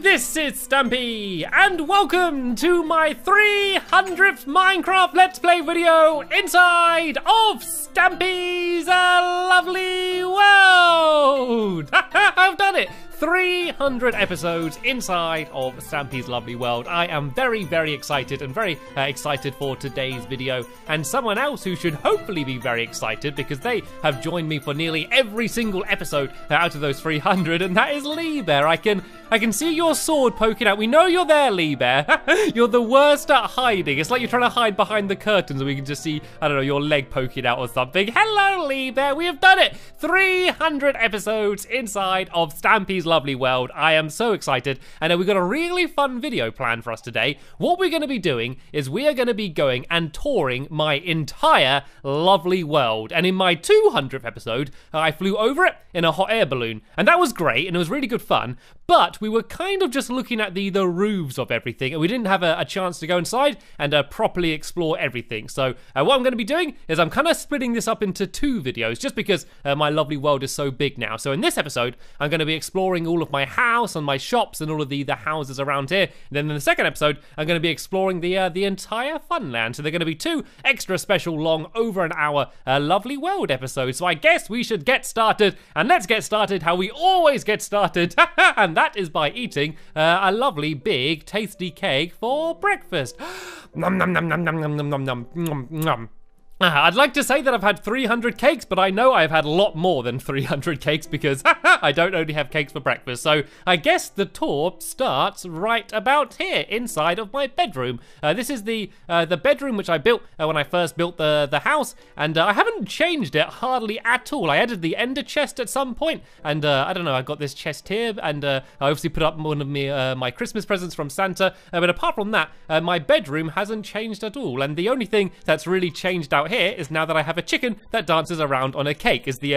This is Stampy, and welcome to my 300th Minecraft Let's Play video inside of Stampy's lovely world! I've done it! 300 episodes inside of Stampy's lovely world. I am very, very excited and very excited for today's video. And someone else who should hopefully be very excited because they have joined me for nearly every single episode out of those 300, and that is Lee Bear. I can see your sword poking out. We know you're there, Lee Bear. You're the worst at hiding. It's like you're trying to hide behind the curtains and we can just see, I don't know, your leg poking out or something. Hello, Lee Bear. We have done it. 300 episodes inside of Stampy's lovely world. I am so excited, and we've got a really fun video planned for us today. What we're going to be doing is we are going to be going and touring my entire lovely world, and in my 200th episode I flew over it in a hot air balloon, and that was great and it was really good fun, but we were kind of just looking at the roofs of everything and we didn't have a chance to go inside and properly explore everything. So what I'm going to be doing is I'm kind of splitting this up into two videos just because my lovely world is so big now. So in this episode I'm going to be exploring all of my house and my shops and all of the houses around here. And then in the second episode, I'm going to be exploring the entire Funland. So they're going to be two extra special long, over an hour, lovely world episodes. So I guess we should get started, and let's get started how we always get started, and that is by eating a lovely, big, tasty cake for breakfast. Nom nom nom nom nom nom nom nom nom nom. I'd like to say that I've had 300 cakes, but I know I've had a lot more than 300 cakes because I don't only have cakes for breakfast. So I guess the tour starts right about here, inside of my bedroom. This is the bedroom which I built when I first built the house, and I haven't changed it hardly at all. I added the ender chest at some point, and I don't know, I got this chest here, and I obviously put up one of my Christmas presents from Santa, but apart from that, my bedroom hasn't changed at all, and the only thing that's really changed out here is now that I have a chicken that dances around on a cake is the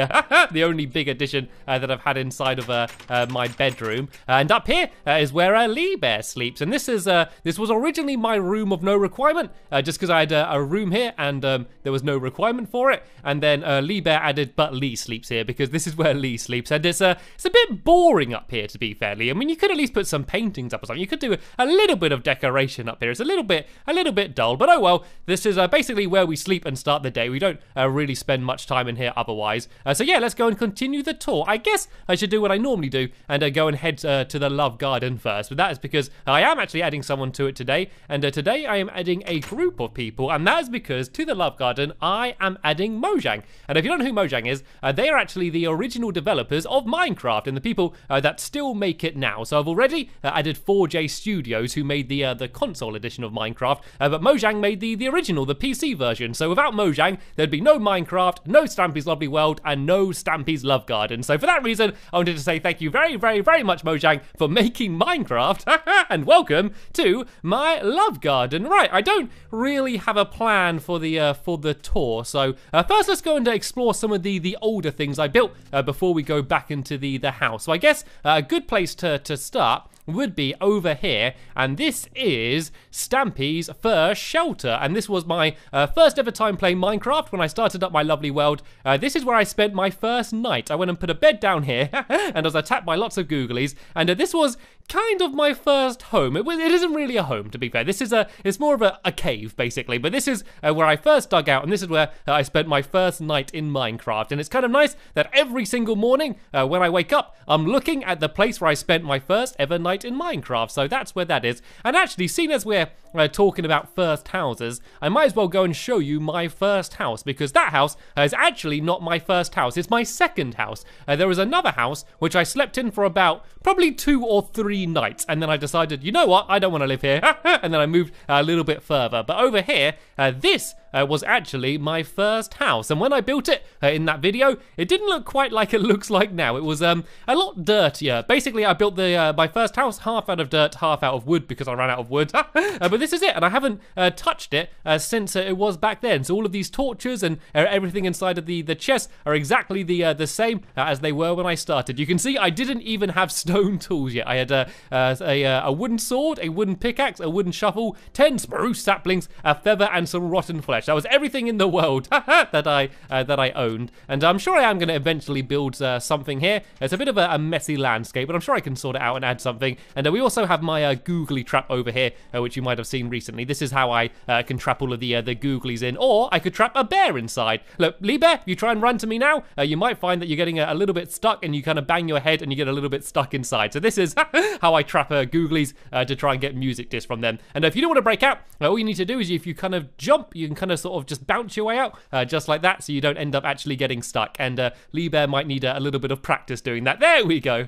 only big addition that I've had inside of my bedroom. And up here is where Lee Bear sleeps, and this was originally my room of no requirement, just because I had a room here and there was no requirement for it, and then Lee Bear added but Lee sleeps here because this is where Lee sleeps, and it's a bit boring up here, to be fair, Lee. I mean, you could at least put some paintings up or something. You could do a little bit of decoration up here. It's a little bit dull, but oh well. This is basically where we sleep and start the day. We don't really spend much time in here otherwise. So yeah, let's go and continue the tour. I guess I should do what I normally do and go and head to the love garden first. But that is because I am actually adding someone to it today. And today I am adding a group of people. And that is because to the love garden, I am adding Mojang. And if you don't know who Mojang is, they are actually the original developers of Minecraft and the people that still make it now. So I've already added 4J Studios, who made the console edition of Minecraft. But Mojang made the original, the PC version. So without Mojang, there'd be no Minecraft, no Stampy's Lovely World, and no Stampy's Love Garden. So for that reason, I wanted to say thank you very, very, very much, Mojang, for making Minecraft, and welcome to my Love Garden. Right, I don't really have a plan for the tour, so first let's go and explore some of the older things I built before we go back into the house. So I guess a good place to start would be over here, and this is Stampy's first shelter, and this was my first ever time playing Minecraft when I started up my lovely world. This is where I spent my first night. I went and put a bed down here and I was attacked by lots of googlies, and this was kind of my first home. It isn't really a home, to be fair. This is it's more of a cave basically, but this is where I first dug out, and this is where I spent my first night in Minecraft. And it's kind of nice that every single morning when I wake up, I'm looking at the place where I spent my first ever night in Minecraft. So that's where that is. And actually, seeing as we're talking about first houses, I might as well go and show you my first house, because that house is actually not my first house. It's my second house. There was another house which I slept in for about probably 2 or 3 nights, and then I decided, you know what, I don't want to live here, and then I moved a little bit further. But over here, this was actually my first house, and when I built it in that video, it didn't look quite like it looks like now. It was a lot dirtier. Basically, I built my first house half out of dirt, half out of wood, because I ran out of wood. But this is it, and I haven't touched it since it was back then. So all of these torches and everything inside of the chest are exactly the same as they were when I started. You can see I didn't even have stone tools yet. I had a wooden sword, a wooden pickaxe, a wooden shovel, 10 spruce saplings, a feather, and some rotten flesh. flesh. That was everything in the world that I owned. And I'm sure I am going to eventually build something here. It's a bit of a messy landscape, but I'm sure I can sort it out and add something. And we also have my googly trap over here, which you might have seen recently. This is how I can trap all of the googlies in, or I could trap a bear inside. Look, Lee Bear, if you try and run to me now, you might find that you're getting a little bit stuck, and you kind of bang your head and you get a little bit stuck inside. So this is how I trap googlies to try and get music discs from them. And if you don't want to break out, all you need to do is if you kind of jump, you can kind of sort of just bounce your way out, just like that, so you don't end up actually getting stuck. And Lee Bear might need a little bit of practice doing that. There we go.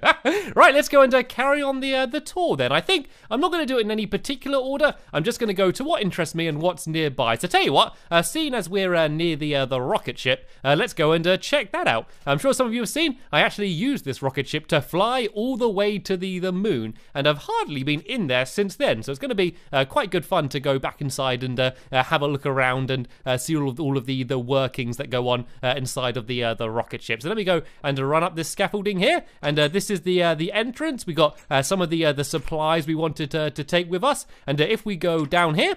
Right, let's go and carry on the tour then. I think I'm not going to do it in any particular order. I'm just going to go to what interests me and what's nearby. So tell you what, seeing as we're near the rocket ship, let's go and check that out. I'm sure some of you have seen, I actually used this rocket ship to fly all the way to the moon, and I've hardly been in there since then. So it's going to be quite good fun to go back inside and have a look around and see all of the workings that go on inside of the rocket ship. So let me go and run up this scaffolding here, and this is the entrance. We got some of the supplies we wanted to take with us, and if we go down here,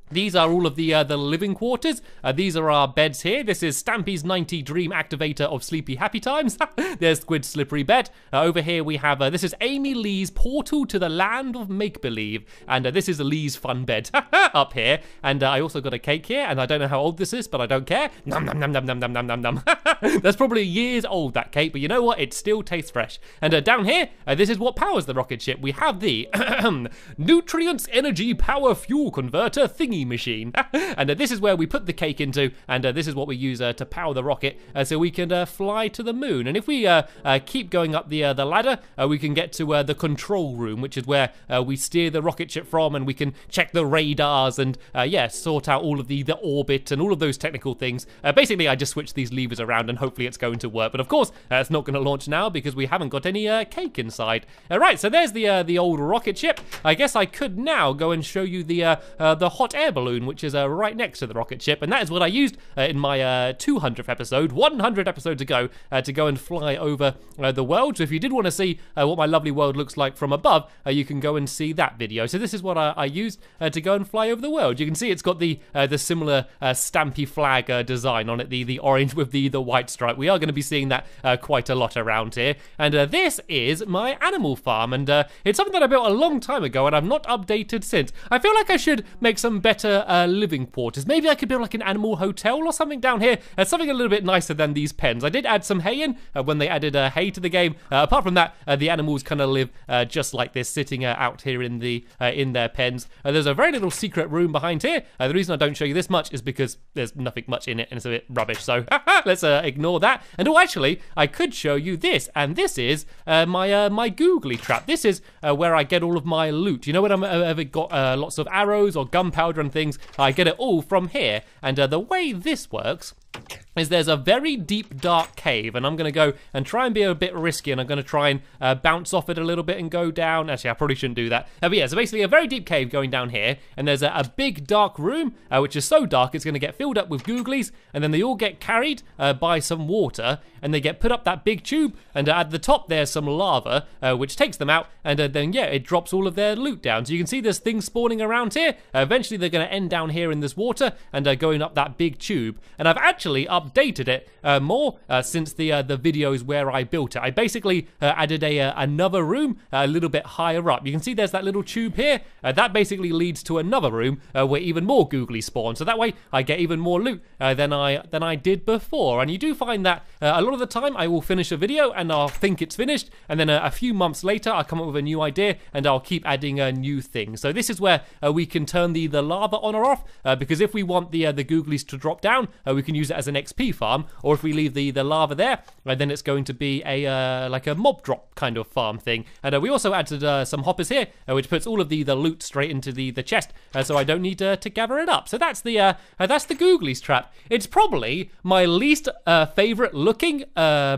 these are all of the living quarters. These are our beds here. This is Stampy's 90 Dream Activator of Sleepy Happy Times. There's Squid's Slippery Bed. Over here we have, this is Amy Lee's Portal to the Land of Make-Believe. And this is Lee's Fun Bed up here. And I also got a cake here, and I don't know how old this is, but I don't care. Nom nom nom nom nom nom nom nom nom. That's probably years old, that cake, but you know what? It still tastes fresh. And down here, this is what powers the rocket ship. We have the Nutrients Energy Power Fuel Converter Thingy machine. And this is where we put the cake into, and this is what we use to power the rocket so we can fly to the moon. And if we keep going up the ladder, we can get to the control room, which is where we steer the rocket ship from, and we can check the radars and yeah, sort out all of the orbit and all of those technical things. Basically, I just switch these levers around and hopefully it's going to work. But of course, it's not going to launch now because we haven't got any cake inside. Right, so there's the old rocket ship. I guess I could now go and show you the hot air balloon, which is right next to the rocket ship, and that is what I used in my 200th episode, 100 episodes ago, to go and fly over the world. So if you did want to see what my lovely world looks like from above, you can go and see that video. So this is what I used to go and fly over the world. You can see it's got the similar Stampy flag design on it, the orange with the white stripe. We are going to be seeing that quite a lot around here. And this is my animal farm, and it's something that I built a long time ago, and I've not updated since. I feel like I should make some better living quarters. Maybe I could build like an animal hotel or something down here. Something a little bit nicer than these pens. I did add some hay in when they added hay to the game. Apart from that, the animals kind of live just like this, sitting out here in their pens. There's a very little secret room behind here. The reason I don't show you this much is because there's nothing much in it and it's a bit rubbish. So let's ignore that. And oh, actually, I could show you this. And this is my googly trap. This is where I get all of my loot. You know when I've ever got lots of arrows or gunpowder and things, I get it all from here. And the way this works is there's a very deep, dark cave, and I'm going to go and try and be a bit risky, and I'm going to try and bounce off it a little bit and go down. Actually, I probably shouldn't do that. But yeah, so basically a very deep cave going down here, and there's a big, dark room, which is so dark it's going to get filled up with googlies, and then they all get carried by some water, and they get put up that big tube, and at the top there's some lava, which takes them out, and then, yeah, it drops all of their loot down. So you can see there's things spawning around here. Eventually, they're going to end down here in this water, and going up that big tube. And I've actually updated it more since the videos where I built it. I basically added another room a little bit higher up. You can see there's that little tube here. That basically leads to another room where even more googly spawn. So that way I get even more loot than I did before. And you do find that a lot of the time I will finish a video and I'll think it's finished, and then a few months later I'll come up with a new idea and I'll keep adding new things. So this is where we can turn the lava on or off, because if we want the googlies to drop down, we can use it as an XP farm, or if we leave the lava there, then it's going to be like a mob drop kind of farm thing. And we also added some hoppers here, which puts all of the loot straight into the chest, so I don't need to gather it up. So that's the googlies trap. It's probably my least favorite looking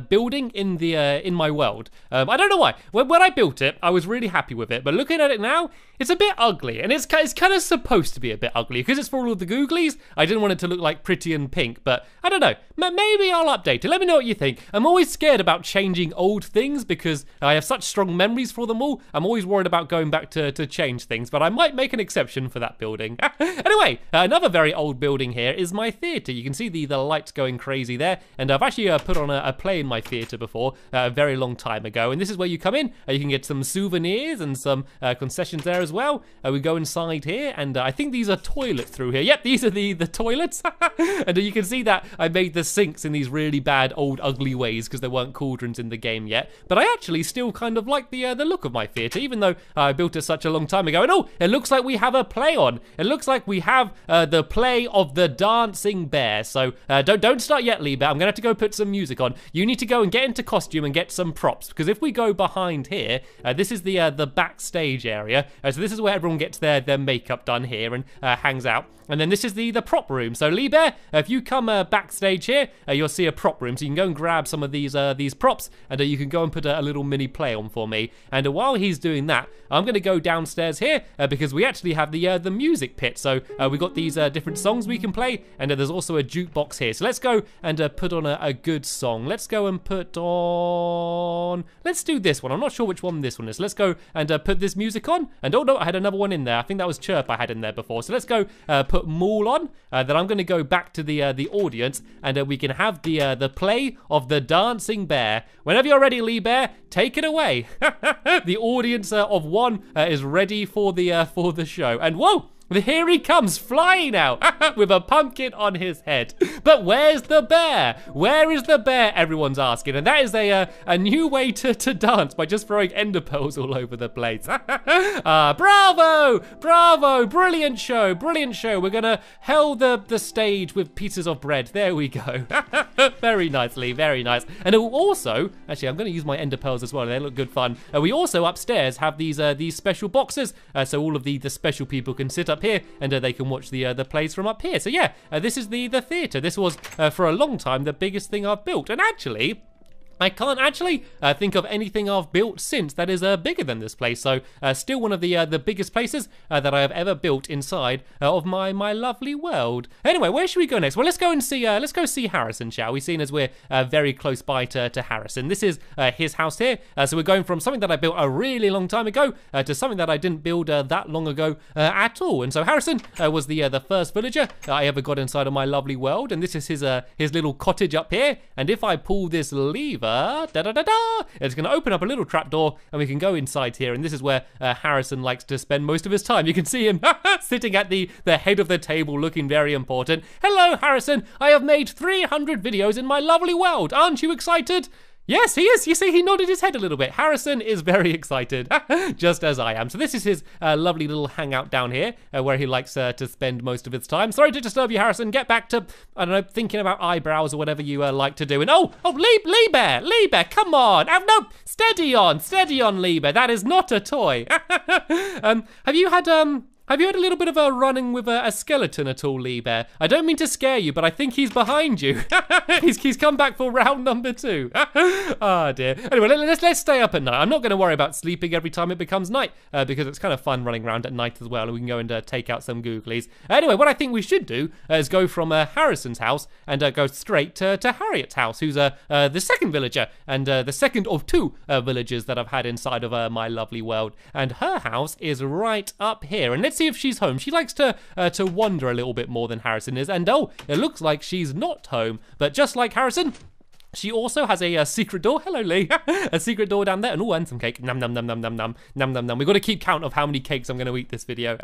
building in my world. I don't know why. When I built it, I was really happy with it, but looking at it now, it's a bit ugly, and it's kind of supposed to be a bit ugly because it's for all of the googlies. I didn't want it to look like pretty and pink, but I don't know. know. Maybe I'll update it. Let me know what you think. I'm always scared about changing old things because I have such strong memories for them all. I'm always worried about going back to change things, but I might make an exception for that building. Anyway, another very old building here is my theatre. You can see the lights going crazy there, and I've actually put on a play in my theatre before a very long time ago, and this is where you come in. You can get some souvenirs and some concessions there as well. We go inside here, and I think these are toilets through here. Yep, these are the toilets. And you can see that I made the sinks in these really bad, old, ugly ways because there weren't cauldrons in the game yet. But I actually still kind of like the look of my theatre, even though I built it such a long time ago. And oh, it looks like we have a play on. It looks like we have the play of the dancing bear. So don't start yet, Lee Bear. I'm gonna have to go put some music on. You need to go and get into costume and get some props, because if we go behind here, this is the backstage area. So this is where everyone gets their makeup done here and hangs out. And then this is the prop room. So Lee Bear, if you come backstage here, you'll see a prop room. So you can go and grab some of these props, and you can go and put a little mini play on for me. And while he's doing that, I'm going to go downstairs here because we actually have the music pit. So we got these different songs we can play, and there's also a jukebox here. So let's go and put on a good song. Let's go and put on... Let's do this one. I'm not sure which one this one is. Let's go and put this music on. And oh no, I had another one in there. I think that was Chirp I had in there before. So let's go put Maul on. Then I'm going to go back to the audience, and we can have the play of the dancing bear. Whenever you're ready, Lee Bear, take it away. The audience of one is ready for the show. And whoa! Here he comes flying out with a pumpkin on his head. But where's the bear? Where is the bear? Everyone's asking. And that is a new way to dance by just throwing ender pearls all over the place. Bravo! Bravo! Brilliant show. Brilliant show. We're going to hell the stage with pieces of bread. There we go. Very nicely. Very nice. And also, actually, I'm going to use my ender pearls as well. They look good fun. We also upstairs have these special boxes. So all of the special people can sit up here, and they can watch the plays from up here. So yeah, this is the theatre. This was for a long time the biggest thing I've built, and actually I can't actually think of anything I've built since that is bigger than this place. So still one of the biggest places that I have ever built inside of my lovely world. Anyway, where should we go next? Well, let's go see Harrison, shall we? Seeing as we're very close by to Harrison. This is his house here. So we're going from something that I built a really long time ago to something that I didn't build that long ago at all. And so Harrison was the first villager I ever got inside of my lovely world. And this is his little cottage up here. And if I pull this lever, it's going to open up a little trapdoor, and we can go inside here. And this is where Harrison likes to spend most of his time. You can see him sitting at the head of the table, looking very important. Hello, Harrison. I have made 300 videos in my lovely world. Aren't you excited? Yes, he is. You see, he nodded his head a little bit. Harrison is very excited, just as I am. So this is his lovely little hangout down here, where he likes to spend most of his time. Sorry to disturb you, Harrison. Get back to, I don't know, thinking about eyebrows or whatever you like to do. And oh, Lee Bear, come on. No, steady on, Lee Bear. That is not a toy. Have you had a little bit of a run-in with a skeleton at all, Lee Bear? I don't mean to scare you, but I think he's behind you. he's come back for round number 2. Oh dear. Anyway, let's stay up at night. I'm not going to worry about sleeping every time it becomes night because it's kind of fun running around at night as well, and we can go and take out some googlies. Anyway, what I think we should do is go from Harrison's house and go straight to Harriet's house, who's the second villager and the second of 2 villagers that I've had inside of my lovely world. And her house is right up here. And let's see if she's home. She likes to wander a little bit more than Harrison is, and oh, it looks like she's not home. But just like Harrison, she also has a secret door. Hello, Lee. A secret door down there. And oh, and some cake. Nom, nom, nom, nom, nom, nom, nom, nom, nom. We've got to keep count of how many cakes I'm going to eat this video.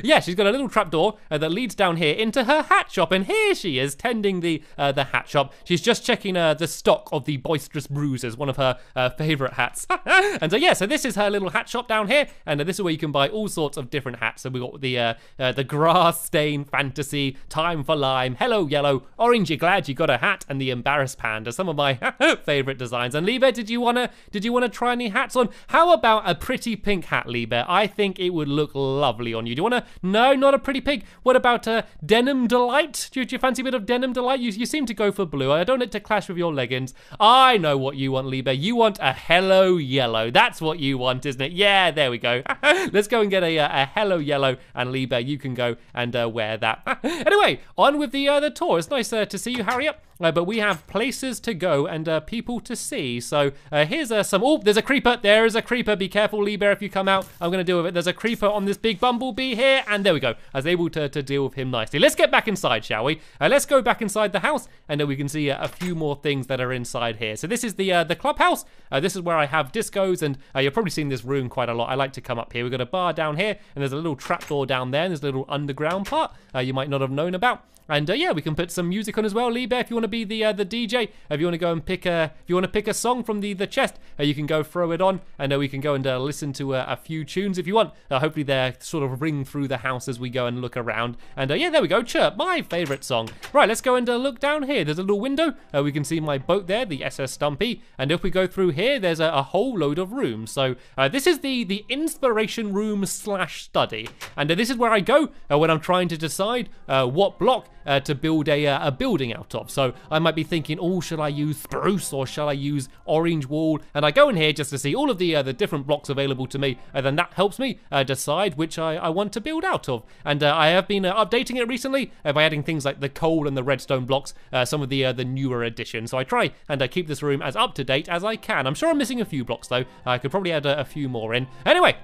Yeah, she's got a little trap door that leads down here into her hat shop. And here she is, tending the hat shop. She's just checking the stock of the Boisterous Bruises, one of her favourite hats. And so, yeah, so this is her little hat shop down here. And this is where you can buy all sorts of different hats. So we've got the Grass Stain Fantasy, Time for Lime, Hello Yellow, Orange, you glad you got a hat, and the Embarrassed Panda. Some of my favorite designs. And Lee Bear, did you want to try any hats on? How about a pretty pink hat, Lee Bear? I think it would look lovely on you. Do you want to? No, not a pretty pink. What about Denim Delight? Do you fancy a bit of Denim Delight? You seem to go for blue. I don't want it to clash with your leggings. I know what you want, Lee Bear. You want a Hello Yellow. That's what you want, isn't it? Yeah, there we go. Let's go and get a Hello Yellow, and Lee Bear, you can go and wear that. Anyway, on with the tour. It's nice to see you, Harriet. but we have places to go and people to see. So here's some, oh, there's a creeper. There is a creeper. Be careful, Lee Bear, if you come out. I'm going to deal with it. There's a creeper on this big bumblebee here, and there we go. I was able to deal with him nicely. Let's get back inside, shall we? Let's go back inside the house, and then we can see a few more things that are inside here. So this is the clubhouse. This is where I have discos, and you've probably seen this room quite a lot. I like to come up here. We've got a bar down here, and there's a little trapdoor down there, and there's a little underground part you might not have known about. And yeah, we can put some music on as well. Lee Bear, if you want to be the DJ, if you want to go and pick if you want to pick a song from the chest, you can go throw it on, and we can go and listen to a few tunes if you want. Hopefully they sort of ring through the house as we go and look around. And yeah, there we go, Chirp, my favourite song. Right, let's go and look down here. There's a little window. We can see my boat there, the SS Stumpy. And if we go through here, there's a whole load of rooms. So this is the inspiration room / study. And this is where I go when I'm trying to decide what block to build a building out of. So I might be thinking, oh, should I use spruce or shall I use orange wall? And I go in here just to see all of the different blocks available to me, and then that helps me decide which I want to build out of. And I have been updating it recently by adding things like the coal and the redstone blocks, some of the newer additions. So I try and keep this room as up to date as I can. I'm sure I'm missing a few blocks though. I could probably add a few more in. Anyway,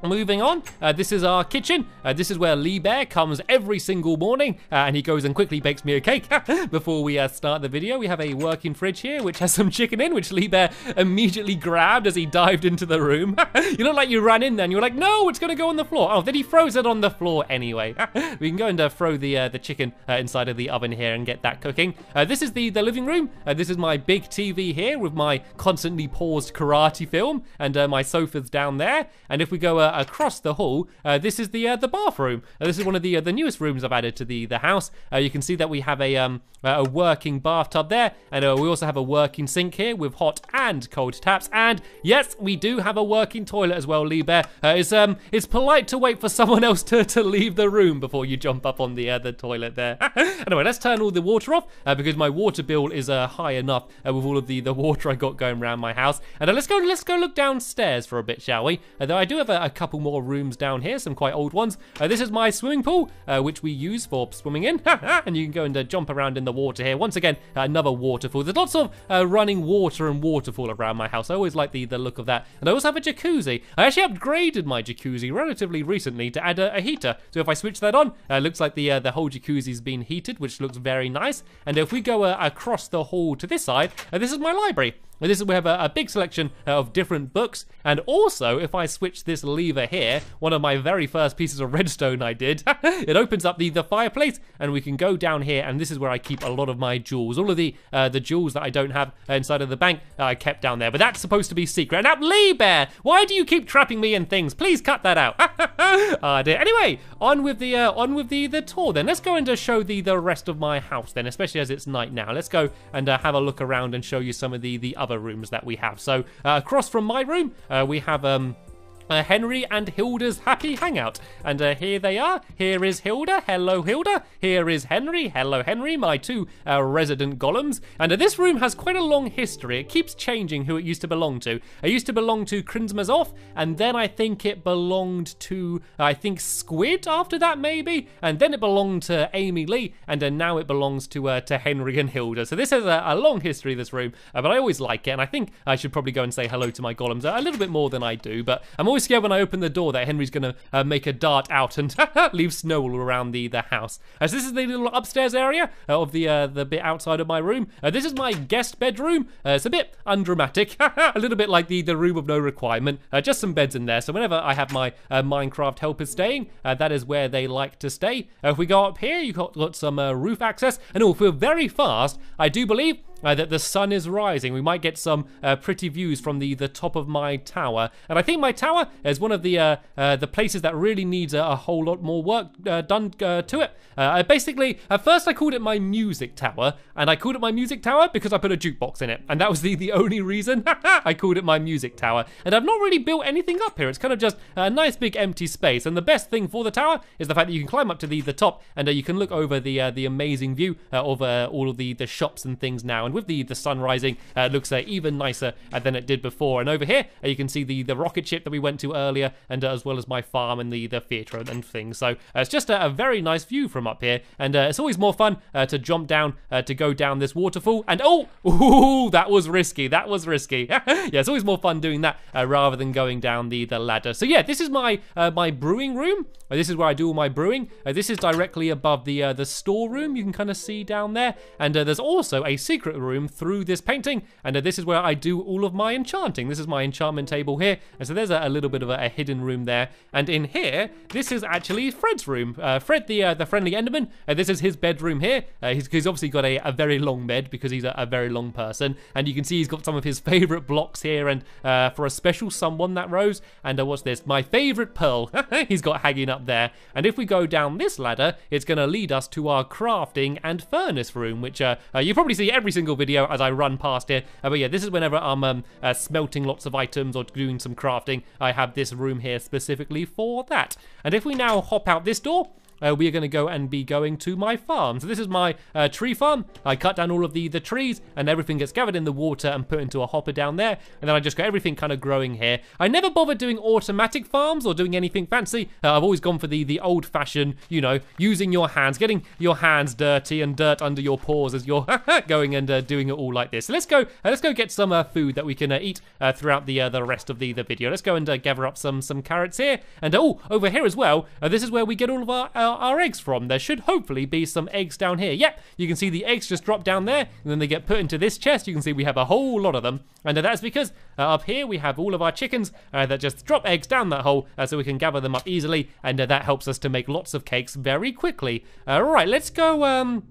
moving on, this is our kitchen. This is where Lee Bear comes every single morning, and he goes and quickly bakes me a cake before we start the video. We have a working fridge here, which has some chicken in, which Lee Bear immediately grabbed as he dived into the room. You look like you ran in there and you were like, no, it's gonna go on the floor. Oh, then he throws it on the floor anyway. We can go and throw the chicken inside of the oven here and get that cooking. This is the living room. This is my big TV here with my constantly paused karate film, and my sofa's down there. And if we go across the hall, this is the bathroom. This is one of the newest rooms I've added to the house. You can see that we have a working bathtub there, and we also have a working sink here with hot and cold taps. And yes, we do have a working toilet as well, Lee Bear. It's polite to wait for someone else to leave the room before you jump up on the toilet there. Anyway, let's turn all the water off because my water bill is high enough with all of the water I got going around my house. And let's go look downstairs for a bit, shall we? Though I do have a couple more rooms down here, some quite old ones. This is my swimming pool, which we use for swimming in. And you can go and jump around in the water here. Once again, another waterfall. There's lots of running water and waterfall around my house. I always like the look of that. And I also have a jacuzzi. I actually upgraded my jacuzzi relatively recently to add a heater. So if I switch that on, it looks like the whole jacuzzi's been heated, which looks very nice. And if we go across the hall to this side, this is my library. This is where we have a big selection of different books, and also if I switch this lever here, one of my very first pieces of redstone I did, it opens up the fireplace, and we can go down here, and this is where I keep a lot of my jewels. All of the jewels that I don't have inside of the bank I kept down there, but that's supposed to be secret. Now, Lee Bear, why do you keep trapping me in things? Please cut that out. Dear. Anyway, on with the tour then. Let's go and show the rest of my house then, especially as it's night now. Let's go and have a look around and show you some of the other rooms that we have. So across from my room, we have Henry and Hilda's happy hangout. And here they are. Here is Hilda. Hello, Hilda. Here is Henry. Hello, Henry, my two resident golems. And this room has quite a long history. It keeps changing who it used to belong to. It used to belong to Krinsmazov, and then I think it belonged to, Squid after that, maybe? And then it belonged to Amy Lee, and now it belongs to Henry and Hilda. So this has a long history, this room, but I always like it, and I think I should probably go and say hello to my golems a little bit more than I do, but I'm always scared when I open the door that Henry's gonna make a dart out and leave snow all around the house. So this is the little upstairs area of the bit outside of my room. This is my guest bedroom. It's a bit undramatic, a little bit like the room of no requirement. Just some beds in there. So whenever I have my Minecraft helpers staying, that is where they like to stay. If we go up here, you've got some roof access, and if we're very fast, I do believe that the sun is rising. We might get some pretty views from the top of my tower, and I think my tower is one of the places that really needs a whole lot more work done to it. Basically, at first I called it my music tower, and I called it my music tower because I put a jukebox in it, and that was the only reason I called it my music tower. And I've not really built anything up here. It's kind of just a nice big empty space, and the best thing for the tower is the fact that you can climb up to the top, and you can look over the amazing view of all of the shops and things now. and with the sun rising, it looks even nicer than it did before. And over here, you can see the rocket ship that we went to earlier, and as well as my farm and the theatre and things. So it's just a very nice view from up here, and it's always more fun to jump down, to go down this waterfall. And ooh, that was risky. That was risky. Yeah, it's always more fun doing that rather than going down the ladder. So yeah, this is my my brewing room. This is where I do all my brewing. This is directly above the storeroom. You can kind of see down there, and there's also a secret room through this painting, and this is where I do all of my enchanting. This is my enchantment table here, and so there's a little bit of a hidden room there. And in here, this is actually Fred's room. Fred, the friendly Enderman. This is his bedroom here. He's obviously got a very long bed because he's a very long person, and you can see he's got some of his favorite blocks here, and for a special someone that rose. And what's this? My favorite pearl. He's got hanging up there. And if we go down this ladder, it's going to lead us to our crafting and furnace room, which you probably see every single video as I run past here. But yeah, this is whenever I'm smelting lots of items or doing some crafting, I have this room here specifically for that. And if we now hop out this door, we are going to go and be going to my farm. So this is my tree farm. I cut down all of the trees, and everything gets gathered in the water and put into a hopper down there, and then I just got everything kind of growing here. I never bothered doing automatic farms or doing anything fancy. I've always gone for the old-fashioned, you know, using your hands, getting your hands dirty and dirt under your paws as you're going and doing it all like this. So let's go get some food that we can eat throughout the rest of the video. Let's go and gather up some carrots here, and over here as well. This is where we get all of our eggs from. There should hopefully be some eggs down here. Yep, you can see the eggs just drop down there, and then they get put into this chest. You can see we have a whole lot of them, and that's because up here we have all of our chickens that just drop eggs down that hole, so we can gather them up easily, and that helps us to make lots of cakes very quickly. Right, let's go.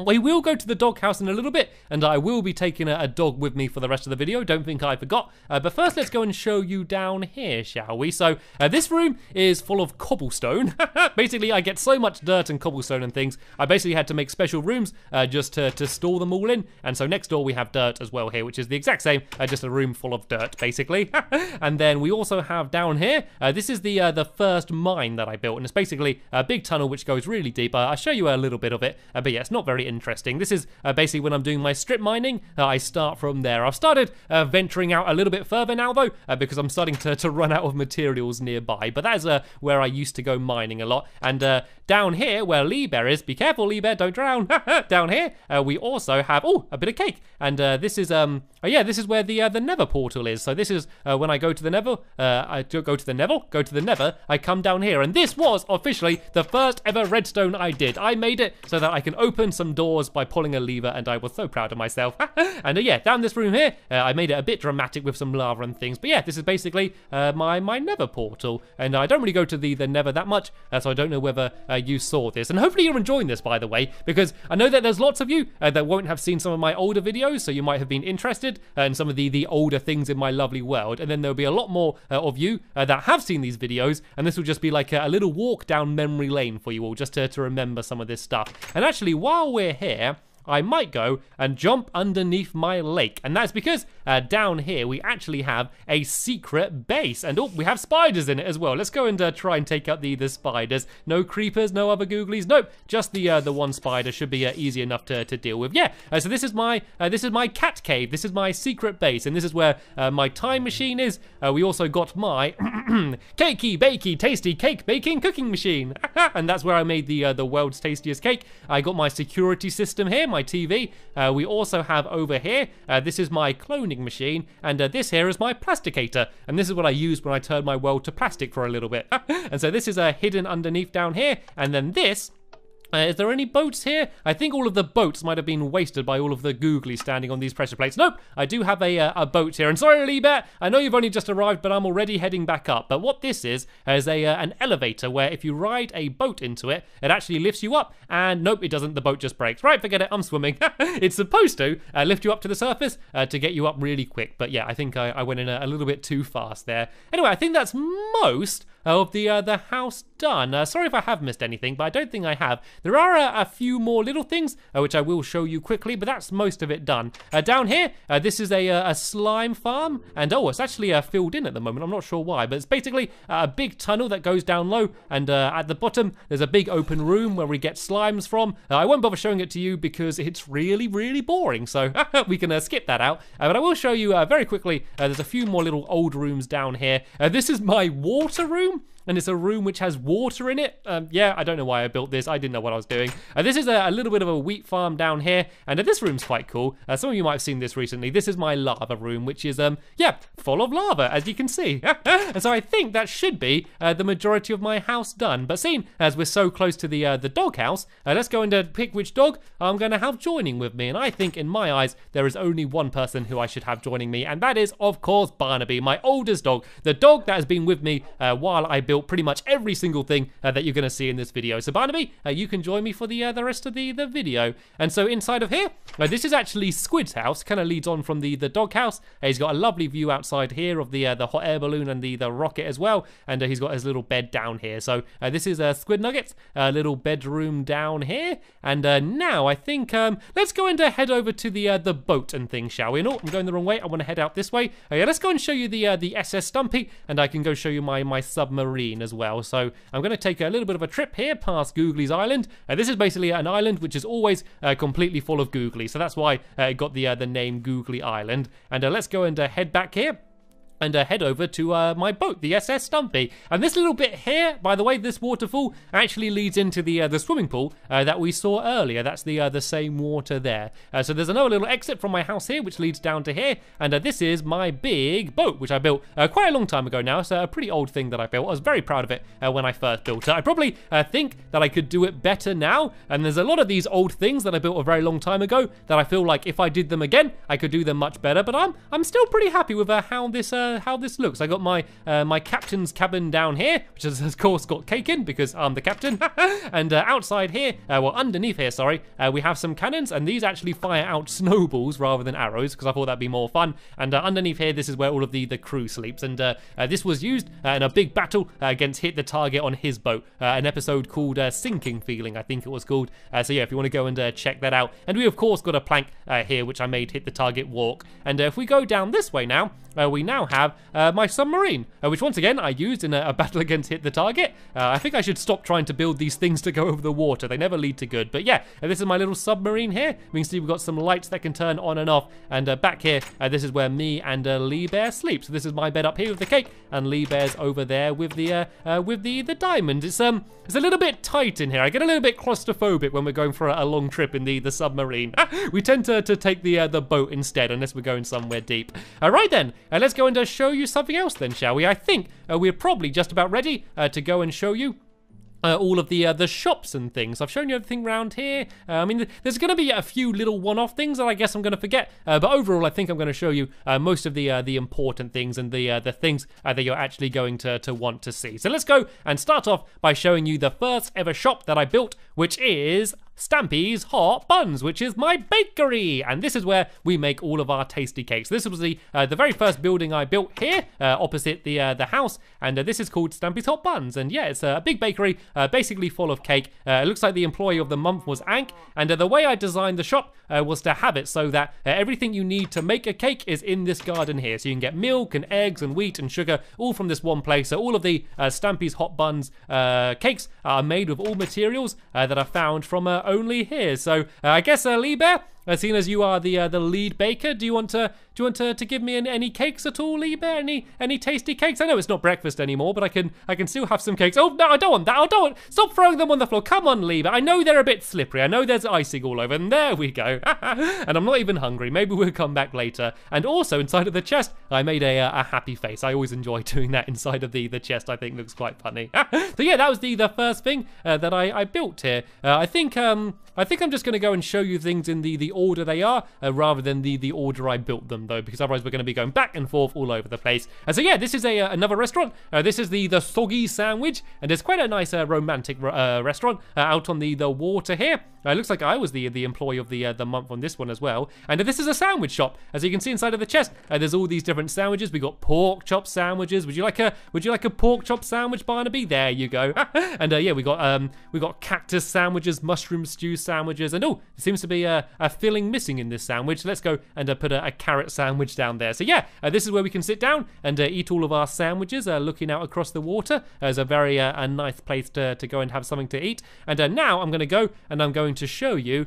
We will go to the doghouse in a little bit, and I will be taking a dog with me for the rest of the video. Don't think I forgot. But first, let's go and show you down here, shall we? So this room is full of cobblestone. Basically, I get so much dirt and cobblestone and things. I basically had to make special rooms just to store them all in. And so next door we have dirt as well here, which is the exact same, just a room full of dirt, basically. And then we also have down here, this is the first mine that I built, and it's basically a big tunnel which goes really deep. I'll show you a little bit of it, but yeah, it's not very interesting. This is basically when I'm doing my strip mining, I start from there. I've started venturing out a little bit further now though, because I'm starting to run out of materials nearby, but that is where I used to go mining a lot. And down here where Lee Bear is, be careful Lee Bear, don't drown. Down here we also have a bit of cake, and this is yeah, this is where the Nether portal is. So this is when I go to the Nether, go to the Nether, I come down here, and this was officially the first ever redstone I did. I made it so that I can open some doors by pulling a lever, and I was so proud of myself. And yeah, down this room here, I made it a bit dramatic with some lava and things, but yeah, this is basically my Nether portal, and I don't really go to the Nether that much, so I don't know whether you saw this, and hopefully you're enjoying this, by the way, because I know that there's lots of you that won't have seen some of my older videos, so you might have been interested in some of the older things in my lovely world, and then there'll be a lot more of you that have seen these videos, and this will just be like a little walk down memory lane for you all, just to remember some of this stuff. And actually, while we're here, I might go and jump underneath my lake, and that's because down here we actually have a secret base, and we have spiders in it as well. Let's go and try and take out the spiders. No creepers, no other googlies, nope, just the one spider should be easy enough to deal with. Yeah, so this is my cat cave. This is my secret base, and this is where my time machine is. We also got my cakey, bakey, tasty cake baking cooking machine, and that's where I made the world's tastiest cake. I got my security system here, my TV. We also have over here, this is my cloning machine, and this here is my plasticator, and this is what I used when I turned my world to plastic for a little bit. And so this is hidden underneath down here, and then this. Is there any boats here? I think all of the boats might have been wasted by all of the googly standing on these pressure plates. Nope, I do have a boat here. And sorry, Lee Bear, I know you've only just arrived, but I'm already heading back up. But what this is an elevator where if you ride a boat into it, it actually lifts you up. And nope, it doesn't. The boat just breaks. Right, forget it. I'm swimming. It's supposed to lift you up to the surface to get you up really quick. But yeah, I think I went in a little bit too fast there. Anyway, I think that's most of the house done. Sorry if I have missed anything, but I don't think I have. There are a few more little things, which I will show you quickly, but that's most of it done. Down here, this is a slime farm, and it's actually filled in at the moment. I'm not sure why, but it's basically a big tunnel that goes down low, and at the bottom, there's a big open room where we get slimes from. I won't bother showing it to you because it's really, really boring, so we can skip that out. But I will show you very quickly, there's a few more little old rooms down here. This is my water room, and it's a room which has water in it. Yeah, I don't know why I built this. I didn't know what I was doing. This is a little bit of a wheat farm down here, and this room's quite cool. Some of you might have seen this recently. This is my lava room, which is, yeah, full of lava, as you can see. And so I think that should be the majority of my house done. But seeing as we're so close to the doghouse, let's go and pick which dog I'm going to have joining with me. And I think, in my eyes, there is only one person who I should have joining me, and that is, of course, Barnaby, my oldest dog, the dog that has been with me while I built pretty much every single thing that you're going to see in this video. So Barnaby, you can join me for the rest of the video. And so inside of here, this is actually Squid's house, kind of leads on from the dog house. He's got a lovely view outside here of the hot air balloon and the rocket as well, and he's got his little bed down here. So this is Squid Nugget's little bedroom down here. And now I think let's go and head over to the boat and things, shall we? No, I'm going the wrong way. I want to head out this way. Yeah, let's go and show you the SS Stumpy, and I can go show you my submarine as well. So I'm going to take a little bit of a trip here past Googly's Island. This is basically an island which is always completely full of googly, so that's why it got the name Googly Island. And let's go and head back here and head over to my boat, the SS Stumpy. And this little bit here, by the way, this waterfall actually leads into the swimming pool that we saw earlier. That's the same water there. So there's another little exit from my house here, which leads down to here. And this is my big boat, which I built quite a long time ago now. So a pretty old thing that I built. I was very proud of it when I first built it. I probably think that I could do it better now. And there's a lot of these old things that I built a very long time ago that I feel like if I did them again, I could do them much better. But I'm still pretty happy with how this looks. I got my my captain's cabin down here, which has of course got cake in because I'm the captain. And outside here, well underneath here, sorry, we have some cannons, and these actually fire out snowballs rather than arrows because I thought that'd be more fun. And underneath here, this is where all of the crew sleeps. And this was used in a big battle against Hit the Target on his boat, an episode called Sinking Feeling, I think it was called. So yeah, if you want to go and check that out. And we of course got a plank here which I made Hit the Target walk. And if we go down this way now, we now have my submarine, which once again I used in a battle against Hit the Target. I think I should stop trying to build these things to go over the water. They never lead to good. But yeah, this is my little submarine here. We can see we've got some lights that can turn on and off. And back here, this is where me and Lee Bear sleep. So this is my bed up here with the cake, and Lee Bear's over there with the diamond. It's a little bit tight in here. I get a little bit claustrophobic when we're going for a long trip in the submarine. We tend to take the boat instead, unless we're going somewhere deep. All right then, let's go and show you something else then, shall we? I think we're probably just about ready to go and show you all of the shops and things. I've shown you everything around here. I mean, there's going to be a few little one-off things that I guess I'm going to forget. But overall, I think I'm going to show you most of the important things and the things that you're actually going to want to see. So let's go and start off by showing you the first ever shop that I built, which is Stampy's Hot Buns, which is my bakery, and this is where we make all of our tasty cakes. This was the very first building I built here, opposite the house, and this is called Stampy's Hot Buns. And yeah, it's a big bakery, basically full of cake. It looks like the employee of the month was Ank, and the way I designed the shop was to have it so that everything you need to make a cake is in this garden here. So you can get milk and eggs and wheat and sugar all from this one place. So all of the Stampy's Hot Buns cakes are made with all materials that are found from only here. So I guess Lee Bear, seeing as you are the lead baker, do you want to give me any cakes at all, Lee Bear? Any tasty cakes? I know it's not breakfast anymore, but I can still have some cakes. Oh no, I don't want that. I don't want. Stop throwing them on the floor. Come on, Lee Bear. I know they're a bit slippery. I know there's icing all over. And there we go. And I'm not even hungry. Maybe we'll come back later. And also inside of the chest, I made a happy face. I always enjoy doing that inside of the chest. I think looks quite funny. So yeah, that was the first thing that I built here. I think I'm just going to go and show you things in the order they are, rather than the order I built them, though, because otherwise we're going to be going back and forth all over the place. And so yeah, this is another restaurant. This is the Soggy Sandwich, and it's quite a nice romantic restaurant out on the water here. It looks like I was the employee of the month on this one as well. And this is a sandwich shop, as you can see inside of the chest. There's all these different sandwiches. We got pork chop sandwiches. Would you like a pork chop sandwich, Barnaby? There you go. And yeah, we got cactus sandwiches, mushroom stew sandwiches, and oh, there seems to be a filling missing in this sandwich. Let's go and put a carrot sandwich down there. So yeah, this is where we can sit down and eat all of our sandwiches, looking out across the water. It's a very a nice place to go and have something to eat. And now I'm going to go and I'm going to show you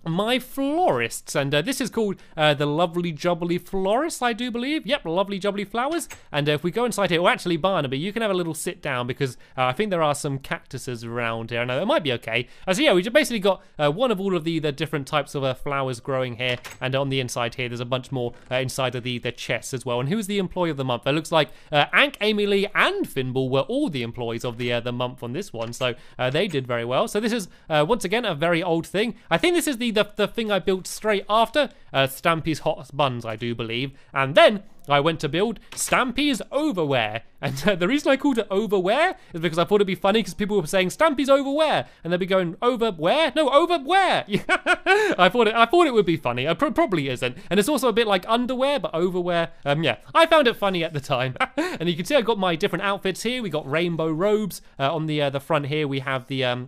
my florists, and this is called the Lovely Jubbly Florist, I do believe. Yep, Lovely Jubbly Flowers. And if we go inside here, well, actually, Barnaby, you can have a little sit down, because I think there are some cactuses around here. No, it might be okay. So yeah, we just basically got one of all of the different types of flowers growing here, and on the inside here, there's a bunch more inside of the chest as well. And who's the employee of the month? It looks like Ank, Amy Lee, and Finball were all the employees of the month on this one, so they did very well. So this is once again a very old thing. I think this is the thing I built straight after Stampy's Hot Buns, I do believe. And then I went to build Stampy's Overwear. And the reason I called it Overwear is because I thought it'd be funny, because people were saying Stampy's Overwear, and they'd be going, over where? No, over where? I thought it would be funny. It probably isn't. And it's also a bit like underwear, but overwear. Yeah, I found it funny at the time. And you can see I got my different outfits here. We got rainbow robes. On the front here, we have the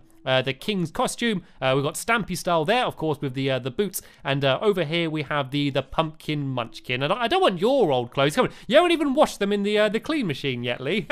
king's costume. We've got Stampy style there, of course, with the boots. And over here we have the pumpkin munchkin. And I don't want your old clothes. Come on, you haven't even washed them in the clean machine yet, Lee.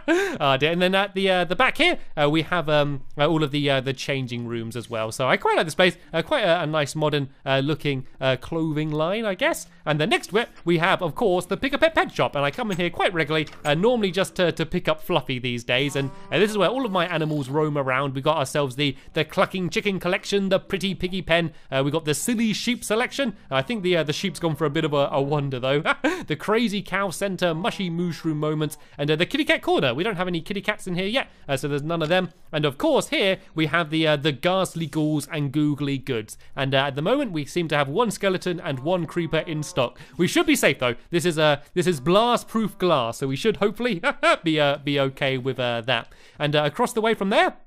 And then at the back here we have all of the changing rooms as well. So I quite like this place. Quite a nice modern looking clothing line, I guess. And then next to it we have, of course, the Pick a Pet shop. And I come in here quite regularly, normally just to pick up Fluffy these days. And this is where all of my animals roam around. We got ourselves the clucking chicken collection, the pretty piggy pen. We got the silly sheep selection. I think the sheep's gone for a bit of a wander though. The crazy cow center, mushy mushroom moments, and the kitty cat corner. We don't have any kitty cats in here yet, so there's none of them. And of course here we have the ghastly ghouls and googly goods. And at the moment we seem to have one skeleton and one creeper in stock. We should be safe though. This is blast proof glass, so we should hopefully be okay with that. And across the way from there,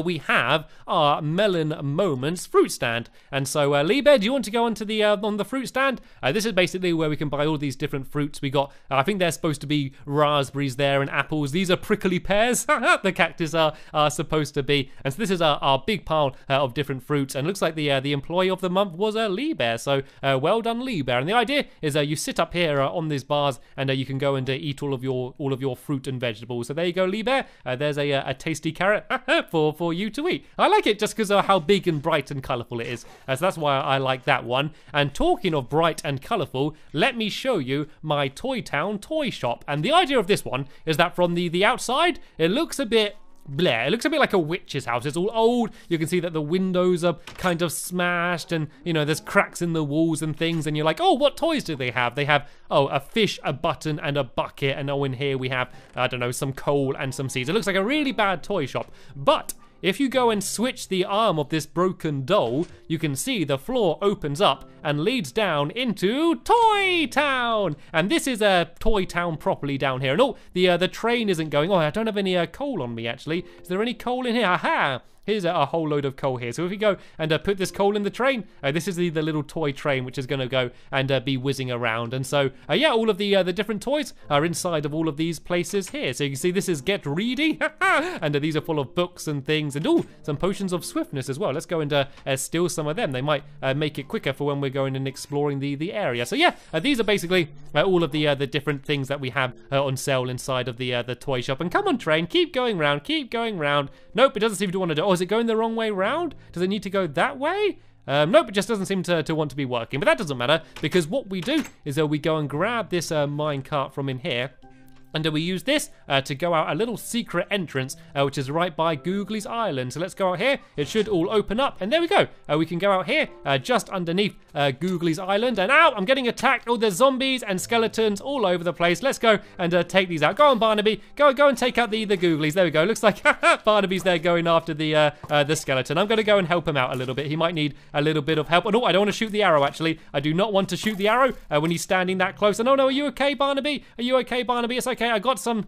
we have our Melon Moments fruit stand. And so, Liebert, do you want to go onto the on the fruit stand? This is basically where we can buy all these different fruits. We got, I think they're supposed to be raspberries there and apples. These are prickly pears. The cactus are supposed to be. And so this is our big pile of different fruits. And looks like the employee of the month was Liebert. So well done, Liebert. And the idea is you sit up here on these bars, and you can go and eat all of your fruit and vegetables. So there you go, Liebert. There's a tasty carrot for you to eat. I like it just because of how big and bright and colourful it is. So that's why I like that one. And talking of bright and colourful, let me show you my Toy Town toy shop. And the idea of this one is that from the outside, it looks a bit bleh. It looks a bit like a witch's house. It's all old. You can see that the windows are kind of smashed, and you know, there's cracks in the walls and things, and you're like, oh, what toys do they have? They have, oh, a fish, a button, and a bucket, and oh, in here we have, I don't know, some coal and some seeds. It looks like a really bad toy shop. But if you go and switch the arm of this broken doll, you can see the floor opens up and leads down into Toy Town. And this is a Toy Town properly down here. And oh, the train isn't going. Oh, I don't have any coal on me, actually. Is there any coal in here? Aha! Here's a whole load of coal here. So if we go and put this coal in the train, this is the little toy train which is going to go and be whizzing around. And so, yeah, all of the different toys are inside of all of these places here. So you can see this is Get Ready. And these are full of books and things. And oh, some potions of swiftness as well. Let's go and steal some of them. They might make it quicker for when we're going and exploring the area. So yeah, these are basically all of the different things that we have on sale inside of the toy shop. And come on, train, keep going round, keep going round. Nope, it doesn't seem to want to do. Oh, is it going the wrong way round? Does it need to go that way? Nope, it just doesn't seem to want to be working. But that doesn't matter, because what we do is we go and grab this minecart from in here. And we use this to go out a little secret entrance, which is right by Googly's Island. So let's go out here. It should all open up. And there we go. We can go out here just underneath Googly's Island. And ow, I'm getting attacked. Oh, there's zombies and skeletons all over the place. Let's go and take these out. Go on, Barnaby. Go and take out the Googlies. There we go. Looks like Barnaby's there going after the skeleton. I'm going to go and help him out a little bit. He might need a little bit of help. Oh, no, I don't want to shoot the arrow, actually. I do not want to shoot the arrow when he's standing that close. And oh, no, are you okay, Barnaby? Are you okay, Barnaby? It's okay. I got some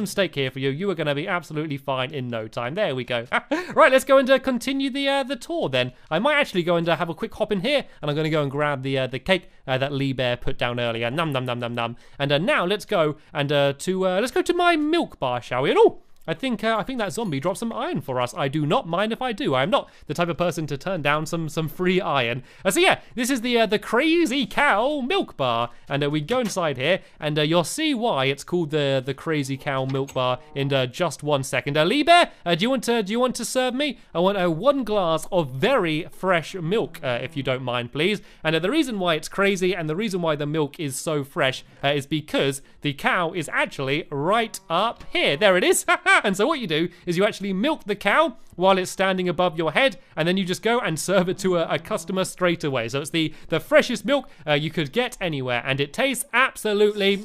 steak here for you. You are going to be absolutely fine in no time. There we go. Right, let's go and continue the tour then. I might actually go and have a quick hop in here, and I'm going to go and grab the cake that Lee Bear put down earlier. Num num num num num. And now let's go and let's go to my milk bar, shall we? And oh, I think that zombie dropped some iron for us. I do not mind if I do. I'm not the type of person to turn down some free iron. So yeah, this is the Crazy Cow Milk Bar, and we go inside here, and you'll see why it's called the Crazy Cow Milk Bar in just 1 second. Lee Bear, do you want to serve me? I want 1 glass of very fresh milk, if you don't mind, please. And the reason why it's crazy and the reason why the milk is so fresh is because the cow is actually right up here. There it is. And so what you do is you actually milk the cow while it's standing above your head, and then you just go and serve it to a customer straight away. So it's the freshest milk you could get anywhere, and it tastes absolutely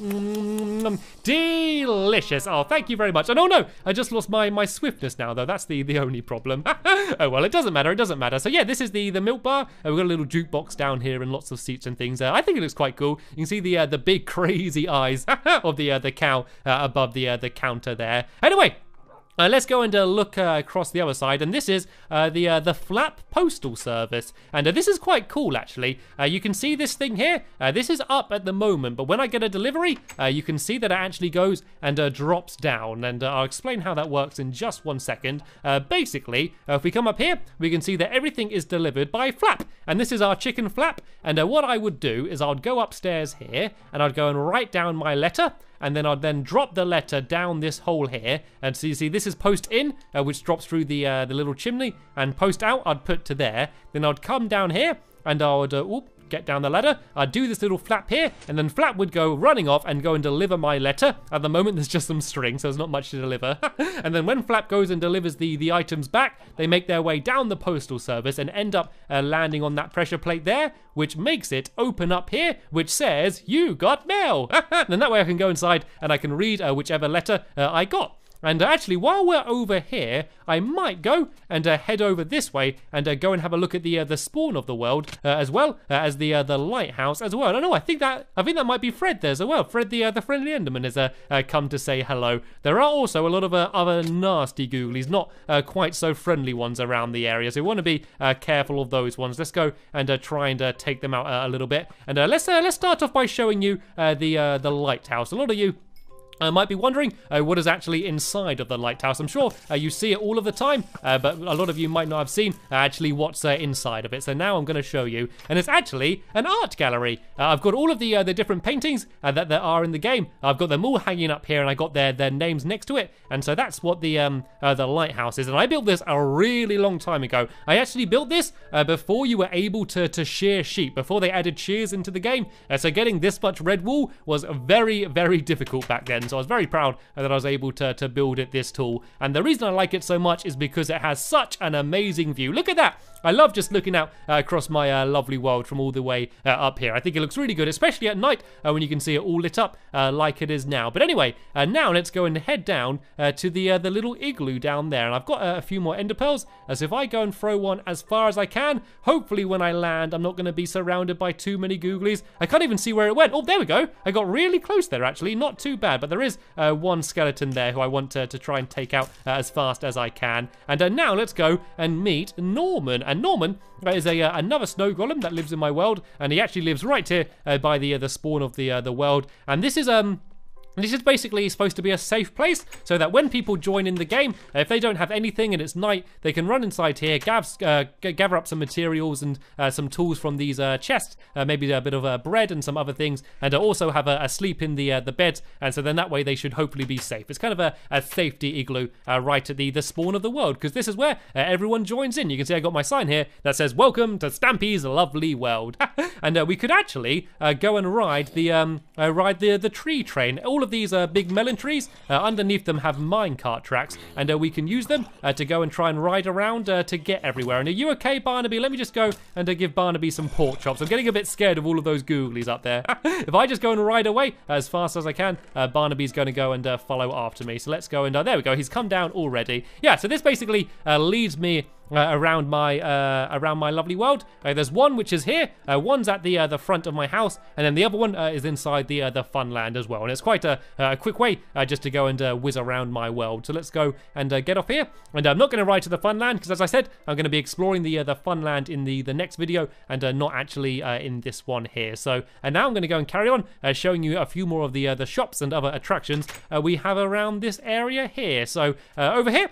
delicious. Oh, thank you very much. And oh no, I just lost my swiftness now, though. That's the only problem. Oh well, it doesn't matter. It doesn't matter. So yeah, this is the milk bar. We've got a little jukebox down here and lots of seats and things. I think it looks quite cool. You can see the big crazy eyes of the cow above the counter there. Anyway. Let's go and look across the other side, and this is the Flap Postal Service, and this is quite cool actually. You can see this thing here. This is up at the moment, but when I get a delivery, you can see that it actually goes and drops down, and I'll explain how that works in just 1 second. Basically, if we come up here, we can see that everything is delivered by Flap, and this is our chicken Flap, and what I would do is I'd go upstairs here, and I'd go and write down my letter, and then I'd then drop the letter down this hole here. And so you see, this is post in, which drops through the little chimney, and post out I'd put to there. Then I'd come down here, and I would get down the ladder. I'd do this little flap here, and then Flap would go running off and go and deliver my letter. At the moment, there's just some string, so there's not much to deliver. And then when Flap goes and delivers the items back, they make their way down the postal service and end up landing on that pressure plate there, which makes it open up here, which says, "You got mail." And that way I can go inside and I can read whichever letter I got. And actually, while we're over here, I might go and head over this way and go and have a look at the spawn of the world, as well as the lighthouse as well. I don't know. I think that might be Fred there as well. Fred, the friendly Enderman, has come to say hello. There are also a lot of other nasty googlies, not quite so friendly ones around the area. So we want to be careful of those ones. Let's go and try and take them out a little bit. And let's start off by showing you the lighthouse. A lot of you might be wondering what is actually inside of the lighthouse. I'm sure you see it all of the time, but a lot of you might not have seen actually what's inside of it. So now I'm going to show you, and it's actually an art gallery. I've got all of the different paintings that there are in the game. I've got them all hanging up here, and I got their names next to it. And so that's what the lighthouse is. And I built this a really long time ago. I actually built this before you were able to shear sheep, before they added shears into the game. So getting this much red wool was very, very difficult back then. So I was very proud that I was able to build it this tall. And the reason I like it so much is because it has such an amazing view. Look at that. I love just looking out across my lovely world from all the way up here. I think it looks really good, especially at night when you can see it all lit up like it is now. But anyway, now let's go and head down to the little igloo down there. And I've got a few more ender pearls. So if I go and throw one as far as I can, hopefully when I land, I'm not going to be surrounded by too many googlies. I can't even see where it went. Oh, there we go. I got really close there, actually. Not too bad, but there is one skeleton there who I want to try and take out as fast as I can. And now let's go and meet Norman. And Norman is another snow golem that lives in my world, and he actually lives right here by the spawn of the world. And this is basically supposed to be a safe place, so that when people join in the game, if they don't have anything and it's night, they can run inside here, gather up some materials and some tools from these chests, maybe a bit of bread and some other things, and also have a sleep in the beds. And so then that way they should hopefully be safe. It's kind of a safety igloo right at the spawn of the world, because this is where everyone joins in. You can see I got my sign here that says "Welcome to Stampy's lovely world." And we could actually go and ride the tree train. All of of these big melon trees. Underneath them have minecart tracks, and we can use them to go and try and ride around to get everywhere. And are you okay, Barnaby? Let me just go and give Barnaby some pork chops. I'm getting a bit scared of all of those googlies up there. If I just go and ride away as fast as I can, Barnaby's going to go and follow after me. So let's go and there we go. He's come down already. Yeah, so this basically leads me around my lovely world. There's one which is here, one's at the front of my house, and then the other one is inside the fun land as well. And it's quite a quick way just to go and whiz around my world. So let's go and get off here. And I'm not going to ride to the fun land because, as I said, I'm going to be exploring the fun land in the next video, and not actually in this one here. So now I'm going to go and carry on showing you a few more of the shops and other attractions we have around this area here. So over here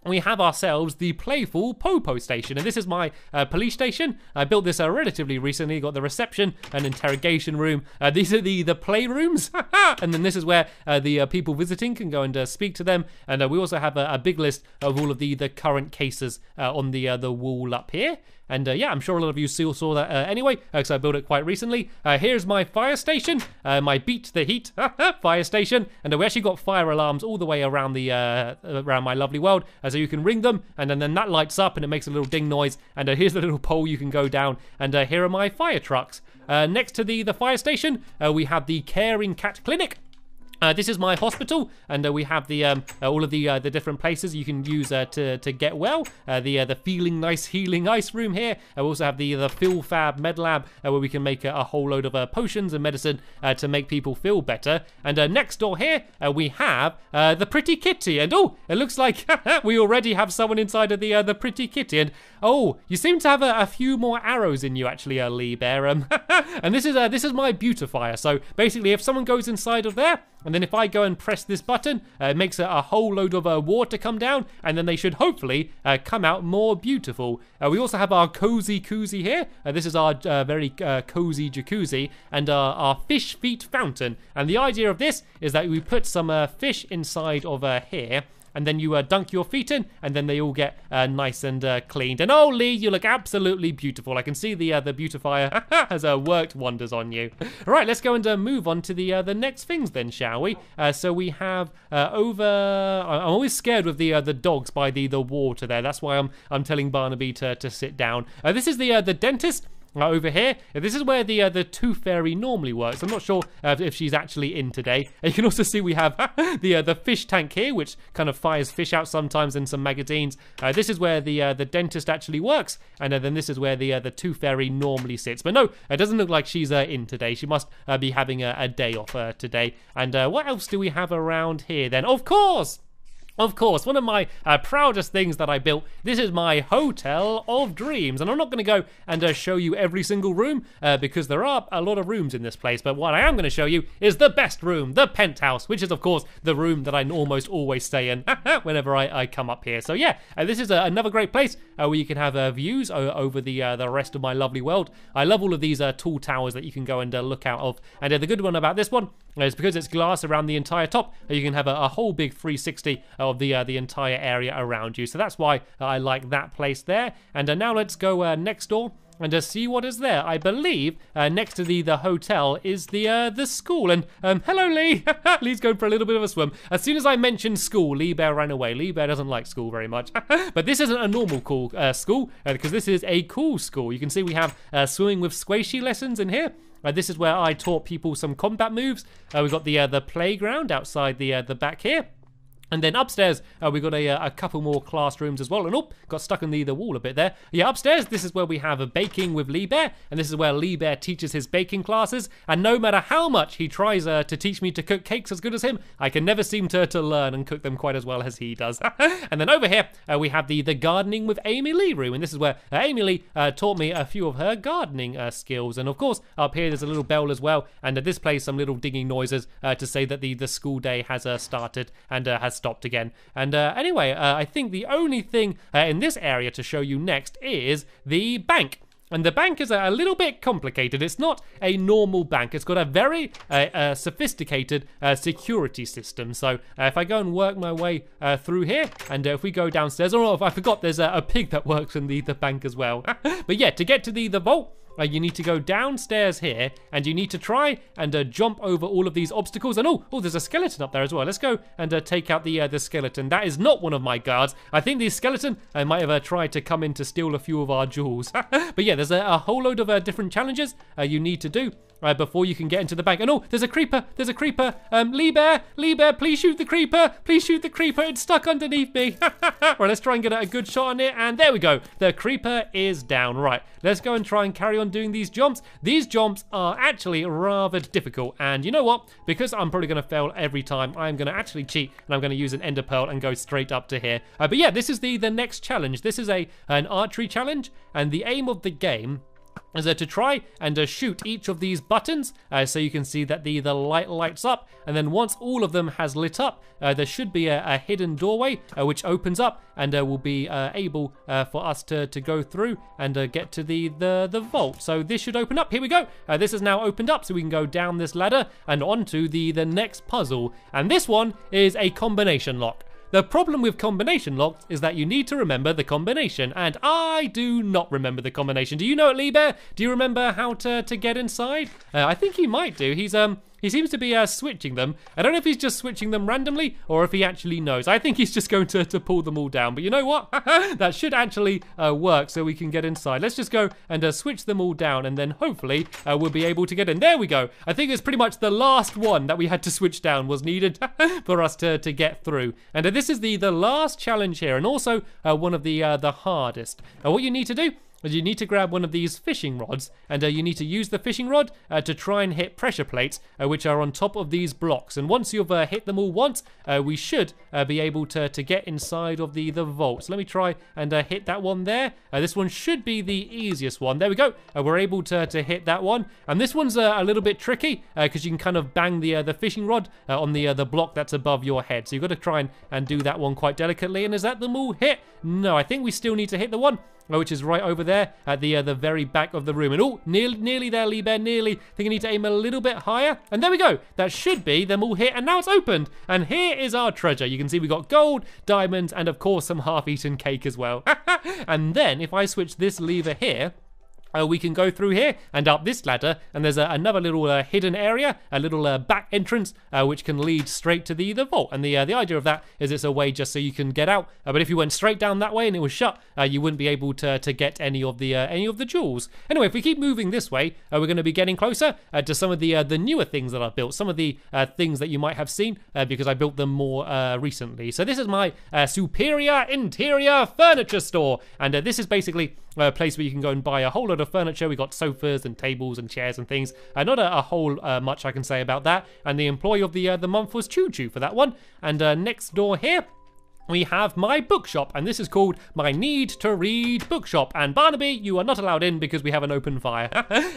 we have ourselves the Playful Popo Station, and this is my police station. I built this relatively recently. Got the reception, an interrogation room. These are the playrooms, and then this is where the people visiting can go and speak to them. And we also have a big list of all of the current cases on the wall up here. And yeah, I'm sure a lot of you saw that anyway, because I built it quite recently. Here's my fire station, my Beat the Heat fire station. And we actually got fire alarms all the way around around my lovely world. So you can ring them, and then that lights up and it makes a little ding noise. And here's the little pole you can go down. And here are my fire trucks. Next to the fire station, we have the Caring Cat Clinic. This is my hospital, and we have the all of the different places you can use to get well. The Feeling Nice Healing Ice Room here. We also have the Feel Fab Med Lab, where we can make a whole load of potions and medicine to make people feel better. And next door here, we have the Pretty Kitty. And oh, it looks like we already have someone inside of the Pretty Kitty. And oh, you seem to have a few more arrows in you, actually, Lee Bear. And this is my beautifier. So basically, if someone goes inside of there, and then if I go and press this button, it makes a whole load of water come down, and then they should hopefully come out more beautiful. We also have our cozy koozie here. This is our very cozy jacuzzi, and our fish feet fountain. And the idea of this is that we put some fish inside of here, and then you dunk your feet in, and then they all get nice and cleaned. And oh, Lee, you look absolutely beautiful. I can see the beautifier has worked wonders on you. All right, let's go and move on to the next things then, shall we? So we have over. I'm always scared with the dogs by the water there. That's why I'm telling Barnaby to sit down. This is the dentist. Over here, this is where the Tooth Fairy normally works. I'm not sure if she's actually in today. You can also see we have the fish tank here, which kind of fires fish out sometimes, and some magazines. This is where the dentist actually works, and then this is where the Tooth Fairy normally sits. But no, it doesn't look like she's in today. She must be having a day off today. And what else do we have around here then? Of course, one of my proudest things that I built, this is my Hotel of Dreams. And I'm not going to go and show you every single room because there are a lot of rooms in this place. But what I am going to show you is the best room, the penthouse, which is, of course, the room that I almost always stay in whenever I come up here. So, yeah, this is another great place where you can have views over the rest of my lovely world. I love all of these tall towers that you can go and look out of. And the good one about this one is because it's glass around the entire top, you can have a whole big 360 of the entire area around you. So that's why I like that place there. And now let's go next door and see what is there. I believe next to the hotel is the school. And hello, Lee. Lee's going for a little bit of a swim. As soon as I mentioned school, Lee Bear ran away. Lee Bear doesn't like school very much. But this isn't a normal cool school because this is a cool school. You can see we have swimming with squishy lessons in here. This is where I taught people some combat moves. We've got the playground outside the back here. And then upstairs, we've got a couple more classrooms as well. And oh, got stuck in the wall a bit there. Yeah, upstairs, this is where we have a baking with Lee Bear. And this is where Lee Bear teaches his baking classes. And no matter how much he tries to teach me to cook cakes as good as him, I can never seem to learn and cook them quite as well as he does. And then over here, we have the gardening with Amy Lee room. And this is where Amy Lee taught me a few of her gardening skills. And of course, up here, there's a little bell as well. And this plays some little dinging noises to say that the school day has started and has stopped again. And anyway, I think the only thing in this area to show you next is the bank. And the bank is a little bit complicated. It's not a normal bank. It's got a very sophisticated security system. So if I go and work my way through here, and if we go downstairs, or if I forgot, there's a pig that works in the bank as well. But yeah, to get to the vault, you need to go downstairs here, and you need to try and jump over all of these obstacles. And oh, there's a skeleton up there as well. Let's go and take out the skeleton. That is not one of my guards. I think the skeleton might have tried to come in to steal a few of our jewels. But yeah, there's a whole load of different challenges you need to do before you can get into the bank. And oh, there's a creeper. There's a creeper. Lee Bear, please shoot the creeper. Please shoot the creeper. It's stuck underneath me. Right, let's try and get a good shot on it. And there we go. The creeper is down. Right, let's go and try and carry on doing these jumps. These jumps are actually rather difficult. And you know what? Because I'm probably going to fail every time, I'm going to actually cheat, and I'm going to use an ender pearl and go straight up to here. But yeah, this is the next challenge. This is an archery challenge, and the aim of the game is to try and shoot each of these buttons so you can see that the light lights up, and then once all of them has lit up, there should be a hidden doorway which opens up, and will be able for us to go through and get to the vault. So this should open up. Here we go. This is now opened up, so we can go down this ladder and onto the next puzzle, and this one is a combination lock. The problem with combination locks is that you need to remember the combination, and I do not remember the combination. Do you know it, Lee Bear? Do you remember how to get inside? I think he might do. He seems to be switching them. I don't know if he's just switching them randomly or if he actually knows. I think he's just going to pull them all down. But you know what? That should actually work so we can get inside. Let's just go and switch them all down, and then hopefully we'll be able to get in. There we go. I think it's pretty much the last one that we had to switch down was needed for us to get through. And this is the last challenge here, and also one of the hardest. What you need to do is you need to grab one of these fishing rods, and you need to use the fishing rod to try and hit pressure plates which are on top of these blocks. And once you've hit them all once, we should be able to get inside of the vault. So let me try and hit that one there. This one should be the easiest one. There we go. We're able to hit that one, and this one's a little bit tricky because you can kind of bang the fishing rod on the block that's above your head. So you've got to try and do that one quite delicately. And is that them all hit? No, I think we still need to hit the one which is right over there at the very back of the room. And oh, nearly there, Lee Bear, nearly. I think I need to aim a little bit higher. And there we go. That should be them all hit. And now it's opened. And here is our treasure. You can see we got gold, diamonds, and of course some half-eaten cake as well. And then if I switch this lever here, we can go through here and up this ladder, and there's another little hidden area, a little back entrance, which can lead straight to the vault. And the idea of that is it's a way just so you can get out. But if you went straight down that way and it was shut, you wouldn't be able to get any of the jewels. Anyway, if we keep moving this way, we're going to be getting closer to some of the newer things that I've built, some of the things that you might have seen because I built them more recently. So this is my superior interior furniture store, and this is basically a place where you can go and buy a whole lot of furniture. We got sofas and tables and chairs and things. Not a whole much I can say about that. And the employee of the month was Choo Choo for that one. And next door here, we have my bookshop, and this is called my Need to Read bookshop. And Barnaby, you are not allowed in because we have an open fire.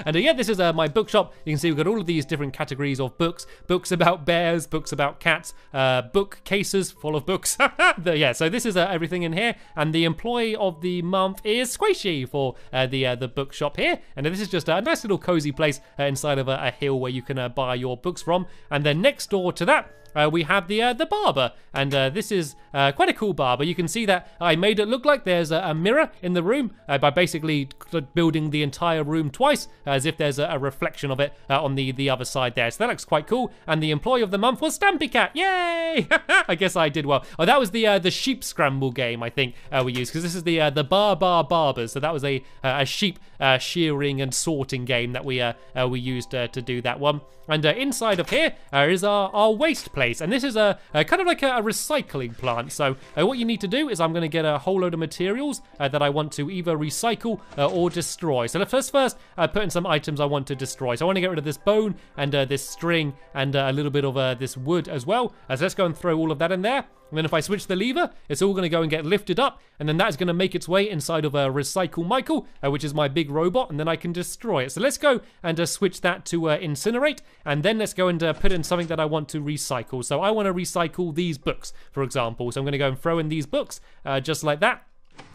And yeah, this is my bookshop. You can see we've got all of these different categories of books. Books about bears, books about cats, bookcases full of books. Yeah, so this is everything in here. And the employee of the month is Squishy for the bookshop here. And this is just a nice little cozy place inside of a hill where you can buy your books from. And then next door to that, we have the barber, and this is quite a cool barber. You can see that I made it look like there's a mirror in the room by basically building the entire room twice, as if there's a reflection of it on the other side there. So that looks quite cool. And the employee of the month was Stampy Cat. Yay! I guess I did well. Oh, that was the sheep scramble game I think we used, because this is the barbers. So that was a sheep shearing and sorting game that we used to do that one. And inside of here is our waste place, and this is a kind of like a recycling plant. So what you need to do is I'm going to get a whole load of materials that I want to either recycle or destroy. So let's first put in some items I want to destroy. So I want to get rid of this bone and this string and a little bit of this wood as well. So let's go and throw all of that in there. And then if I switch the lever, it's all going to go and get lifted up, and then that is going to make its way inside of a Recycle Michael, which is my big robot, and then I can destroy it. So let's go and switch that to Incinerate, and then let's go and put in something that I want to recycle. So I want to recycle these books, for example. So I'm going to go and throw in these books, just like that.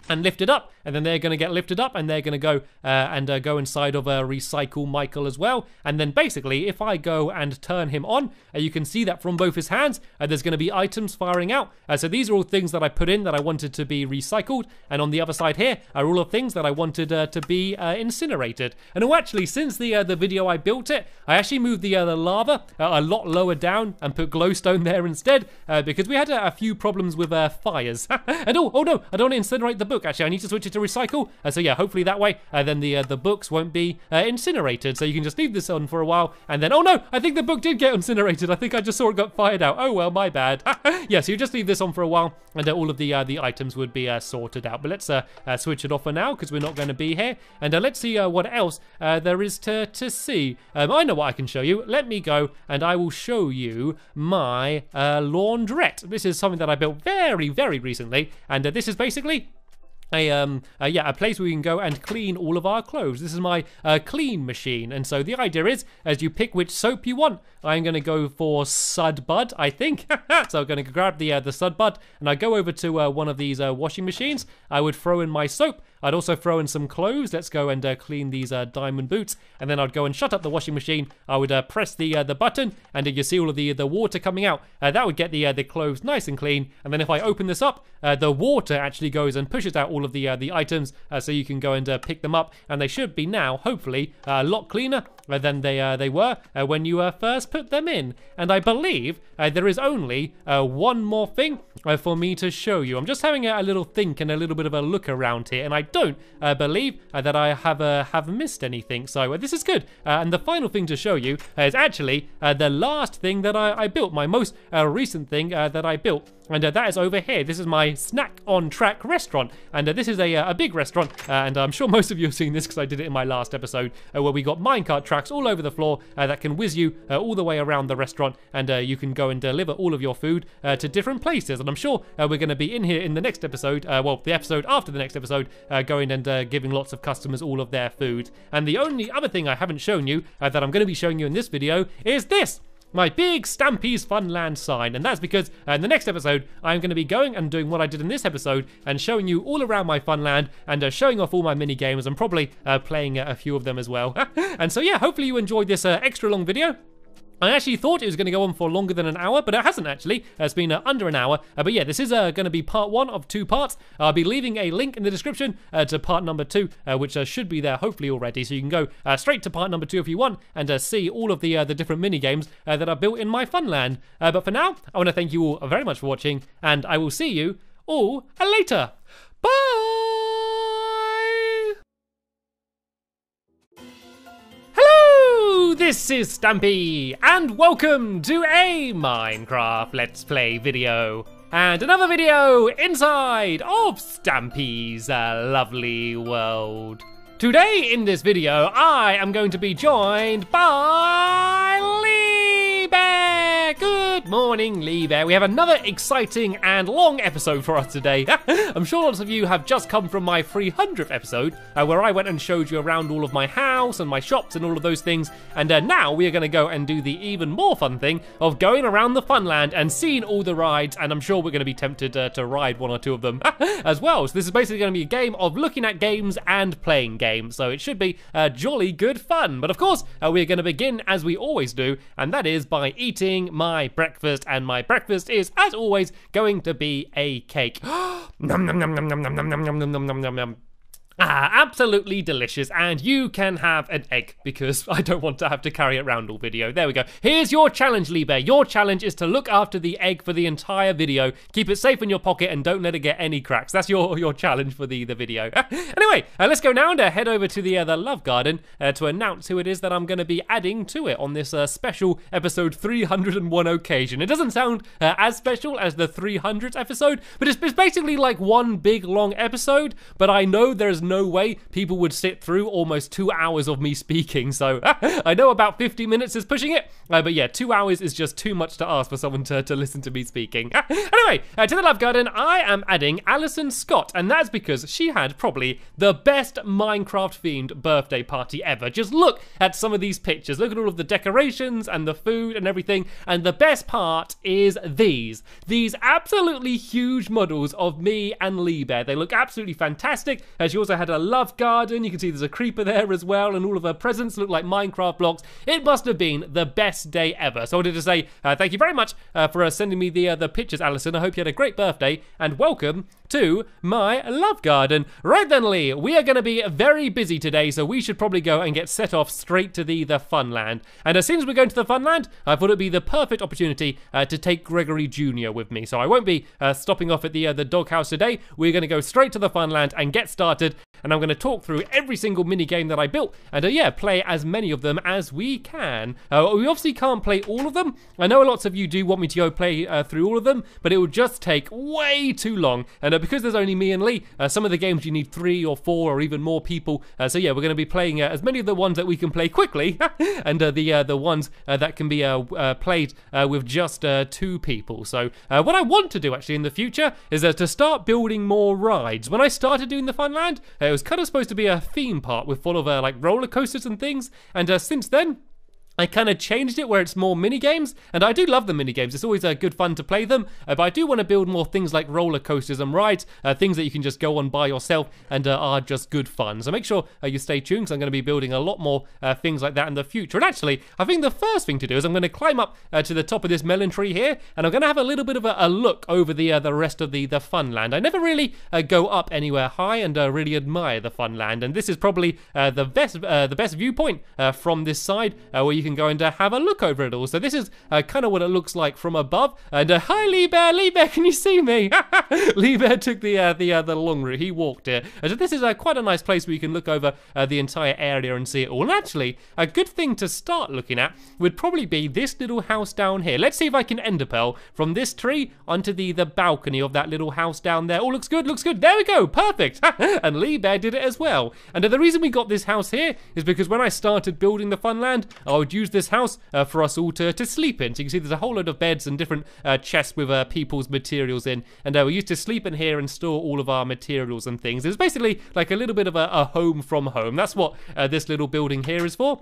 and lifted up, and then they're going to get lifted up, and they're going to go go inside of Recycle Michael as well. And then basically, if I go and turn him on, you can see that from both his hands, there's going to be items firing out. So these are all things that I put in that I wanted to be recycled, and on the other side here are all of things that I wanted to be incinerated. And oh, actually, since the video I built it, I actually moved the lava a lot lower down and put glowstone there instead, because we had a few problems with fires. And oh no, I don't want to incinerate the book. Actually, I need to switch it to recycle. So yeah, hopefully that way, then the books won't be incinerated. So you can just leave this on for a while, and then, oh no, I think the book did get incinerated. I think I just saw it got fired out. Oh well, my bad. Yeah, so you just leave this on for a while, and all of the items would be sorted out. But let's switch it off for now, because we're not going to be here. And let's see what else there is to see. I know what I can show you. Let me go, and I will show you my laundrette. This is something that I built very, very recently, and this is basically a place where we can go and clean all of our clothes. This is my clean machine, and so the idea is, as you pick which soap you want, I'm going to go for Sudbud, I think. So I'm going to grab the Sudbud, and I go over to one of these washing machines. I would throw in my soap. I'd also throw in some clothes. Let's go and clean these diamond boots, and then I'd go and shut up the washing machine. I would press the button, and you see all of the water coming out. That would get the clothes nice and clean. And then if I open this up, the water actually goes and pushes out all of the items, so you can go and pick them up, and they should be now, hopefully, a lot cleaner than they were when you first put them in. And I believe there is only one more thing for me to show you. I'm just having a little think and a little bit of a look around here, and I don't believe that I have missed anything. So this is good. And the final thing to show you is actually the last thing that I built, my most recent thing that I built. And that is over here. This is my Snack on Track restaurant, and this is a big restaurant, and I'm sure most of you have seen this because I did it in my last episode, where we got minecart tracks all over the floor that can whiz you all the way around the restaurant, and you can go and deliver all of your food to different places. And I'm sure we're going to be in here in the next episode, well, the episode after the next episode, going and giving lots of customers all of their food. And the only other thing I haven't shown you that I'm going to be showing you in this video is this. My big Stampy's Funland sign, and that's because in the next episode I'm going to be going and doing what I did in this episode and showing you all around my Funland and showing off all my mini games and probably playing a few of them as well. And so yeah, hopefully you enjoyed this extra long video. I actually thought it was going to go on for longer than an hour, but it hasn't actually. It's been under an hour. But yeah, this is going to be part 1 of 2 parts. I'll be leaving a link in the description to part number 2, which should be there hopefully already. So you can go straight to part number 2 if you want and see all of the different mini games that are built in my Funland. But for now, I want to thank you all very much for watching, and I will see you all later. Bye! This is Stampy, and welcome to a Minecraft Let's Play video. And another video inside of Stampy's lovely world. Today in this video, I am going to be joined by Lee Bear. Good morning, Lee Bear. We have another exciting and long episode for us today. I'm sure lots of you have just come from my 300th episode, where I went and showed you around all of my house and my shops and all of those things. And now we are going to go and do the even more fun thing of going around the Funland and seeing all the rides. And I'm sure we're going to be tempted to ride 1 or 2 of them as well. So this is basically going to be a game of looking at games and playing games. So it should be jolly good fun. But of course, we're going to begin as we always do, and that is by eating my breakfast. And my breakfast is, as always, going to be a cake. Nom nom nom nom nom nom nom nom nom nom nom nom. Absolutely delicious, and you can have an egg because I don't want to have to carry it around all video. There we go. Here's your challenge, Lee Bear. Your challenge is to look after the egg for the entire video. Keep it safe in your pocket and don't let it get any cracks. That's your challenge for the video. Anyway, let's go now and head over to the love garden to announce who it is that I'm going to be adding to it on this special episode 301 occasion. It doesn't sound as special as the 300th episode, but it's basically like one big long episode, but I know there's no way people would sit through almost 2 hours of me speaking. So I know about 50 minutes is pushing it, but yeah, 2 hours is just too much to ask for someone to listen to me speaking. Anyway, to the love garden, I am adding Alison Scott, and that's because she had probably the best Minecraft-themed birthday party ever. Just look at some of these pictures. Look at all of the decorations and the food and everything, and the best part is these absolutely huge models of me and Lee Bear. They look absolutely fantastic. She also had a love garden. You can see there's a creeper there as well, and all of her presents look like Minecraft blocks. It must have been the best day ever. So I wanted to say thank you very much for sending me the pictures, Alison. I hope you had a great birthday, and welcome to my love garden. Right then, Lee, we are going to be very busy today, so we should probably go and get set off straight to the Funland. And as soon as we're going to the Funland, I thought it'd be the perfect opportunity to take Gregory Jr. with me. So I won't be stopping off at the doghouse today. We're going to go straight to the Funland and get started. And I'm going to talk through every single mini game that I built, and yeah, play as many of them as we can. We obviously can't play all of them. I know lots of you do want me to go play through all of them, but it would just take way too long. And because there's only me and Lee, some of the games you need 3 or 4 or even more people. So yeah, we're going to be playing as many of the ones that we can play quickly, and the ones that can be played with just 2 people. So what I want to do actually in the future is to start building more rides. When I started doing the Funland, it was kind of supposed to be a theme park with full of like roller coasters and things, and since then I kind of changed it where it's more mini games, and I do love the mini games. It's always good fun to play them, but I do want to build more things like roller coasters and rides, things that you can just go on by yourself and are just good fun. So make sure you stay tuned, because I'm going to be building a lot more things like that in the future. And actually, I think the first thing to do is I'm going to climb up to the top of this melon tree here, and I'm going to have a little bit of a look over the rest of the Funland. I never really go up anywhere high and really admire the Funland, and this is probably the best viewpoint from this side, where you can go and have a look over it all. So this is kind of what it looks like from above. And hi, Lee Bear, can you see me? Lee Bear took the long route. He walked it. So this is quite a nice place where you can look over the entire area and see it all. And actually, a good thing to start looking at would probably be this little house down here. Let's see if I can ender pearl from this tree onto the balcony of that little house down there. Oh, looks good, looks good. There we go, perfect. And Lee Bear did it as well. And the reason we got this house here is because when I started building the Funland, I would use this house for us all to sleep in. So you can see there's a whole load of beds and different chests with people's materials in, and we used to sleep in here and store all of our materials and things. It's basically like a little bit of a home from home. That's what this little building here is for.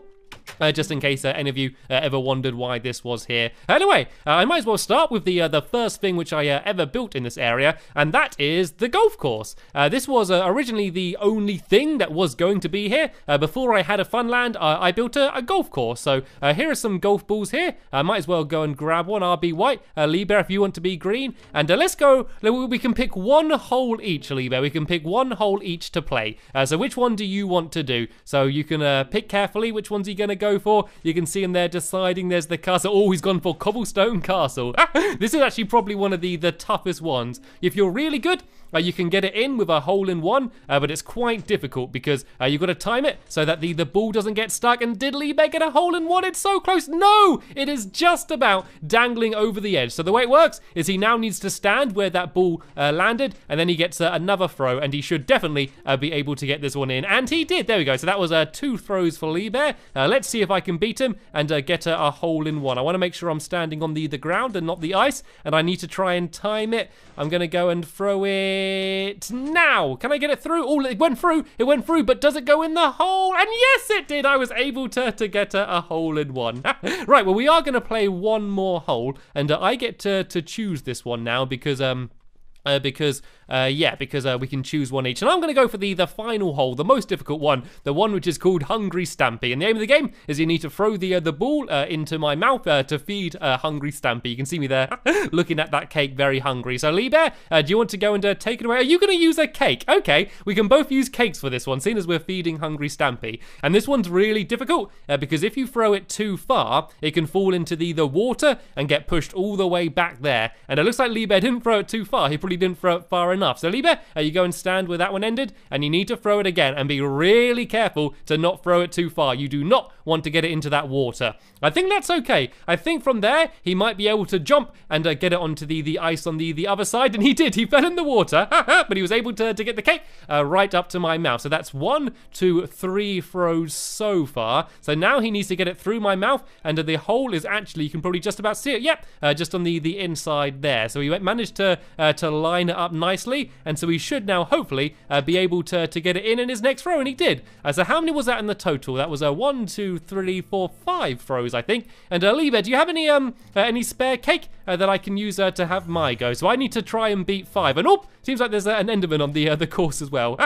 Just in case any of you ever wondered why this was here. Anyway, I might as well start with the first thing which I ever built in this area, and that is the golf course. This was originally the only thing that was going to be here. Before I had a Funland, I built a golf course. So here are some golf balls here. I might as well go and grab one. I'll be white. Lee Bear, if you want to be green. And let's go. We can pick one hole each, Lee Bear. We can pick one hole each to play. So which one do you want to do? So you can pick carefully which ones you're going to go for. You can see him there deciding. There's the castle. Oh, he's gone for cobblestone castle. This is actually probably one of the toughest ones. If you're really good, you can get it in with a hole-in-one, but it's quite difficult because you've got to time it so that the ball doesn't get stuck. And did Lee Bear get a hole-in-one? It's so close. No, it is just about dangling over the edge. So the way it works is he now needs to stand where that ball landed, and then he gets another throw, and he should definitely be able to get this one in. And he did. There we go. So that was 2 throws for Lee Bear. Let's see if I can beat him and get a hole-in-one. I want to make sure I'm standing on the ground and not the ice, and I need to try and time it. I'm going to go and throw it now. Can I get it through? Oh, it went through, but does it go in the hole? And yes, it did. I was able to get a hole-in-one. Right, well, we are going to play one more hole, and I get to choose this one now because we can choose one each. And I'm going to go for the final hole, the most difficult one, the one which is called Hungry Stampy. And the aim of the game is you need to throw the ball into my mouth to feed Hungry Stampy. You can see me there looking at that cake, very hungry. So Lee Bear, do you want to go and take it away? Are you going to use a cake? Okay, we can both use cakes for this one, seeing as we're feeding Hungry Stampy. And this one's really difficult because if you throw it too far, it can fall into the water and get pushed all the way back there. And it looks like Lee Bear didn't throw it too far. He probably probably didn't throw it far enough. So Liebe, you go and stand where that one ended, and you need to throw it again, and be really careful to not throw it too far. You do not want to get it into that water. I think that's okay. I think from there, he might be able to jump and get it onto the ice on the other side, and he did. He fell in the water, but he was able to get the cake right up to my mouth. So that's 1, 2, 3 throws so far. So now he needs to get it through my mouth, and the hole is actually, you can probably just about see it. Yep, just on the inside there. So he managed to line it up nicely, and so he should now hopefully be able to get it in his next throw, and he did. So how many was that in the total? That was 1, 2, 3, 4, 5 throws, I think. And Liebe, do you have any spare cake that I can use to have my go? So I need to try and beat 5. And oh, seems like there's an Enderman on the course as well.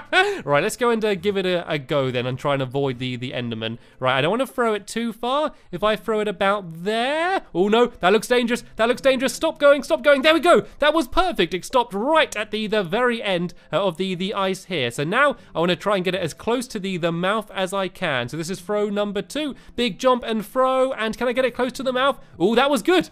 Right, let's go and give it a go then and try and avoid the Enderman. Right, I don't want to throw it too far. If I throw it about there, oh no, that looks dangerous. That looks dangerous. Stop going, stop going. There we go. That was perfect. It stopped right at the very end of the ice here. So now I want to try and get it as close to the mouth as I can. So this is throw number 2. Big jump and throw. And can I get it close to the mouth? Oh, that was good.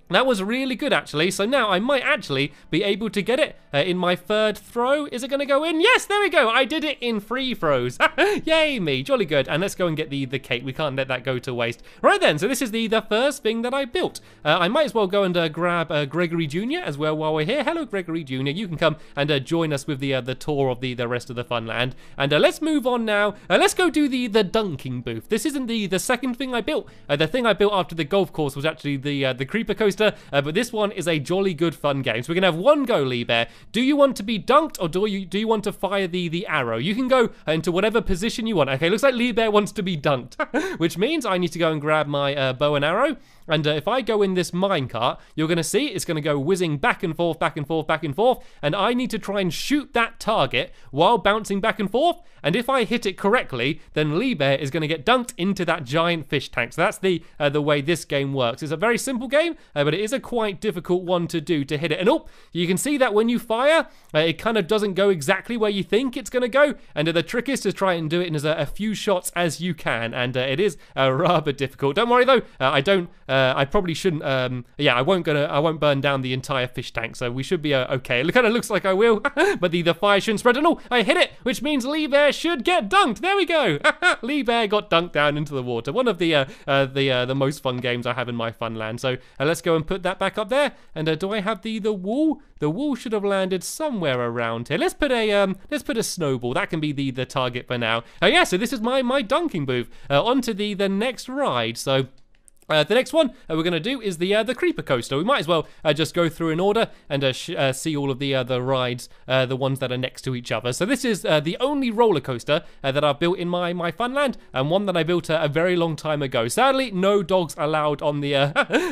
That was really good, actually. So now I might actually be able to get it in my 3rd throw. Is it going to go in? Yes, there we go. I did it in 3 throws. Yay me. Jolly good. And let's go and get the cake. We can't let that go to waste. Right then, so this is the first thing that I built. I might as well go and grab Gregory Jr. as well while we're here. Hello, Gregory Jr. You can come and join us with the tour of the rest of the fun land. And let's move on now. Let's go do the dunking booth. This isn't the second thing I built. The thing I built after the golf course was actually the creeper coaster. But this one is a jolly good fun game. So we're gonna have one go, Liebe. Do you want to be dunked, or do you want to fire the arrow? You can go into whatever position you want. Okay, looks like Liebe wants to be dunked, which means I need to go and grab my bow and arrow. And if I go in this minecart, you're going to see it's going to go whizzing back and forth, back and forth, back and forth. And I need to try and shoot that target while bouncing back and forth. And if I hit it correctly, then Liebe is going to get dunked into that giant fish tank. So that's the way this game works. It's a very simple game, but it is a quite difficult one to do, to hit it. And oh, you can see that when you fire, it kind of doesn't go exactly where you think it's going to go. And the trick is to try and do it in as few shots as you can. And it is rather difficult. Don't worry though, I probably shouldn't. Yeah, I won't burn down the entire fish tank, so we should be okay. It kind of looks like I will, but the fire shouldn't spread. And oh, I hit it, which means Liebe should get dunked. There we go. Liebe got dunked down into the water. One of the most fun games I have in my fun land. So let's go and put that back up there. And do I have the wool? The wool should have landed somewhere around here. Let's put a snowball. That can be the target for now. Yeah. So this is my dunking booth. Onto the next ride. So. The next one we're going to do is the creeper coaster. We might as well just go through in order and see all of the rides, the ones that are next to each other. So this is the only roller coaster that I've built in my funland, and one that I built a very long time ago. Sadly, no dogs allowed on the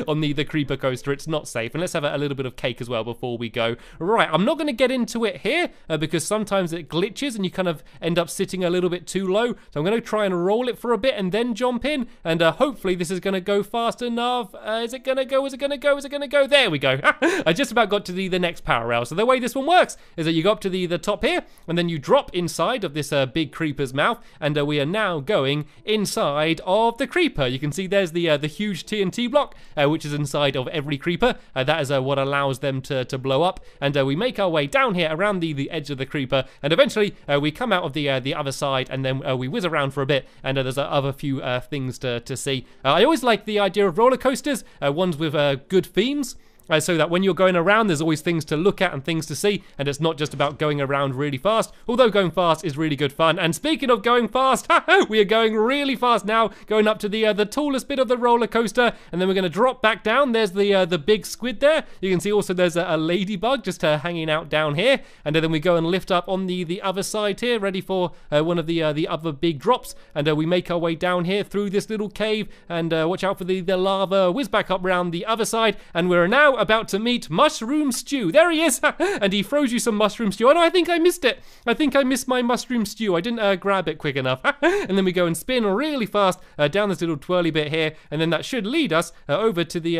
on the creeper coaster. It's not safe. And let's have a little bit of cake as well before we go. Right, I'm not going to get into it here because sometimes it glitches and you kind of end up sitting a little bit too low. So I'm going to try and roll it for a bit and then jump in, and hopefully this is going to go fast enough. Is it gonna go? Is it gonna go? Is it gonna go? There we go. I just about got to the next power rail. So the way this one works is that you go up to the top here, and then you drop inside of this big creeper's mouth, and we are now going inside of the creeper. You can see there's the huge TNT block, which is inside of every creeper. That is what allows them to blow up, and we make our way down here around the edge of the creeper, and eventually we come out of the other side, and then we whiz around for a bit, and there's other few things to see. I always like the idea of roller coasters, ones with good themes. So that when you're going around, there's always things to look at and things to see, and it's not just about going around really fast, although going fast is really good fun. And speaking of going fast, we are going really fast now, going up to the tallest bit of the roller coaster, and then we're going to drop back down. There's the big squid there. You can see also there's a ladybug just hanging out down here, and then we go and lift up on the other side here, ready for one of the other big drops, and we make our way down here through this little cave, and watch out for the lava, whiz back up around the other side, and we're now about to meet mushroom stew. There he is. And he throws you some mushroom stew. Oh no, I think I missed it. I think I missed my mushroom stew. I didn't grab it quick enough. And then we go and spin really fast down this little twirly bit here, and then that should lead us over to the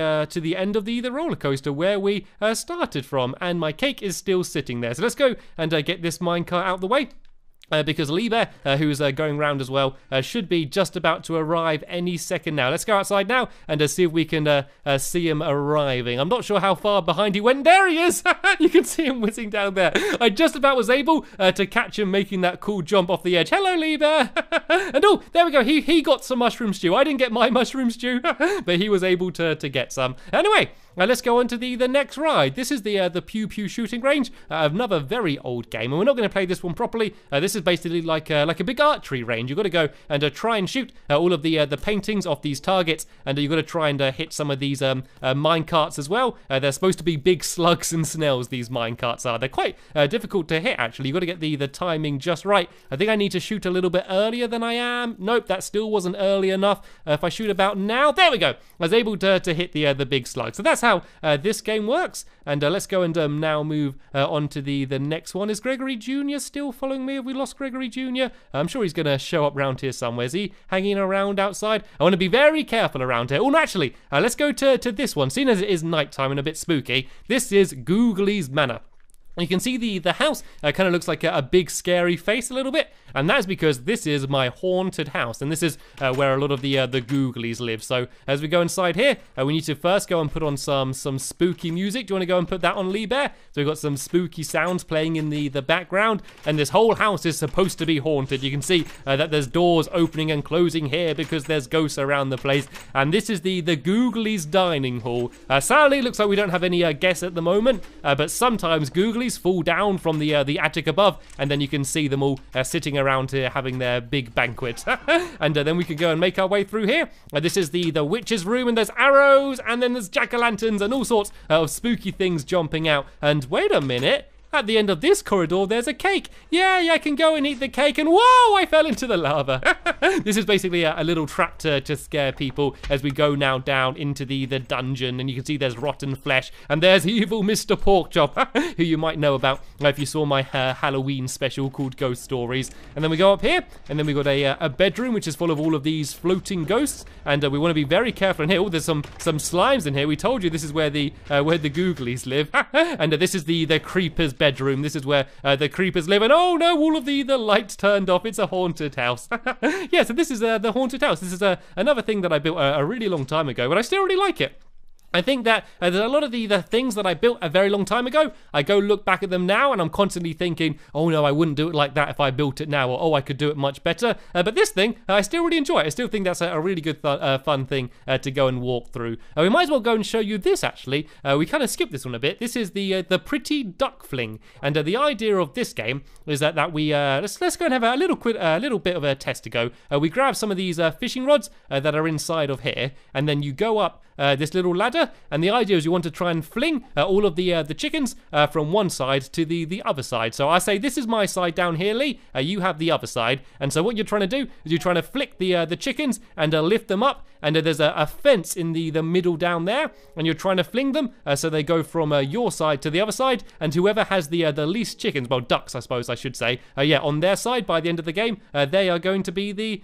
end of the roller coaster where we started from. And my cake is still sitting there. So let's go and get this minecart out the way. because Liebe, who's going round as well, should be just about to arrive any second now. Let's go outside now and see if we can see him arriving. I'm not sure how far behind he went. There he is! You can see him whizzing down there. I just about was able to catch him making that cool jump off the edge. Hello, Liebe! And oh, there we go. He got some mushroom stew. I didn't get my mushroom stew, but he was able to get some. Anyway, let's go on to the next ride. This is the Pew Pew shooting range, another very old game, and we're not going to play this one properly. This is basically like a big archery range. You've got to go and try and shoot all of the paintings off these targets, and you've got to try and hit some of these mine carts as well. They're supposed to be big slugs and snails, these mine carts are. They're quite difficult to hit, actually. You've got to get the timing just right. I think I need to shoot a little bit earlier than I am. Nope, that still wasn't early enough. If I shoot about now, there we go. I was able to hit the big slug. So that's how this game works. And let's go and now move on to the next one. Is Gregory Jr. still following me? Have we lost Gregory Jr.? I'm sure he's going to show up around here somewhere. Is he hanging around outside? I want to be very careful around here. Oh, no, actually, let's go to this one. Seeing as it is nighttime and a bit spooky, this is Googly's Manor. You can see the house kind of looks like a big scary face a little bit, and that's because this is my haunted house, and this is where a lot of the Googlies live. So as we go inside here, we need to first go and put on some spooky music. Do you want to go and put that on, Liebe? So we've got some spooky sounds playing in the background, and this whole house is supposed to be haunted. You can see that there's doors opening and closing here because there's ghosts around the place, and this is the Googlies dining hall. Sadly, looks like we don't have any guests at the moment, but sometimes Googlies fall down from the attic above, and then you can see them all sitting around here having their big banquet. And then we can go and make our way through here. This is the witch's room, and there's arrows, and then there's jack-o'-lanterns and all sorts of spooky things jumping out. And wait a minute. At the end of this corridor, there's a cake. Yay, I can go and eat the cake, and whoa, I fell into the lava. This is basically a little trap to scare people as we go now down into the dungeon, and you can see there's rotten flesh, and there's evil Mr. Porkchop, who you might know about if you saw my Halloween special called Ghost Stories. And then we go up here, and then we got a bedroom, which is full of all of these floating ghosts, and we want to be very careful in here. Oh, there's some slimes in here. We told you this is where the Googlies live. And this is the creepers' bedroom. This is where the creepers live, and oh no, all of the lights turned off. It's a haunted house. Yeah, so this is the haunted house. This is another thing that I built a really long time ago, but I still really like it. I think that there's a lot of the things that I built a very long time ago. I go look back at them now, and I'm constantly thinking, oh no, I wouldn't do it like that if I built it now, or oh, I could do it much better. But this thing, I still really enjoy it. I still think that's a really good fun thing to go and walk through. We might as well go and show you this, actually. We kind of skipped this one a bit. This is the Pretty Duck Fling, and the idea of this game is that we let's go and have a little bit of a test to go. We grab some of these fishing rods that are inside of here, and then you go up this little ladder, and the idea is you want to try and fling all of the chickens from one side to the other side. So I say, this is my side down here, Lee, you have the other side, and so what you're trying to do is you're trying to flick the chickens and lift them up, and there's a fence in the middle down there, and you're trying to fling them so they go from your side to the other side, and whoever has the least chickens, well, ducks I suppose I should say, yeah, on their side by the end of the game, they are going to be the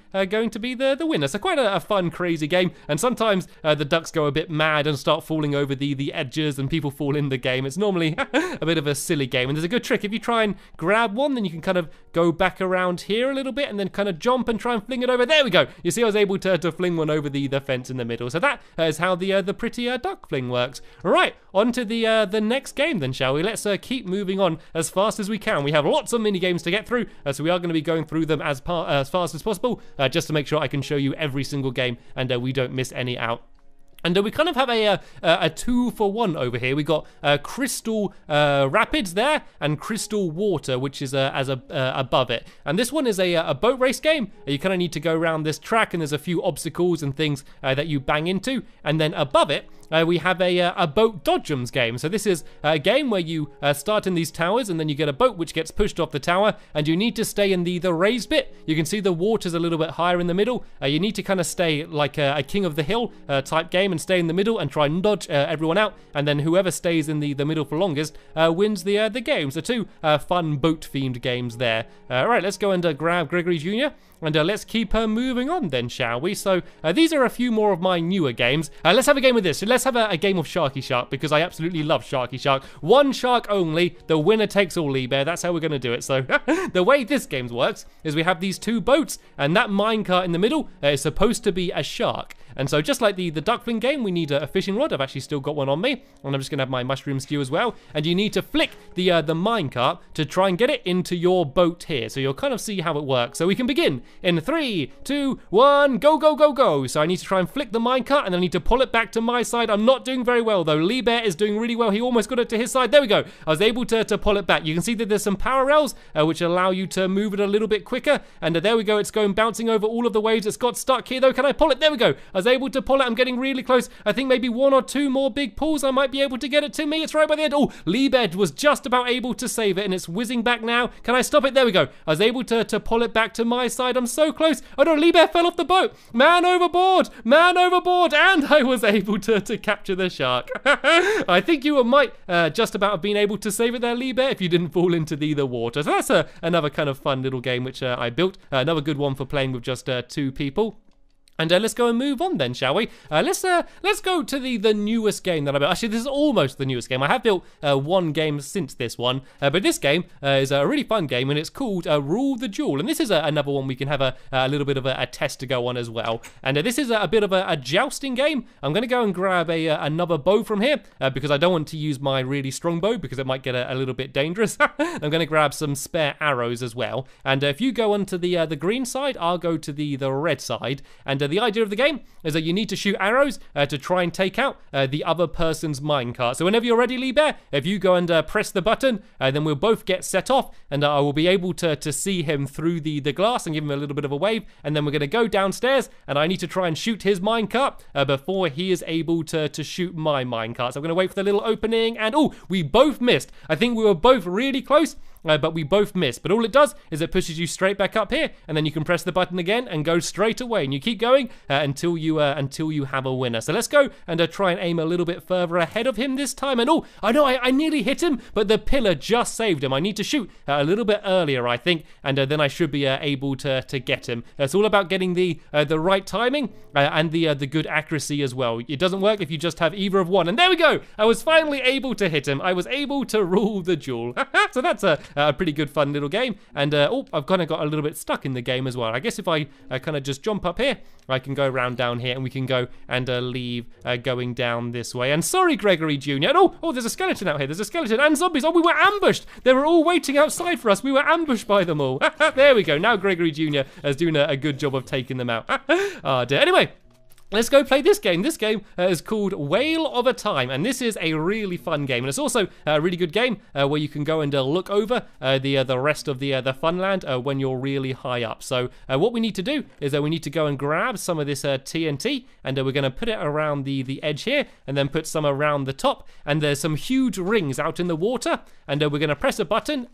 winner. So quite a fun, crazy game, and sometimes the ducks go a bit mad and start falling over the edges, and people fall in the game. It's normally a bit of a silly game, and there's a good trick. If you try and grab one, then you can kind of go back around here a little bit, and then kind of jump and try and fling it over. There we go. You see, I was able to fling one over the fence in the middle. So that is how the Pretty Duck Fling works. All right, on to the next game then, shall we? Let's keep moving on as fast as we can. We have lots of mini games to get through, so we are going to be going through them as fast as possible, just to make sure I can show you every single game, and we don't miss any out. And we kind of have a 2-for-1 over here. We got Crystal Rapids there, and Crystal Water, which is above it. And this one is a boat race game. You kind of need to go around this track, and there's a few obstacles and things that you bang into. And then above it, we have a boat dodgems game. So this is a game where you start in these towers, and then you get a boat which gets pushed off the tower, and you need to stay in the raised bit. You can see the water's a little bit higher in the middle. You need to kind of stay like a King of the Hill type game, game and stay in the middle and try and dodge everyone out, and then whoever stays in the middle for longest wins the game. So 2 fun boat-themed games there. Right, let's go and grab Gregory Jr. and let's keep moving on then, shall we? So these are a few more of my newer games. Let's have a game of this. So let's have a game of Sharky Shark, because I absolutely love Sharky Shark. 1 shark only, the winner takes all, Lee Bear. That's how we're going to do it. So the way this game works is we have these 2 boats, and that minecart in the middle is supposed to be a shark. And so just like the duckling game, we need a fishing rod. I've actually still got one on me, and I'm just going to have my mushroom stew as well. And you need to flick the minecart to try and get it into your boat here. So you'll kind of see how it works. So we can begin in 3, 2, 1, go, go, go, go. So I need to try and flick the minecart, and then I need to pull it back to my side. I'm not doing very well, though. Lee Bear is doing really well. He almost got it to his side. There we go. I was able to pull it back. You can see that there's some power rails, which allow you to move it a little bit quicker. And there we go. It's going bouncing over all of the waves. It's got stuck here, though. Can I pull it? There we go. I was able to pull it. I'm getting really close. I think maybe 1 or 2 more big pulls. I might be able to get it to me. It's right by the end. Oh, Lee Bear was just about able to save it, and it's whizzing back now. Can I stop it? There we go. I was able to pull it back to my side. I'm so close. Oh no, Lee Bear fell off the boat. Man overboard. Man overboard. And I was able to capture the shark. I think you might just about have been able to save it there, Lee Bear, if you didn't fall into the water. So that's another kind of fun little game which I built. Another good one for playing with just 2 people. And let's go and move on then, shall we? Let's go to the newest game that I built. Actually, this is almost the newest game. I have built 1 game since this one, but this game is a really fun game, and it's called Rule the Duel. And this is another one we can have a little bit of a test to go on as well. And this is a bit of a jousting game. I'm going to go and grab another bow from here because I don't want to use my really strong bow because it might get a little bit dangerous. I'm going to grab some spare arrows as well. And if you go onto the green side, I'll go to the red side. And the idea of the game is that you need to shoot arrows to try and take out the other person's minecart. So whenever you're ready, Lee Bear, if you go and press the button, then we'll both get set off, and I will be able to see him through the glass and give him a little bit of a wave, and then we're going to go downstairs, and I need to try and shoot his minecart before he is able to shoot my minecart. So I'm going to wait for the little opening, and oh, we both missed. I think we were both really close, but we both missed. But all it does is it pushes you straight back up here, and then you can press the button again and go straight away, and you keep going until you have a winner. So let's go and try and aim a little bit further ahead of him this time. And oh, I know I nearly hit him, but the pillar just saved him. I need to shoot a little bit earlier, I think, and then I should be able to get him. It's all about getting the right timing and the good accuracy as well. It doesn't work if you just have either of one. And there we go. I was finally able to hit him. I was able to rule the duel. So that's a pretty good fun little game. And oh, I've kind of got a little bit stuck in the game as well. I guess if I kind of just jump up here, I can go around down here, and we can go and leave going down this way. And sorry, Gregory Jr. And oh, there's a skeleton out here. There's a skeleton and zombies. Oh, we were ambushed. They were all waiting outside for us. We were ambushed by them all. There we go. Now Gregory Jr. is doing a good job of taking them out. Oh dear. Anyway, let's go play this game. This game is called Whale of a Time, and this is a really fun game. And it's also a really good game where you can go and look over the rest of the funland when you're really high up. So what we need to do is we need to go and grab some of this TNT, and we're going to put it around the edge here, and then put some around the top. And there's some huge rings out in the water, and we're going to press a button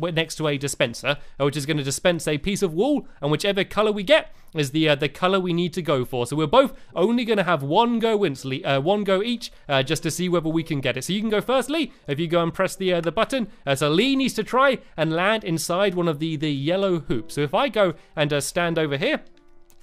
next to a dispenser, which is going to dispense a piece of wool, and whichever color we get is the color we need to go for. So we're both only going to have one go each, just to see whether we can get it. So you can go first, Lee, if you go and press the button. So Lee needs to try and land inside one of the yellow hoops. So if I go and stand over here,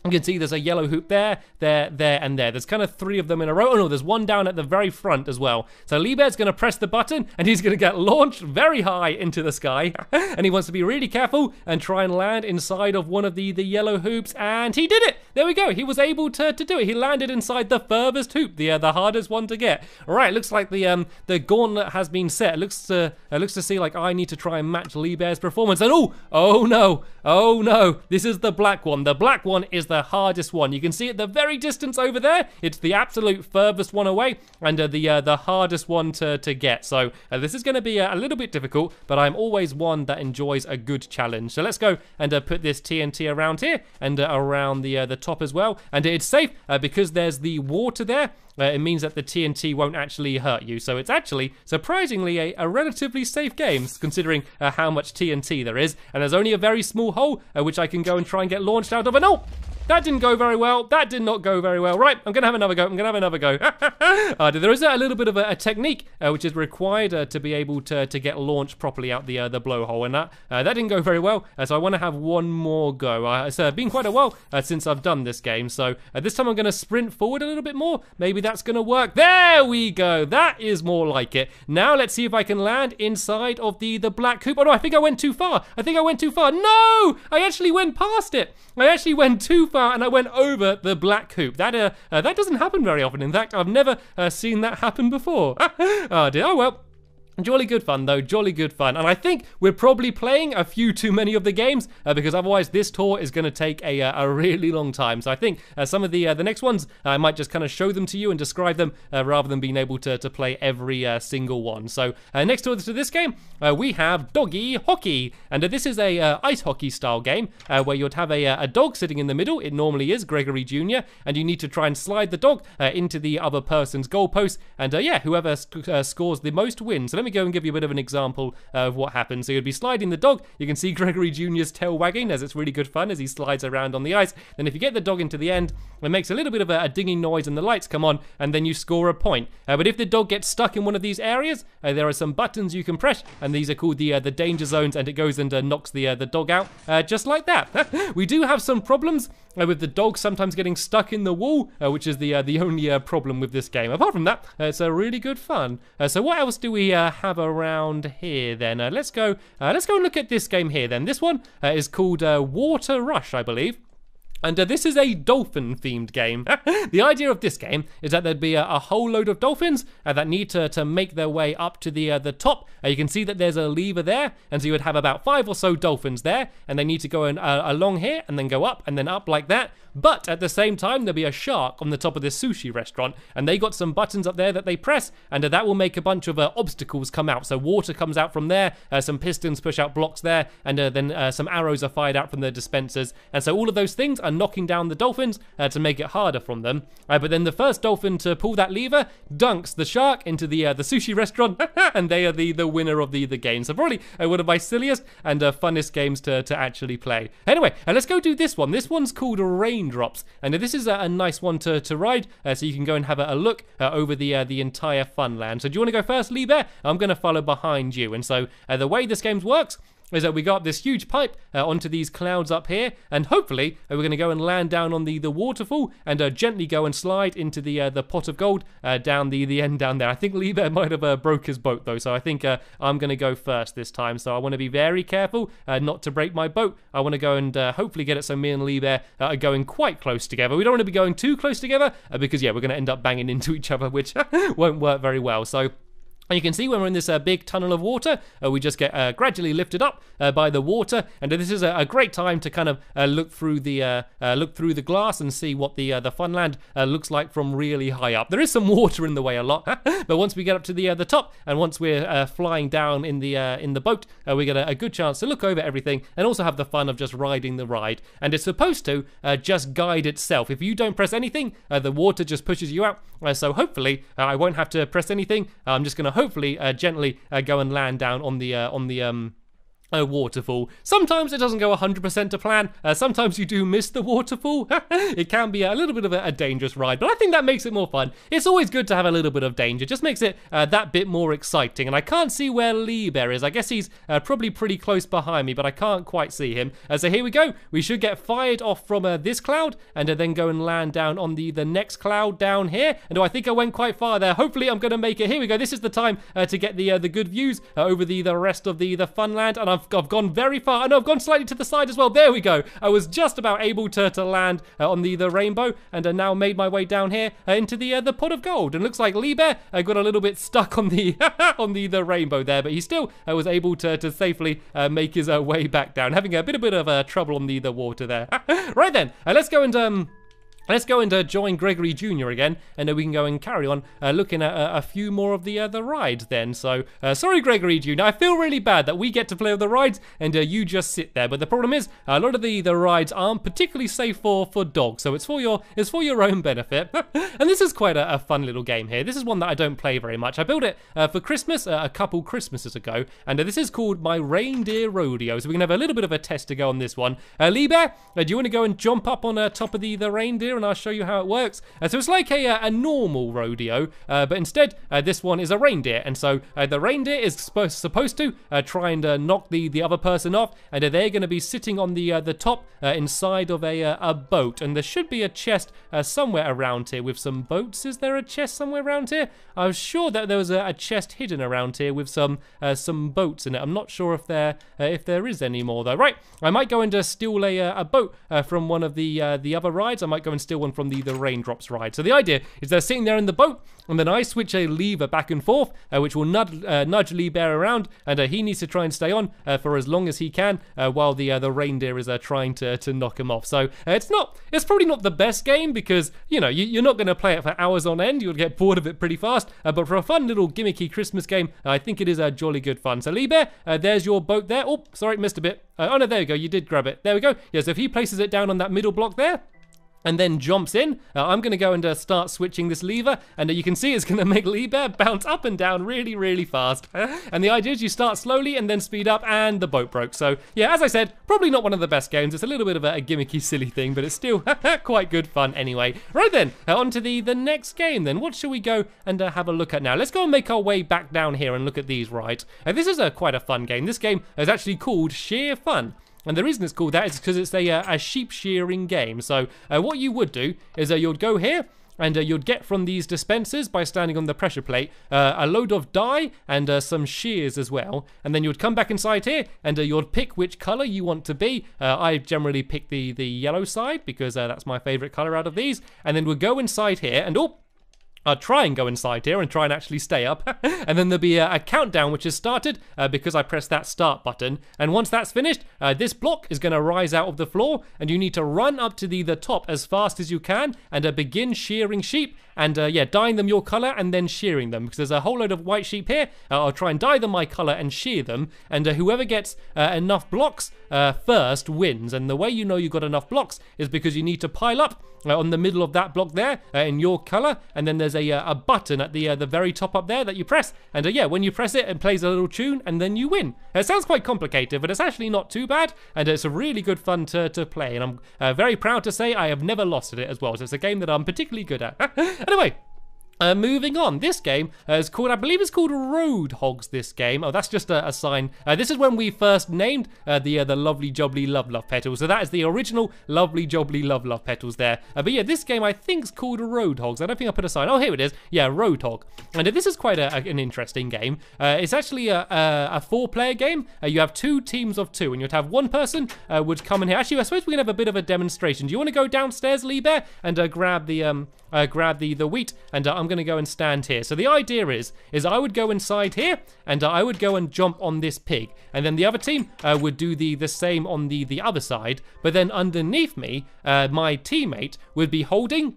you can see there's a yellow hoop there, and there. There's kind of 3 of them in a row. Oh no, there's one down at the very front as well. So Lee Bear's going to press the button, and he's going to get launched very high into the sky. And he wants to be really careful and try and land inside of one of the yellow hoops. And he did it! There we go. He was able to do it. He landed inside the furthest hoop, the hardest one to get. All right, looks like the gauntlet has been set. It looks to see like I need to try and match Lee Bear's performance. And oh no, this is the black one. The black one is the hardest one. You can see at the very distance over there, it's the absolute furthest one away, and the hardest one to get. So this is going to be a little bit difficult, but I'm always one that enjoys a good challenge. So let's go and put this TNT around here and around the top as well. And it's safe because there's the water there. It means that the TNT won't actually hurt you. So it's actually, surprisingly, a relatively safe game, considering how much TNT there is. And there's only a very small hole, which I can go and try and get launched out of. And oh! That didn't go very well. That did not go very well. Right, I'm going to have another go. I'm going to have another go. There is a little bit of a technique which is required to be able to get launched properly out the blowhole, and that didn't go very well. So I want to have one more go. It's been quite a while since I've done this game, so this time I'm going to sprint forward a little bit more. Maybe that's going to work. There we go. That is more like it. Now let's see if I can land inside of the black hoop. Oh no, I think I went too far. I think I went too far. No! I actually went past it. I actually went too far and I went over the black hoop. That doesn't happen very often. In fact, I've never seen that happen before. Oh dear. Oh well. Jolly good fun though, jolly good fun. And I think we're probably playing a few too many of the games because otherwise this tour is going to take a really long time. So I think some of the next ones, I might just kind of show them to you and describe them rather than being able to play every single one. So next to this game, we have Doggy Hockey. And this is a ice hockey style game where you'd have a dog sitting in the middle. It normally is Gregory Jr. And you need to try and slide the dog into the other person's goalpost. And yeah, whoever scores the most wins. So let me go and give you a bit of an example of what happens. So you'd be sliding the dog. You can see Gregory Jr.'s tail wagging as it's really good fun as he slides around on the ice. Then if you get the dog into the end, it makes a little bit of a dinging noise and the lights come on and then you score a point. But if the dog gets stuck in one of these areas, there are some buttons you can press and these are called the danger zones, and it goes and knocks the dog out just like that. We do have some problems with the dog sometimes getting stuck in the wall, which is the only problem with this game. Apart from that, it's really good fun. So what else do we have around here then? Let's go and look at this game here then. This one is called Water Rush, I believe. And this is a dolphin-themed game. The idea of this game is that there'd be a whole load of dolphins that need to make their way up to the top. You can see that there's a lever there, and so you would have about 5 or so dolphins there, and they need to go along here, and then go up, and then up like that. But at the same time, there'll be a shark on the top of this sushi restaurant, and they got some buttons up there that they press, and that will make a bunch of obstacles come out. So water comes out from there, some pistons push out blocks there, and then some arrows are fired out from the dispensers. And so all of those things are knocking down the dolphins to make it harder from them. But then the first dolphin to pull that lever dunks the shark into the sushi restaurant, and they are the winner of the game. So probably one of my silliest and funnest games to actually play. Anyway, let's go do this one. This one's called Raindrops, and this is a nice one to ride, so you can go and have a look over the entire fun land. So do you want to go first, Lee Bear? I'm going to follow behind you. And so the way this game works is that we got this huge pipe onto these clouds up here, and hopefully we're going to go and land down on the waterfall and gently go and slide into the pot of gold down the end down there. I think Lee Bear might have broke his boat though, so I think I'm going to go first this time. So I want to be very careful not to break my boat. I want to go and hopefully get it so me and Lee Bear are going quite close together. We don't want to be going too close together because yeah, we're going to end up banging into each other, which won't work very well. So you can see when we're in this big tunnel of water, we just get gradually lifted up by the water, and this is a great time to kind of look through the glass and see what the Funland looks like from really high up. There is some water in the way a lot, but once we get up to the top, and once we're flying down in the boat, we get a good chance to look over everything and also have the fun of just riding the ride. And it's supposed to just guide itself. If you don't press anything, the water just pushes you out. So hopefully I won't have to press anything. I'm just going to hopefully gently go and land down on the waterfall. Sometimes it doesn't go 100% to plan. Sometimes you do miss the waterfall. It can be a little bit of a dangerous ride, but I think that makes it more fun. It's always good to have a little bit of danger. Just makes it that bit more exciting. And I can't see where Lee Bear is. I guess he's probably pretty close behind me, but I can't quite see him. So here we go. We should get fired off from this cloud and then go and land down on the next cloud down here. And I think I went quite far there. Hopefully I'm going to make it. Here we go. This is the time to get the good views over the rest of the Funland. And I've gone very far. I know I've gone slightly to the side as well. There we go. I was just about able to land on the rainbow, and now made my way down here into the pot of gold. And looks like Lee Bear got a little bit stuck on the on the rainbow there, but he still was able to safely make his way back down, having a bit of trouble on the water there. Right then, let's go and Let's go and join Gregory Jr. again, and then we can go and carry on looking at a few more of the rides then. So, sorry Gregory Jr., I feel really bad that we get to play with the rides and you just sit there. But the problem is, a lot of the rides aren't particularly safe for dogs, so it's for your own benefit. And this is quite a fun little game here. This is one that I don't play very much. I built it for Christmas a couple Christmases ago, and this is called my Reindeer Rodeo. So we can have a little bit of a test to go on this one. Lee Bear, do you want to go and jump up on top of the reindeer? And I'll show you how it works. So it's like a normal rodeo, but instead this one is a reindeer, and so the reindeer is supposed to try and knock the other person off, and they're going to be sitting on the top inside of a boat, and there should be a chest somewhere around here with some boats. Is there a chest somewhere around here? I was sure that there was a chest hidden around here with some boats in it. I'm not sure if there is any more though. Right, I might go and steal a boat from one of the other rides. I might go and steal one from the raindrops ride. So the idea is they're sitting there in the boat, and then I switch a lever back and forth, which will nudge Lee Bear around, and he needs to try and stay on for as long as he can while the reindeer is trying to knock him off. So it's probably not the best game because you're not going to play it for hours on end. You'll get bored of it pretty fast. But for a fun little gimmicky Christmas game, I think it is jolly good fun. So Lee Bear, there's your boat there. Oh, sorry, missed a bit. Oh no, there we go. You did grab it. There we go. Yeah, so if he places it down on that middle block there, and then jumps in, I'm going to go and start switching this lever, and you can see it's going to make Lee Bear bounce up and down really, really fast. And the idea is you start slowly and then speed up, and the boat broke. So yeah, as I said, probably not one of the best games. It's a little bit of a gimmicky, silly thing, but it's still quite good fun anyway. Right then, on to the next game then. What shall we go and have a look at now? Let's go and make our way back down here and look at these rides. This is quite a fun game. This game is actually called Sheer Fun. And the reason it's called that is because it's a sheep shearing game. So what you would do is you'd go here, and you'd get from these dispensers by standing on the pressure plate a load of dye and some shears as well. And then you'd come back inside here, and you'd pick which colour you want to be. I generally pick the yellow side because that's my favourite colour out of these. And then we'd go inside here, and I'll try and go inside here and try and actually stay up. And then there'll be a countdown which is started because I pressed that start button. And once that's finished, this block is going to rise out of the floor, and you need to run up to the top as fast as you can and begin shearing sheep. And dyeing them your colour and then shearing them, because there's a whole load of white sheep here. I'll try and dye them my colour and shear them, and whoever gets enough blocks first wins. And the way you know you've got enough blocks is because you need to pile up on the middle of that block there in your colour, and then there's a button at the very top up there that you press, and when you press it plays a little tune, and then you win. It sounds quite complicated, but it's actually not too bad, and it's a really good fun to play, and I'm very proud to say I have never lost at it as well, so it's a game that I'm particularly good at. Anyway, moving on, this game is called, I believe it's called Road Hogs, this game. Oh, that's just a sign. This is when we first named the Lovely Jubbly Love Love Petals. So that is the original Lovely Jubbly Love Love Petals there. But yeah, this game I think is called Road Hogs. I don't think I put a sign. Oh, here it is. Yeah, Road Hog. And this is quite an interesting game. It's actually a 4-player game. You have 2 teams of 2, and you'd have one person would come in here. Actually, I suppose we can have a bit of a demonstration. Do you want to go downstairs, Lee Bear, and grab the wheat? And I'm going to go and stand here. So the idea is I would go inside here, and I would go and jump on this pig, and then the other team would do the same on the other side. But then underneath me, my teammate would be holding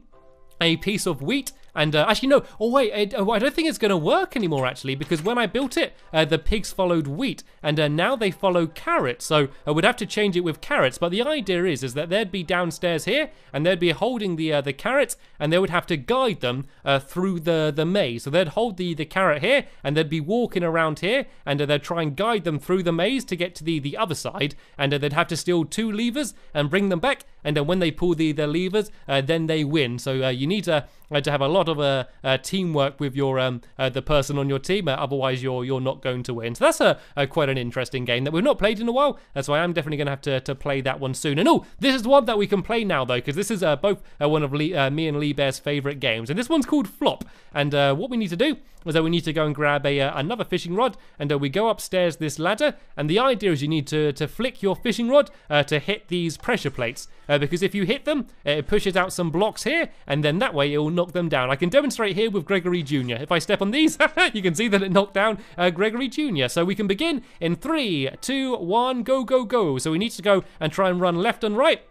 a piece of wheat. And actually, no. Oh, wait. I don't think it's going to work anymore, actually, because when I built it, the pigs followed wheat, and now they follow carrots. So I would have to change it with carrots. But the idea is that they'd be downstairs here, and they'd be holding the carrots, and they would have to guide them through the maze. So they'd hold the carrot here, and they'd be walking around here, and they'd try and guide them through the maze to get to the other side. And they'd have to steal 2 levers and bring them back. And then when they pull the levers, then they win. So you need to have a lot of teamwork with your the person on your team, otherwise you're not going to win. So that's quite an interesting game that we've not played in a while, so I am definitely going to have to play that one soon. And this is one that we can play now though, because this is both one of me and Lee Bear's favourite games, and this one's called Flop. And what we need to do is that we need to go and grab another fishing rod, and we go upstairs this ladder, and the idea is you need to flick your fishing rod to hit these pressure plates, because if you hit them, it pushes out some blocks here, and then that way it will knock them down. I can demonstrate here with Gregory Jr. If I step on these, you can see that it knocked down Gregory Jr. So we can begin in 3, 2, 1, go, go, go. So we need to go and try and run left and right.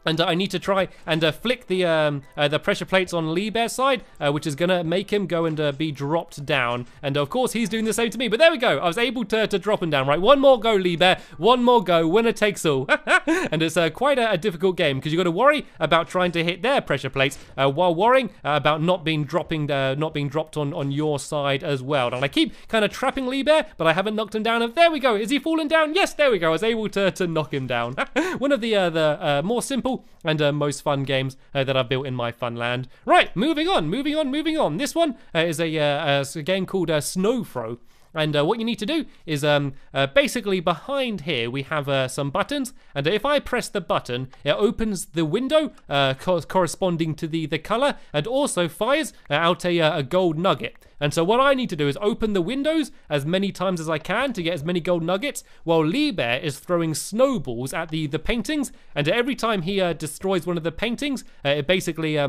And I need to try and flick the pressure plates on Lee Bear's side, which is gonna make him go and be dropped down. And of course, he's doing the same to me. But there we go. I was able to drop him down. Right, one more go, Lee Bear. One more go. Winner takes all. And it's quite a difficult game because you've got to worry about trying to hit their pressure plates while worrying about not being dropped on your side as well. And I keep kind of trapping Lee Bear, but I haven't knocked him down. And there we go. Is he falling down? Yes, there we go. I was able to knock him down. One of the more simple and most fun games that I've built in my fun land. Right, moving on. This one is a game called Snow Throw. And what you need to do is basically behind here we have some buttons, and if I press the button, it opens the window corresponding to the color, and also fires out a gold nugget. And so what I need to do is open the windows as many times as I can to get as many gold nuggets, while Lee Bear is throwing snowballs at the paintings, and every time he destroys one of the paintings, it basically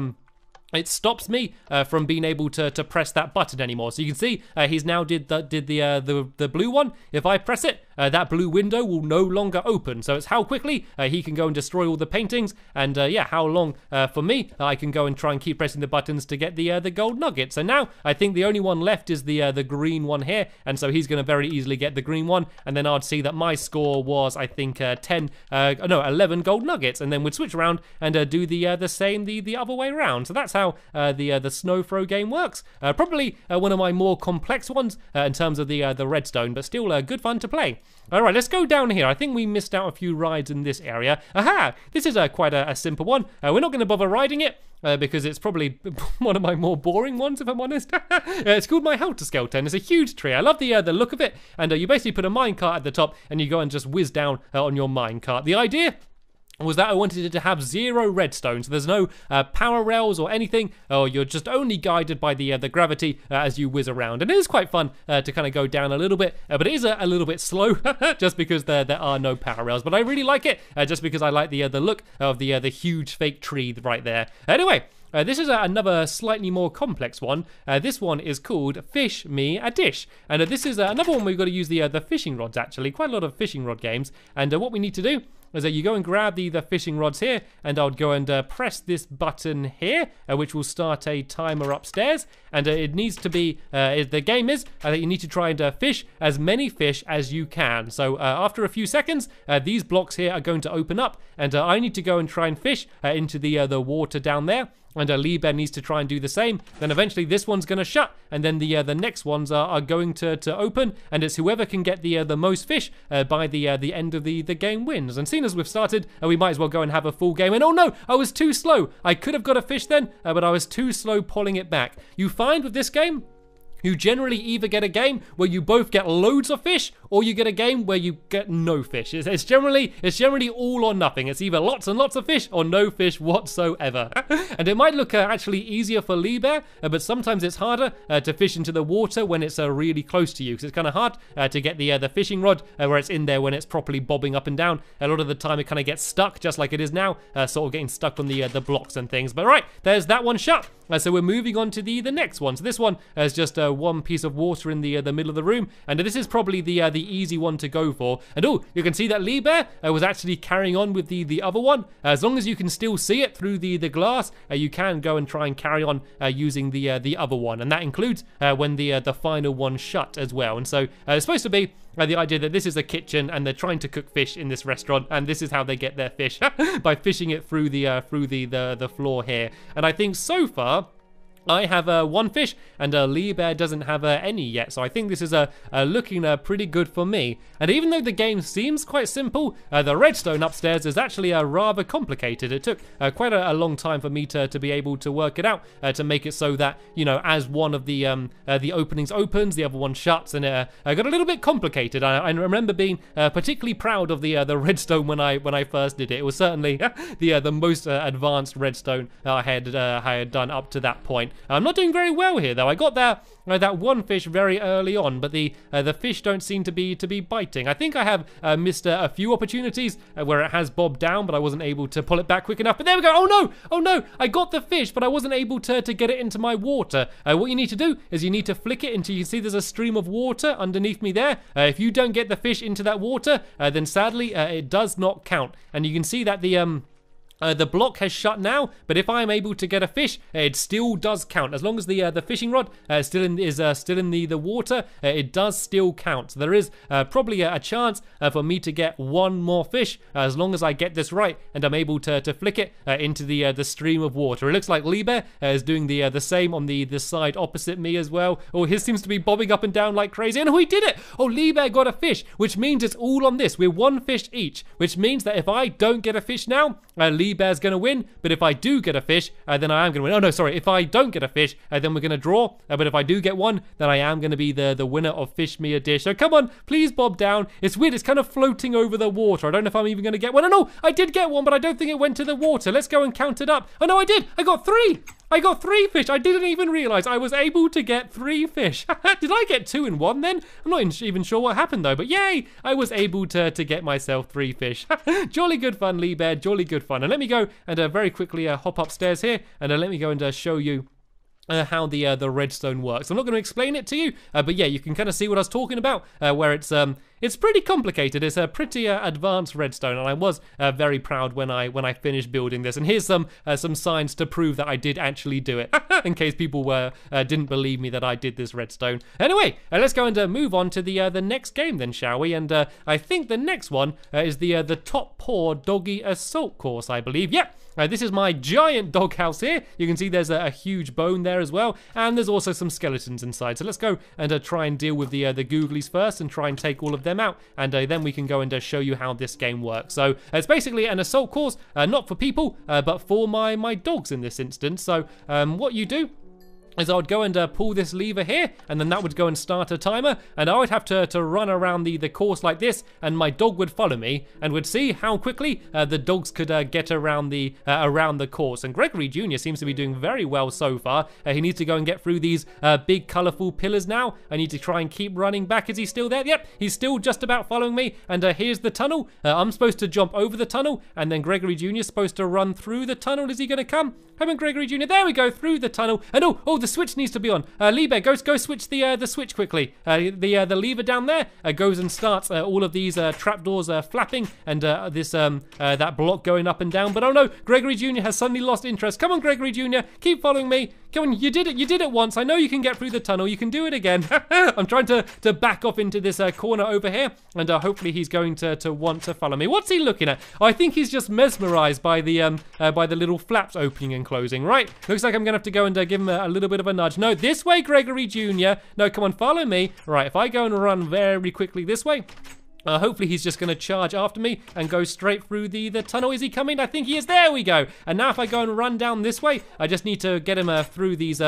it stops me from being able to press that button anymore. So you can see he's now did the blue one. If I press it, that blue window will no longer open. So it's how quickly he can go and destroy all the paintings, and yeah, how long for me I can go and try and keep pressing the buttons to get the gold nugget. So now I think the only one left is the green one here, and so he's going to very easily get the green one, and then I'd see that my score was, I think, 11 gold nuggets, and then we'd switch around and do the same the other way around. So that's how the Snow Throw game works. Probably one of my more complex ones in terms of the redstone, but still good fun to play. All right, let's go down here. I think we missed out a few rides in this area. Aha! This is quite a simple one. We're not going to bother riding it because it's probably one of my more boring ones, if I'm honest. It's called my Helter Skelter. It's a huge tree. I love the look of it. And you basically put a minecart at the top, and you go and just whiz down on your minecart. The idea was that I wanted it to have 0 redstone, so there's no power rails or anything, or you're just only guided by the gravity as you whiz around. And it is quite fun to kind of go down a little bit, but it is a little bit slow just because there are no power rails. But I really like it just because I like the look of the huge fake tree right there. Anyway. This is another slightly more complex one. This one is called Fish Me a Dish. And this is another one where we've got to use the fishing rods, actually. Quite a lot of fishing rod games. And what we need to do is that you go and grab the fishing rods here, and I'll go and press this button here, which will start a timer upstairs. And it needs to be, the game is that you need to try and fish as many fish as you can. So after a few seconds, these blocks here are going to open up, and I need to go and try and fish into the water down there. And Lee Bear needs to try and do the same. Then eventually this one's going to shut, and then the next ones are going to open, and it's whoever can get the most fish by the end of the game wins. And seeing as we've started, we might as well go and have a full game. And oh no, I was too slow. I could have got a fish then, but I was too slow pulling it back. You find with this game, you generally either get a game where you both get loads of fish, or you get a game where you get no fish. It's generally all or nothing. It's either lots and lots of fish or no fish whatsoever. And it might look actually easier for Lee Bear, but sometimes it's harder to fish into the water when it's really close to you, because it's kind of hard to get the fishing rod where it's in there when it's properly bobbing up and down. A lot of the time it kind of gets stuck, just like it is now, sort of getting stuck on the blocks and things. But right, there's that one shut. So we're moving on to the next one. So this one is just one piece of water in the middle of the room, and this is probably the easy one to go for. And oh, you can see that Lee Bear was actually carrying on with the other one. As long as you can still see it through the glass, you can go and try and carry on using the other one, and that includes when the final one shut as well. And so it's supposed to be the idea that this is a kitchen and they're trying to cook fish in this restaurant, and this is how they get their fish by fishing it through the floor here. And I think so far I have one fish, and Lee Bear doesn't have any yet, so I think this is looking pretty good for me. And even though the game seems quite simple, the redstone upstairs is actually rather complicated. It took quite a long time for me to be able to work it out, to make it so that, you know, as one of the openings opens, the other one shuts, and it got a little bit complicated. I remember being particularly proud of the redstone when I first did it. It was certainly the most advanced redstone I had done up to that point. I'm not doing very well here though. I got that one fish very early on, but the fish don't seem to be biting. I think I have missed a few opportunities where it has bobbed down, but I wasn't able to pull it back quick enough. But there we go. Oh no! I got the fish, but I wasn't able to get it into my water. What you need to do is you need to flick it into. You see, there's a stream of water underneath me there. If you don't get the fish into that water, then sadly it does not count. And you can see that The block has shut now, but if I'm able to get a fish, it still does count. As long as the fishing rod is still in the water, it does still count. So there is probably a chance for me to get one more fish as long as I get this right and I'm able to flick it into the stream of water. It looks like Liebe is doing the same on the side opposite me as well. Oh, his seems to be bobbing up and down like crazy. And oh, he did it! Oh, Liebe got a fish, which means it's all on this. We're one fish each, which means that if I don't get a fish now, Liebe's going to win, but if I do get a fish, then I am going to win. Oh no, sorry, if I don't get a fish, then we're going to draw, but if I do get one, then I am going to be the winner of Fish Me a Dish. So come on, please bob down. It's weird, it's kind of floating over the water. I don't know if I'm even going to get one. Oh no, I did get one, but I don't think it went to the water. Let's go and count it up. Oh no, I did! I got 3! I got 3 fish. I didn't even realize I was able to get 3 fish. Did I get 2 in 1 then? I'm not even sure what happened though, but yay, I was able to get myself 3 fish. Jolly good fun, Liebe, jolly good fun. And let me go and very quickly hop upstairs here and let me go and show you how the redstone works. I'm not going to explain it to you, but yeah, you can kind of see what I was talking about, where it's pretty complicated. It's a pretty advanced redstone, and I was very proud when I finished building this. And here's some signs to prove that I did actually do it, in case people didn't believe me that I did this redstone. Anyway, let's go and move on to the next game then, shall we? And I think the next one is the Top Paw Doggy Assault course, I believe. Yep. This is my giant doghouse here. You can see there's a huge bone there as well, and there's also some skeletons inside. So let's go and try and deal with the googlies first and try and take all of them out, and then we can go and show you how this game works. So it's basically an assault course, not for people, but for my dogs in this instance. So what you do is I would go and pull this lever here, and then that would go and start a timer, and I would have to run around the course like this, and my dog would follow me and would see how quickly the dogs could get around the course. And Gregory Jr. seems to be doing very well so far. He needs to go and get through these big colourful pillars now. I need to try and keep running back. Is he still there? Yep, he's still just about following me, and here's the tunnel. I'm supposed to jump over the tunnel, and then Gregory Jr. is supposed to run through the tunnel. Is he going to come? Come on, Gregory Jr. There we go, through the tunnel. And oh, the switch needs to be on. Liebe, go switch the switch quickly. The lever down there goes and starts all of these trapdoors flapping, and that block going up and down. But oh no, Gregory Jr. has suddenly lost interest. Come on, Gregory Jr., keep following me. Come on, you did it once. I know you can get through the tunnel. You can do it again. I'm trying to back off into this corner over here, and hopefully he's going to want to follow me. What's he looking at? I think he's just mesmerized by the little flaps opening and closing. Right, looks like I'm gonna have to go and give him a little bit of a nudge. No, this way, Gregory Jr. No, come on, follow me. Right, if I go and run very quickly this way, hopefully he's just going to charge after me and go straight through the tunnel. Is he coming? I think he is. There we go. And now if I go and run down this way, I just need to get him through these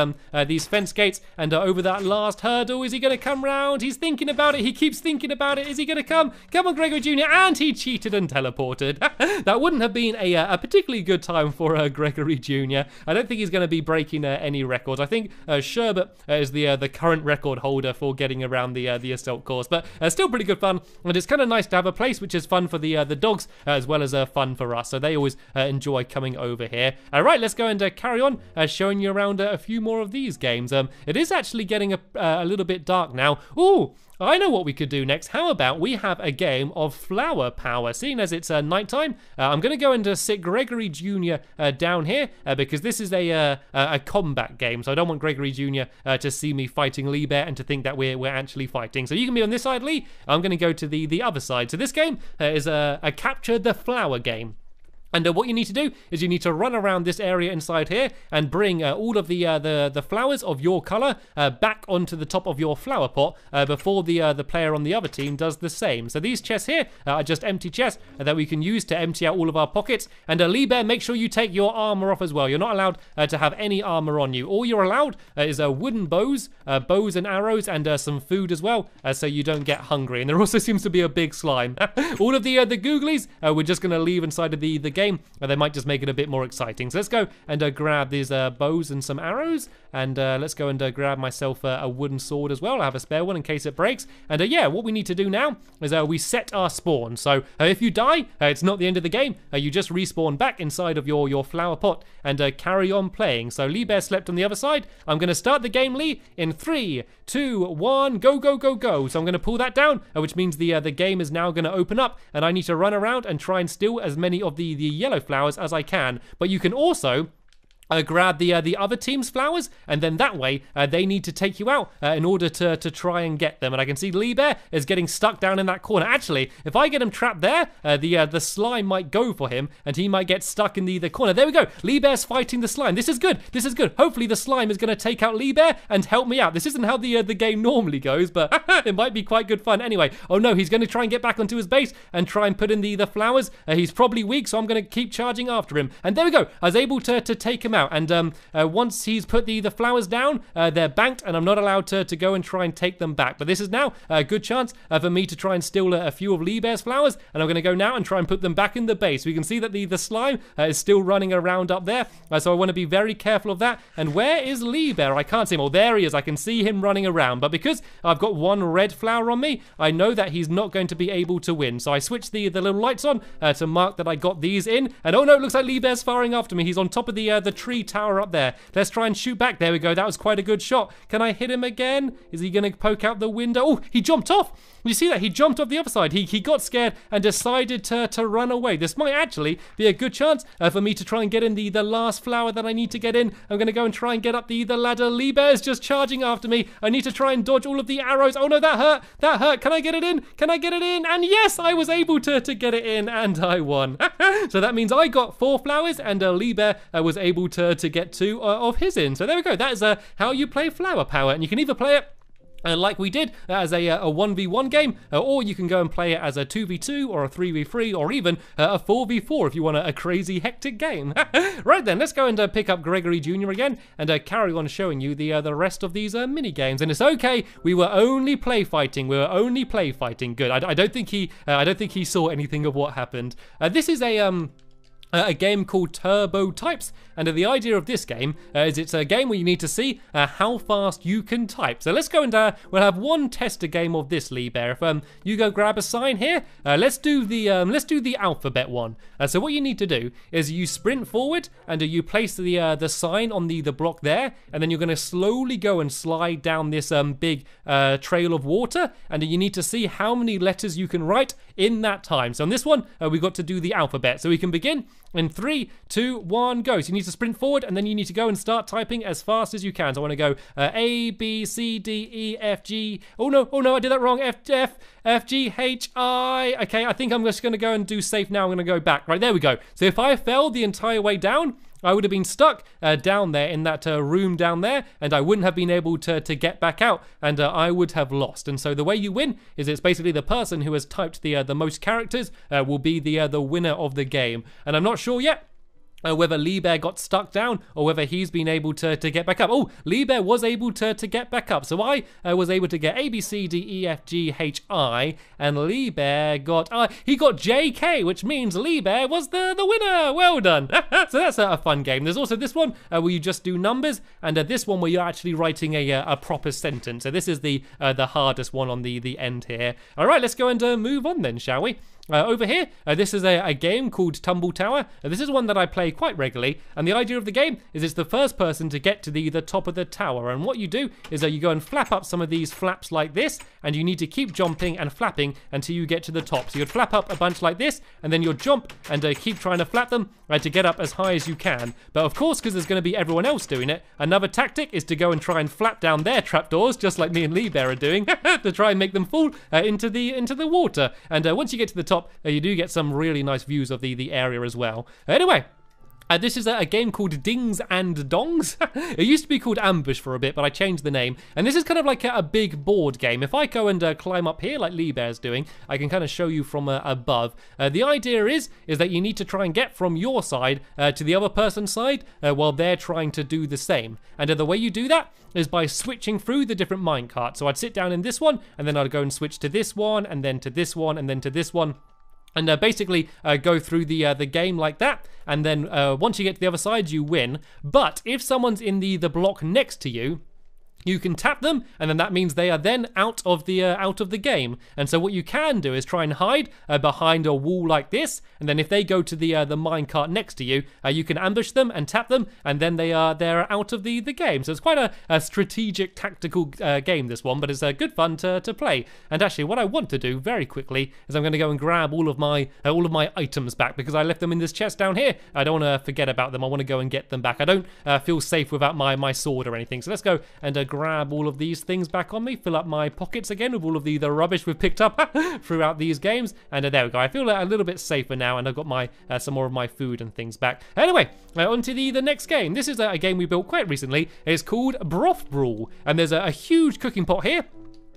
fence gates and over that last hurdle. Is he going to come round? He's thinking about it. He keeps thinking about it. Is he going to come? Come on, Gregory Jr. And he cheated and teleported. That wouldn't have been a particularly good time for Gregory Jr. I don't think he's going to be breaking any records. I think Sherbet is the current record holder for getting around the assault course. But still pretty good fun. And it's kind of nice to have a place which is fun for the dogs as well as fun for us. So they always enjoy coming over here. All right, let's go and carry on showing you around a few more of these games. It is actually getting a little bit dark now. Ooh, I know what we could do next. How about we have a game of flower power? Seeing as it's nighttime, I'm going to go and sit Gregory Jr. Down here because this is a combat game. So I don't want Gregory Jr. To see me fighting Liebe and to think that we're actually fighting. So you can be on this side, Lee. I'm going to go to the other side. So this game is a capture the flower game. And what you need to do is you need to run around this area inside here and bring all of the flowers of your color back onto the top of your flower pot before the player on the other team does the same. So these chests here are just empty chests that we can use to empty out all of our pockets. And Liebe, make sure you take your armor off as well. You're not allowed to have any armor on you. All you're allowed is wooden bows, bows and arrows, and some food as well, so you don't get hungry. And there also seems to be a big slime. All of the googlies we're just going to leave inside of the game. They might just make it a bit more exciting. So let's go and grab these bows and some arrows. And let's go and grab myself a wooden sword as well. I have a spare one in case it breaks. And yeah, what we need to do now is we set our spawn. So if you die, it's not the end of the game. You just respawn back inside of your flower pot and carry on playing. So Lee Bear slept on the other side. I'm going to start the game, Lee, in 3, 2, 1, go, go, go, go. So I'm going to pull that down, which means the game is now going to open up, and I need to run around and try and steal as many of the yellow flowers as I can. But you can also grab the other team's flowers, and then that way they need to take you out in order to try and get them. And I can see Lee Bear is getting stuck down in that corner. Actually, if I get him trapped there, the slime might go for him, and he might get stuck in the corner. There we go. Lee Bear's fighting the slime. This is good. This is good. Hopefully the slime is going to take out Lee Bear and help me out. This isn't how the game normally goes, but it might be quite good fun. Anyway, oh no, he's going to try and get back onto his base and try and put in the flowers. He's probably weak, so I'm going to keep charging after him. And there we go. I was able to take him out. And once he's put the flowers down, they're banked, and I'm not allowed to go and try and take them back. But this is now a good chance for me to try and steal a few of Lee Bear's flowers, and I'm going to go now and try and put them back in the base. We can see that the slime is still running around up there, so I want to be very careful of that. And where is Lee Bear? I can't see him. Oh, there he is. I can see him running around, but because I've got one red flower on me, I know that he's not going to be able to win. So I switched the little lights on to mark that I got these in, and oh no, it looks like Lee Bear's firing after me. He's on top of the tree tower up there. Let's try and shoot back. There we go. That was quite a good shot. Can I hit him again? Is he going to poke out the window? Oh, he jumped off. You see that? He jumped off the other side. He got scared and decided to run away. This might actually be a good chance for me to try and get in the last flower that I need to get in. I'm going to go and try and get up the ladder. Lee Bear is just charging after me. I need to try and dodge all of the arrows. Oh no, that hurt. That hurt. Can I get it in? Can I get it in? And yes, I was able to get it in, and I won. So that means I got 4 flowers, and Lee Bear was able to get 2 of his in. So there we go. That is how you play Flower Power, and you can either play it like we did as a 1v1 game, or you can go and play it as a 2v2 or a 3v3 or even a 4v4 if you want a crazy hectic game. Right then, let's go and pick up Gregory Jr. again and carry on showing you the rest of these mini games. And it's okay, we were only play fighting. We were only play fighting. Good. I don't think he saw anything of what happened. This is a game called Turbo Types, and the idea of this game is it's a game where you need to see how fast you can type. So let's go and we'll have one tester game of this, Lee Bear. If you go grab a sign here, let's do the alphabet one. So what you need to do is you sprint forward and you place the sign on the block there, and then you're going to slowly go and slide down this big trail of water, and you need to see how many letters you can write in that time. So on this one, we've got to do the alphabet. So we can begin in 3, 2, 1, go. So you need to sprint forward, and then you need to go and start typing as fast as you can. So I want to go A, B, C, D, E, F, G. Oh no, I did that wrong. F, G, H, I. Okay, I think I'm just going to go and do safe now. I'm going to go back. Right, there we go. So if I fell the entire way down, I would have been stuck down there in that room down there, and I wouldn't have been able to get back out, and I would have lost. And so the way you win is it's basically the person who has typed the most characters will be the winner of the game. And I'm not sure yet whether Lee Bear got stuck down or whether he's been able to get back up. Oh, Lee Bear was able to get back up. So I was able to get A, B, C, D, E, F, G, H, I, and Lee Bear got, he got J, K, which means Lee Bear was the winner. Well done. So that's a fun game. There's also this one where you just do numbers, and this one where you're actually writing a proper sentence. So this is the hardest one on the end here. All right, let's go and move on then, shall we? Over here, this is a game called Tumble Tower. This is one that I play quite regularly, and the idea of the game is it's the first person to get to the top of the tower. And what you do is you go and flap up some of these flaps like this, and you need to keep jumping and flapping until you get to the top. So you'd flap up a bunch like this, and then you'll jump and keep trying to flap them to get up as high as you can. But of course, because there's going to be everyone else doing it, another tactic is to go and try and flap down their trapdoors, just like me and Lee Bear are doing, to try and make them fall into the water. And once you get to the top, you do get some really nice views of the area as well. Anyway, this is a game called Dings and Dongs. It used to be called Ambush for a bit, but I changed the name. And this is kind of like a big board game. If I go and climb up here like Lee Bear's doing, I can kind of show you from above. The idea is that you need to try and get from your side to the other person's side while they're trying to do the same. And the way you do that is by switching through the different minecarts. So I'd sit down in this one, and then I'd go and switch to this one, and then to this one, and then to this one. and basically go through the game like that. And then once you get to the other side, you win. But if someone's in the block next to you, you can tap them, and then that means they are then out of the game. And so what you can do is try and hide behind a wall like this, and then if they go to the minecart next to you, you can ambush them and tap them, and then they're out of the game. So it's quite a strategic, tactical game, this one, but it's good fun to play. And actually, what I want to do very quickly is I'm going to go and grab all of my items back, because I left them in this chest down here. I don't want to forget about them. I want to go and get them back. I don't feel safe without my sword or anything. So let's go and grab all of these things back on me, fill up my pockets again with all of the rubbish we've picked up throughout these games, and there we go. I feel a little bit safer now, and I've got my some more of my food and things back. Anyway, on to the next game. This is a game we built quite recently. It's called Broth Brawl, and there's a huge cooking pot here.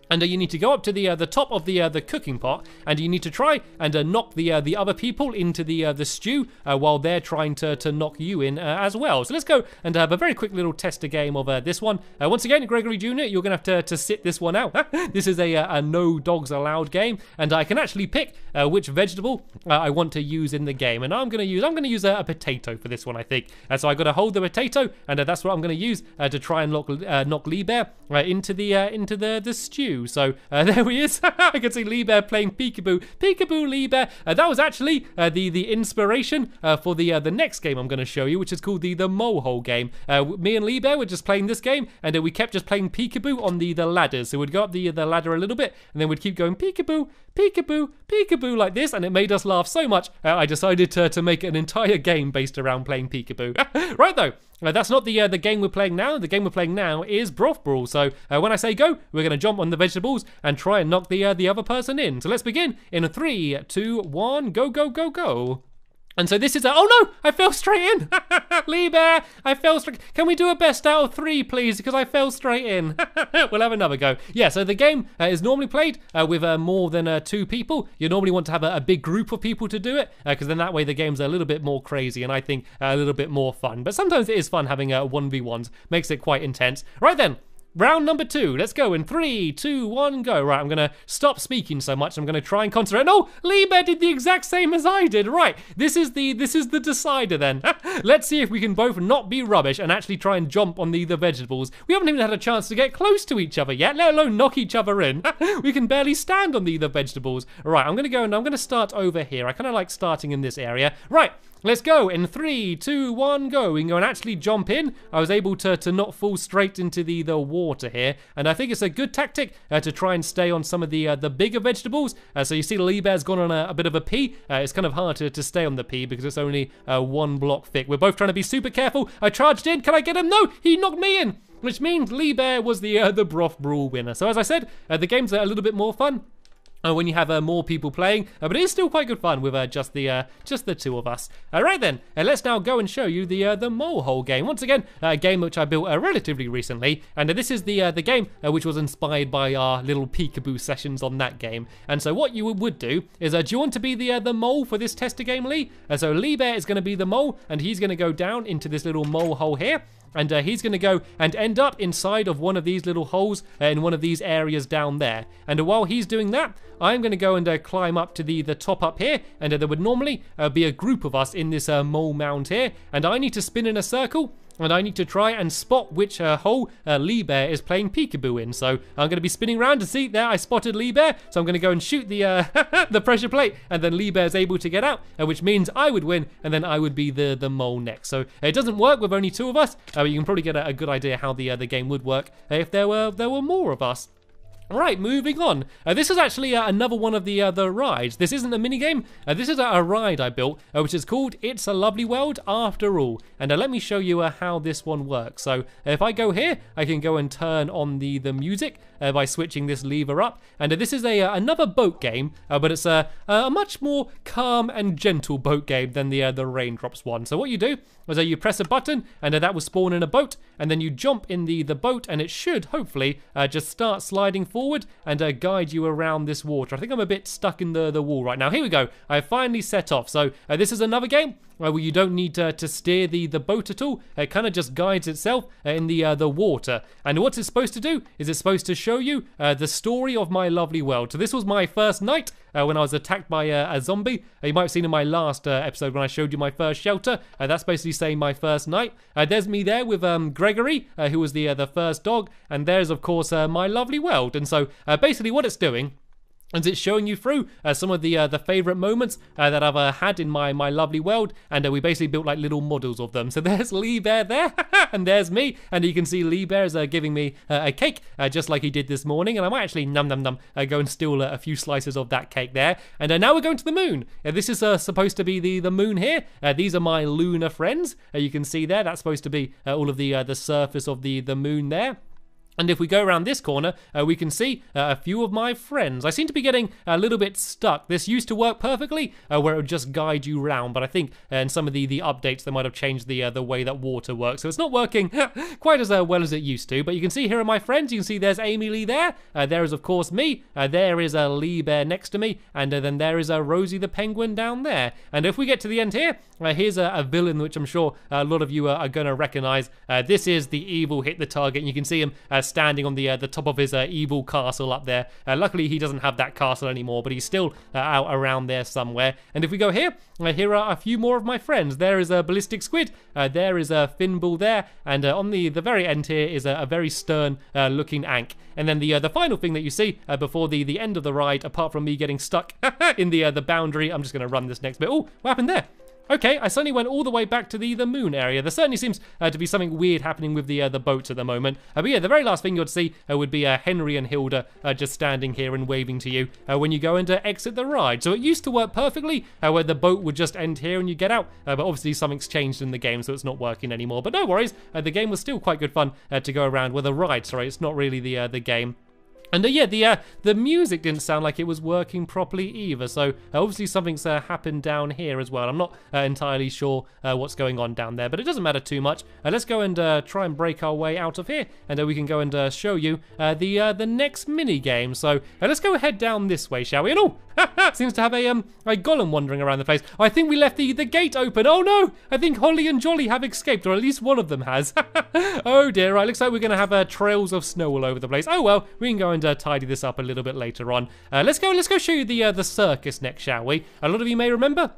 And you need to go up to the top of the cooking pot, and you need to try and knock the other people into the stew while they're trying to knock you in as well. So let's go and have a very quick little tester game of this one. Once again, Gregory Jr., you're gonna have to sit this one out. This is a no dogs allowed game, and I can actually pick which vegetable I want to use in the game. And I'm gonna use a potato for this one, I think. So I got to hold the potato, and that's what I'm gonna use to try and knock Lee Bear into the stew. So there he is. I can see Lee Bear playing peekaboo. Peekaboo, Lee Bear. That was actually the inspiration for the next game I'm going to show you, which is called the Mojang game. Me and Lee Bear were just playing this game, and we kept just playing peekaboo on the ladders. So we'd go up the ladder a little bit, and then we'd keep going peekaboo, peekaboo, peekaboo like this, and it made us laugh so much, I decided to make an entire game based around playing peekaboo. Right though. That's not the game we're playing now. The game we're playing now is Broth Brawl. So when I say go, we're going to jump on the vegetables and try and knock the other person in. So let's begin in 3, 2, 1, go, go, go, go. And so this is oh no, I fell straight in. Lee Bear, I fell straight. Can we do a best out of 3, please? Because I fell straight in. We'll have another go. Yeah, so the game is normally played with more than 2 people. You normally want to have a big group of people to do it, because then that way the game's a little bit more crazy, and I think a little bit more fun. But sometimes it is fun having 1v1s. Makes it quite intense. Right then. Round number 2. Let's go in 3, 2, 1, go. Right, I'm gonna stop speaking so much. I'm gonna try and concentrate. No, Lee Bear did the exact same as I did. Right, this is the decider then. Let's see if we can both not be rubbish and actually try and jump on the vegetables. We haven't even had a chance to get close to each other yet, let alone knock each other in. We can barely stand on the vegetables. Right, I'm gonna go and I'm gonna start over here. I kind of like starting in this area. Right. Let's go in 3, 2, 1, go. We can go and actually jump in. I was able to not fall straight into the water here, and I think it's a good tactic to try and stay on some of the bigger vegetables. So you see Lee Bear's gone on a bit of a pea. It's kind of hard to stay on the pea because it's only 1 block thick. We're both trying to be super careful. I charged in. Can I get him? No, he knocked me in, which means Lee Bear was the Broth Brawl winner. So as I said, the game's a little bit more fun when you have more people playing, but it is still quite good fun with just the 2 of us. Right then, let's now go and show you the Mojang game. Once again, a game which I built relatively recently, and this is the game which was inspired by our little peekaboo sessions on that game. And so what you would do is, do you want to be the mole for this tester game, Lee? So Lee Bear is going to be the mole, and he's going to go down into this little mole hole here. And he's going to go and end up inside of one of these little holes in one of these areas down there. And while he's doing that, I'm going to go and climb up to the top up here. And there would normally be a group of us in this mole mound here. And I need to spin in a circle. And I need to try and spot which hole Lee Bear is playing peekaboo in. So I'm going to be spinning around to see. There, I spotted Lee Bear. So I'm going to go and shoot the the pressure plate. And then Lee Bear's able to get out, which means I would win. And then I would be the mole next. So it doesn't work with only 2 of us. But you can probably get a good idea how the game would work if there were more of us. Right, moving on. This is actually another one of the rides. This isn't a minigame. This is a ride I built, which is called It's a Lovely World After All. And let me show you how this one works. So if I go here, I can go and turn on the music by switching this lever up. And this is another boat game, but it's a much more calm and gentle boat game than the Raindrops one. So what you do is you press a button, and that will spawn in a boat, and then you jump in the boat, and it should hopefully just start sliding forward forward and guide you around this water. I think I'm a bit stuck in the wall right now. Here we go. I finally set off. So this is another game where you don't need to steer the boat at all. It kind of just guides itself in the water. And what it's supposed to do is it's supposed to show you the story of my lovely world. So this was my first night when I was attacked by a zombie. You might have seen in my last episode when I showed you my first shelter. That's basically saying my first night. There's me there with Gregory, who was the first dog. And there's, of course, my lovely world. And so basically what it's doing and it's showing you through some of the favourite moments that I've had in my lovely world, and we basically built like little models of them. So there's Lee Bear there, and there's me, and you can see Lee Bear is giving me a cake, just like he did this morning, and I might actually go and steal a few slices of that cake there. And now we're going to the moon. This is supposed to be the moon here. These are my lunar friends. You can see there, that's supposed to be all of the surface of the moon there. And if we go around this corner, we can see a few of my friends. I seem to be getting a little bit stuck. This used to work perfectly, where it would just guide you around. But I think in some of the updates, they might have changed the way that water works. So it's not working quite as well as it used to. But you can see here are my friends. You can see there's Amy Lee there. There is, of course, me. There is a Lee Bear next to me. And then there is Rosie the Penguin down there. And if we get to the end here, here's a villain which I'm sure a lot of you are going to recognize. This is the evil hit the target. And you can see him standing on the top of his evil castle up there. Luckily, he doesn't have that castle anymore, but he's still out around there somewhere. And if we go here, here are a few more of my friends. There is a ballistic squid. There is a Finball there. And on the very end here is a very stern looking Ankh. And then the final thing that you see before the end of the ride, apart from me getting stuck in the boundary, I'm just going to run this next bit. Oh, what happened there? Okay, I suddenly went all the way back to the moon area. There certainly seems to be something weird happening with the boats at the moment. But yeah, the very last thing you'd see would be Henry and Hilda just standing here and waving to you when you go and exit the ride. So it used to work perfectly, where the boat would just end here and you get out. But obviously something's changed in the game, so it's not working anymore. But no worries, the game was still quite good fun to go around with a ride. Sorry, it's not really the game. And yeah, the music didn't sound like it was working properly either, so obviously something's happened down here as well. I'm not entirely sure what's going on down there, but it doesn't matter too much. Let's go and try and break our way out of here, and we can go and show you the next mini game. So let's go head down this way, shall we? And oh, seems to have a golem wandering around the place. I think we left the gate open. Oh no, I think Holly and Jolly have escaped, or at least one of them has. Oh dear, right, looks like we're going to have trails of snow all over the place. Oh well, we can go and tidy this up a little bit later on. Let's go show you the circus next, shall we? A lot of you may remember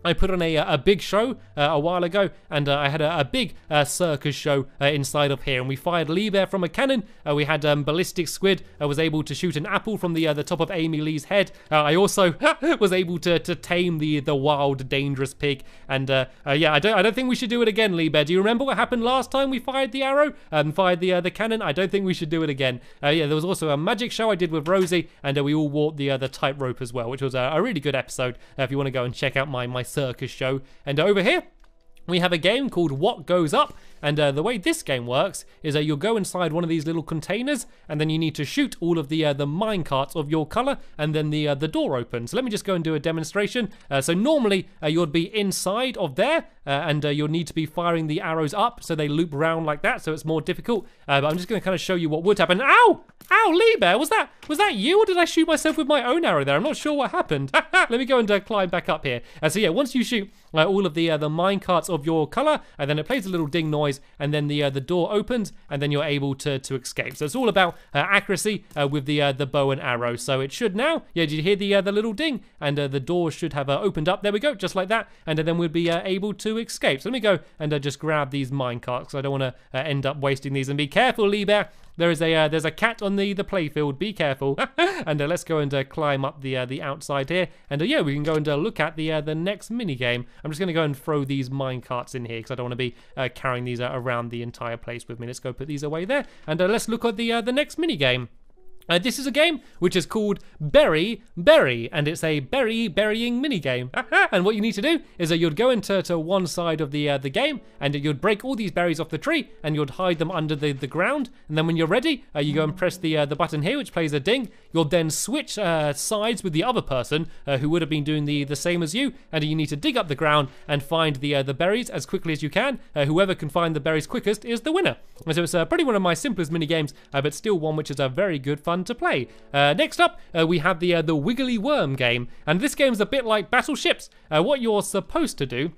I put on a big show a while ago, and I had a big circus show inside of here, and we fired Lee Bear from a cannon. We had ballistic squid. I was able to shoot an apple from the top of Amy Lee's head. I also was able to tame the wild, dangerous pig. And yeah, I don't think we should do it again, Lee Bear. Do you remember what happened last time we fired the arrow and fired the cannon? I don't think we should do it again. Yeah, there was also a magic show I did with Rosie, and we all walked the tightrope as well, which was a really good episode. If you want to go and check out my circus show. And over here we have a game called What Goes Up, and the way this game works is you'll go inside one of these little containers, and then you need to shoot all of the minecarts of your color, and then the door opens. So let me just go and do a demonstration. So normally you'd be inside of there, and you'll need to be firing the arrows up so they loop round like that, so it's more difficult. But I'm just going to kind of show you what would happen. Ow! Ow, Lee Bear, was that you, or did I shoot myself with my own arrow there? I'm not sure what happened. Let me go and climb back up here. So yeah, once you shoot all of the minecarts of your color, and then it plays a little ding noise, and then the door opens, and then you're able to escape. So it's all about accuracy with the bow and arrow. So it should now, yeah, did you hear the little ding? And the door should have opened up. There we go, just like that. And then we'll be able to escape. So let me go and just grab these minecarts, because I don't want to end up wasting these. And be careful, Lee Bear. There's a cat on the playfield. Be careful. And let's go and climb up the outside here. And yeah, we can go and look at the next mini game. I'm just going to go and throw these minecarts in here because I don't want to be carrying these around the entire place with me. Let's go put these away there. And let's look at the next mini game. This is a game which is called Berry Berry, and it's a berry burying minigame. And what you need to do is that you'd go into one side of the game, and you'd break all these berries off the tree, and you'd hide them under the ground. And then when you're ready, you go and press the button here, which plays a ding. You'll then switch sides with the other person who would have been doing the same as you, and you need to dig up the ground and find the berries as quickly as you can. Whoever can find the berries quickest is the winner. And so it's pretty one of my simplest mini games, but still one which is very good fun to play. Next up, we have the Wiggly Worm game, and this game's a bit like Battleships. What you're supposed to do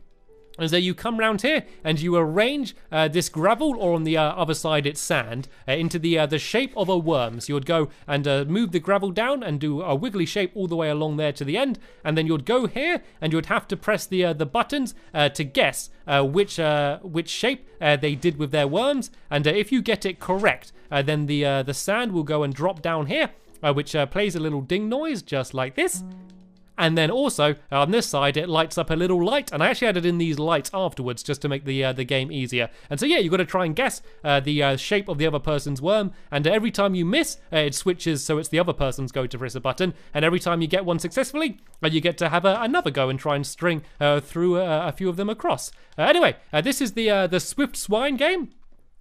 is that you come round here and you arrange this gravel, or on the other side it's sand, into the shape of a worm. So you would go and move the gravel down and do a wiggly shape all the way along there to the end, and then you'd go here and you'd have to press the buttons to guess which shape they did with their worms. And if you get it correct, then the sand will go and drop down here, which plays a little ding noise just like this. And then also, on this side, it lights up a little light. And I actually added in these lights afterwards just to make the game easier. And so, yeah, you've got to try and guess the shape of the other person's worm. And every time you miss, it switches, so it's the other person's go to press a button. And every time you get one successfully, you get to have another go and try and string through a few of them across. Anyway, this is the Swift Swine game.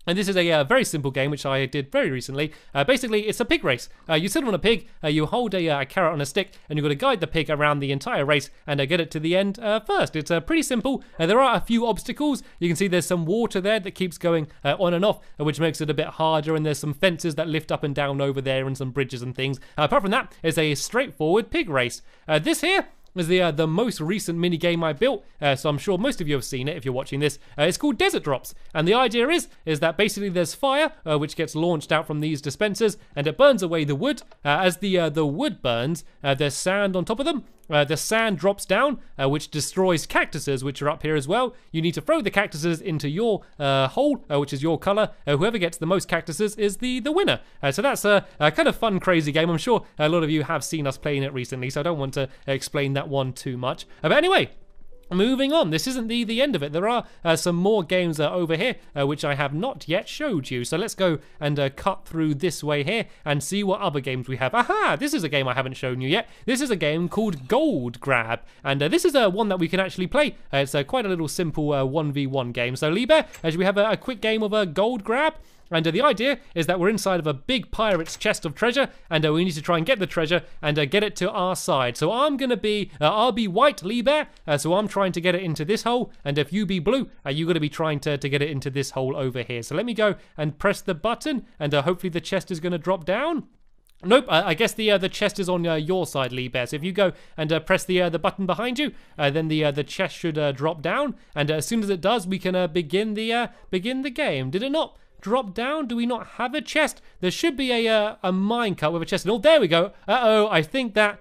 And this is a very simple game, which I did very recently. Basically, it's a pig race. You sit on a pig, you hold a carrot on a stick, and you've got to guide the pig around the entire race and get it to the end first. It's pretty simple. There are a few obstacles. You can see there's some water there that keeps going on and off, which makes it a bit harder, and there's some fences that lift up and down over there and some bridges and things. Apart from that, it's a straightforward pig race. This here is the most recent mini game I built, so I'm sure most of you have seen it if you're watching this. It's called Desert Drops, and the idea is that basically there's fire which gets launched out from these dispensers, and it burns away the wood. As the wood burns, there's sand on top of them. The sand drops down, which destroys cactuses, which are up here as well. You need to throw the cactuses into your hole, which is your color. Whoever gets the most cactuses is the winner. So that's a kind of fun, crazy game. I'm sure a lot of you have seen us playing it recently, so I don't want to explain that one too much. But anyway, moving on, this isn't the end of it. There are some more games over here, which I have not yet showed you. So let's go and cut through this way here and see what other games we have. Aha, this is a game I haven't shown you yet. This is a game called Gold Grab. And this is one that we can actually play. It's quite a little simple 1v1 game. So Liebe, as we have a quick game of Gold Grab. And the idea is that we're inside of a big pirate's chest of treasure, and we need to try and get the treasure and get it to our side. So I'm gonna be, I'll be white, Liebe, so I'm trying to get it into this hole, and if you be blue, you're gonna be trying to get it into this hole over here. So let me go and press the button, and hopefully the chest is gonna drop down. Nope, I guess the chest is on your side, Liebe. So if you go and press the button behind you, then the chest should drop down, and as soon as it does, we can begin the game. Did it not drop down? Do we not have a chest? There should be a minecart with a chest. And oh, there we go. Uh-oh, I think that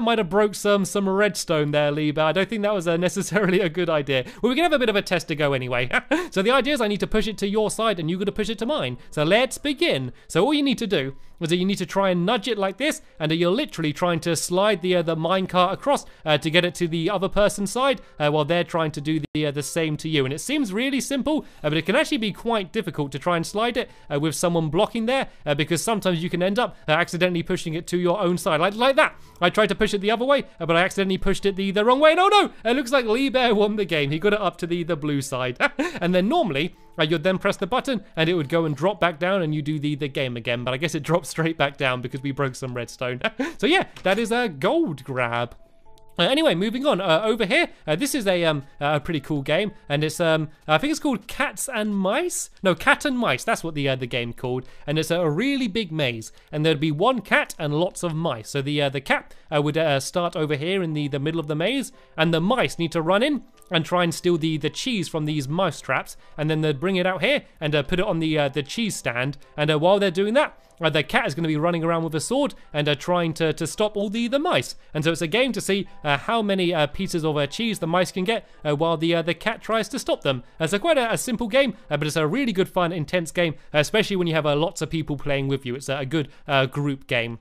might have broke some redstone there, Liebe. I don't think that was necessarily a good idea. Well, we can have a bit of a test to go anyway. So the idea is I need to push it to your side and you're going to push it to mine. So let's begin. So all you need to do is that you need to try and nudge it like this, and you're literally trying to slide the minecart across to get it to the other person's side while they're trying to do the same to you. And it seems really simple, but it can actually be quite difficult to try and slide it with someone blocking there, because sometimes you can end up accidentally pushing it to your own side, like that. I tried to push it the other way, but I accidentally pushed it the wrong way. No, it looks like Liebe won the game. He got it up to the blue side. And then normally, you'd then press the button and it would go and drop back down and you do the game again. But I guess it dropped straight back down because we broke some redstone. So yeah, that is a Gold Grab. Anyway, moving on, over here, this is a pretty cool game, and it's, I think it's called Cats and Mice? No, Cat and Mice, that's what the game called, and it's a really big maze, and there'd be one cat and lots of mice. So the cat would start over here in the middle of the maze, and the mice need to run in and try and steal the cheese from these mouse traps, and then they'd bring it out here and put it on the cheese stand, and while they're doing that, the cat is going to be running around with a sword and trying to stop all the mice. And so it's a game to see how many pieces of cheese the mice can get while the cat tries to stop them. So quite a simple game, but it's a really good, fun, intense game, especially when you have lots of people playing with you. It's a good group game.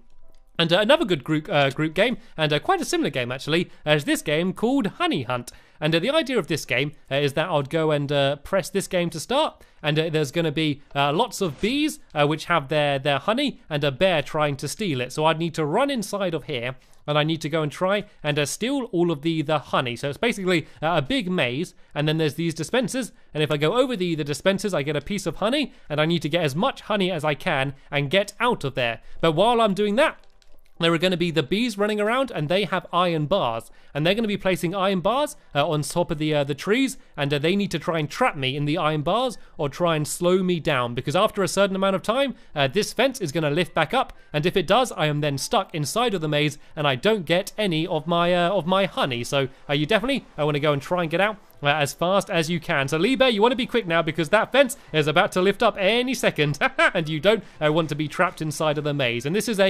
And another good group game, and quite a similar game actually, is this game called Honey Hunt. And the idea of this game is that I'd go and press this game to start, and there's going to be lots of bees which have their honey, and a bear trying to steal it. So I'd need to run inside of here, and I need to go and try and steal all of the honey. So it's basically a big maze, and then there's these dispensers, and if I go over the dispensers, I get a piece of honey, and I need to get as much honey as I can and get out of there. But while I'm doing that, there are going to be the bees running around, and they have iron bars, and they're going to be placing iron bars on top of the trees, and they need to try and trap me in the iron bars or try and slow me down, because after a certain amount of time, this fence is going to lift back up, and if it does, I am then stuck inside of the maze, and I don't get any of my honey. So you definitely want to go and try and get out as fast as you can. So Lee Bear, you want to be quick now, because that fence is about to lift up any second, and you don't want to be trapped inside of the maze. And this is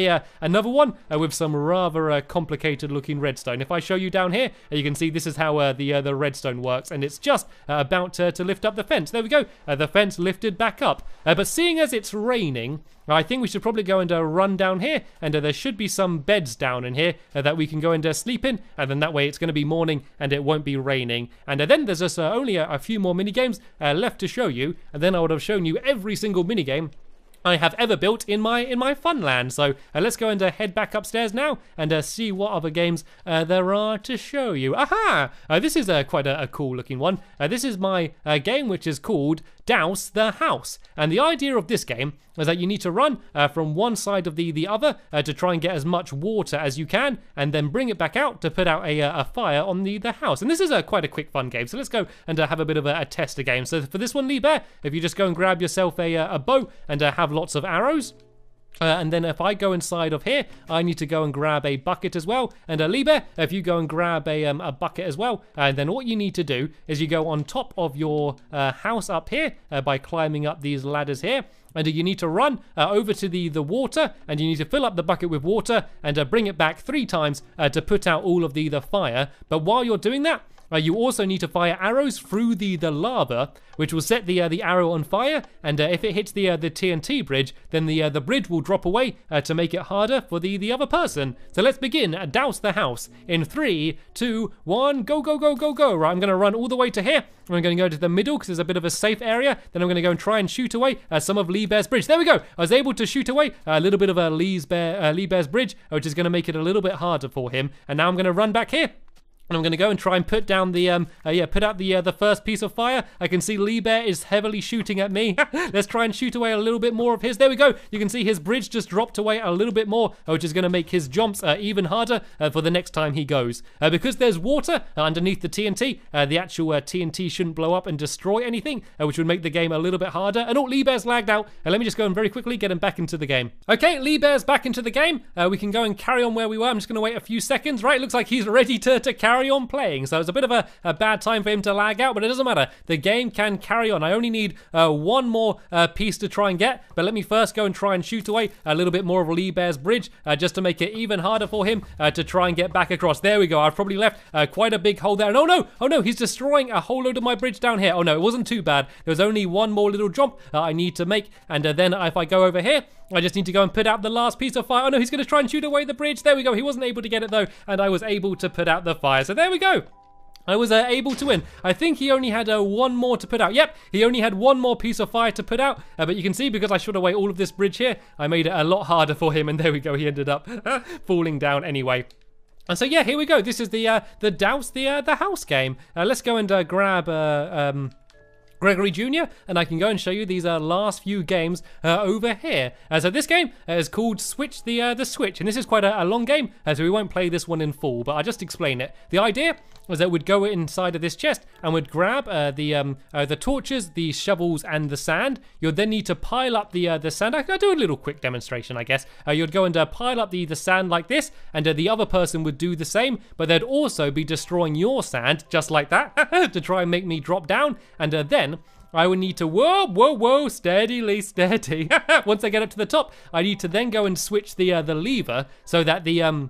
another one with some rather complicated looking redstone. If I show you down here, you can see this is how the redstone works, and it's just about to lift up the fence. There we go, the fence lifted back up. But seeing as it's raining, I think we should probably go and run down here, and there should be some beds down in here that we can go and sleep in, and then that way it's going to be morning and it won't be raining. And then there's just only a few more mini games left to show you, and then I would have shown you every single mini game I have ever built in my fun land. So let's go and head back upstairs now and see what other games there are to show you. Aha! This is quite a cool looking one. This is my game, which is called Douse the House. And the idea of this game is that you need to run from one side of the other to try and get as much water as you can, and then bring it back out to put out a fire on the house. And this is quite a quick fun game, so let's go and have a bit of a tester game. So for this one, Lee Bear, if you just go and grab yourself a bow and have lots of arrows. And then if I go inside of here, I need to go and grab a bucket as well. And Lee Bear, if you go and grab a bucket as well, and then what you need to do is you go on top of your house up here by climbing up these ladders here. And you need to run over to the water, and you need to fill up the bucket with water and bring it back 3 times to put out all of the fire. But while you're doing that, you also need to fire arrows through the lava, which will set the arrow on fire, and if it hits the TNT bridge, then the bridge will drop away to make it harder for the other person. So let's begin. Douse the house in 3, 2, 1, go, go, go, go, go. Right, I'm going to run all the way to here. I'm going to go to the middle because there's a bit of a safe area. Then I'm going to go and try and shoot away some of Lee Bear's bridge. There we go. I was able to shoot away a little bit of Lee Bear's bridge, which is going to make it a little bit harder for him. And now I'm going to run back here. And I'm going to go and try and put down put out the first piece of fire. I can see Lee Bear is heavily shooting at me. Let's try and shoot away a little bit more of his. There we go. You can see his bridge just dropped away a little bit more, which is going to make his jumps even harder for the next time he goes. Because there's water underneath the TNT, the actual TNT shouldn't blow up and destroy anything, which would make the game a little bit harder. And Lee Bear's lagged out. Let me just go and very quickly get him back into the game. Okay, Lee Bear's back into the game. We can go and carry on where we were. I'm just going to wait a few seconds. Right, looks like he's ready to carry on playing. So it's a bit of a bad time for him to lag out, but it doesn't matter. The game can carry on. I only need one more piece to try and get, but let me first go and try and shoot away a little bit more of Lee Bear's bridge just to make it even harder for him to try and get back across. There we go. I've probably left quite a big hole there. And oh no, he's destroying a whole load of my bridge down here. Oh no, it wasn't too bad. There was only one more little jump I need to make, and then if I go over here, I just need to go and put out the last piece of fire. Oh no, he's going to try and shoot away the bridge. There we go. He wasn't able to get it though, and I was able to put out the fire. So there we go. I was able to win. I think he only had one more to put out. Yep, he only had one more piece of fire to put out. But you can see, because I shot away all of this bridge here, I made it a lot harder for him. And there we go. He ended up falling down anyway. And so yeah, here we go. This is the Douse the House game. Let's go and grab Gregory Jr. and I can go and show you these last few games over here. So this game is called Switch the Switch, and this is quite a long game, so we won't play this one in full, but I'll just explain it. The idea was that we'd go inside of this chest and we'd grab the torches, the shovels, and the sand. You'd then need to pile up the sand. I'll do a little quick demonstration, I guess. You'd go and pile up the sand like this, and the other person would do the same, but they'd also be destroying your sand just like that to try and make me drop down, and then I would need to, whoa, steadily, steady. Once I get up to the top, I need to then go and switch the lever so that the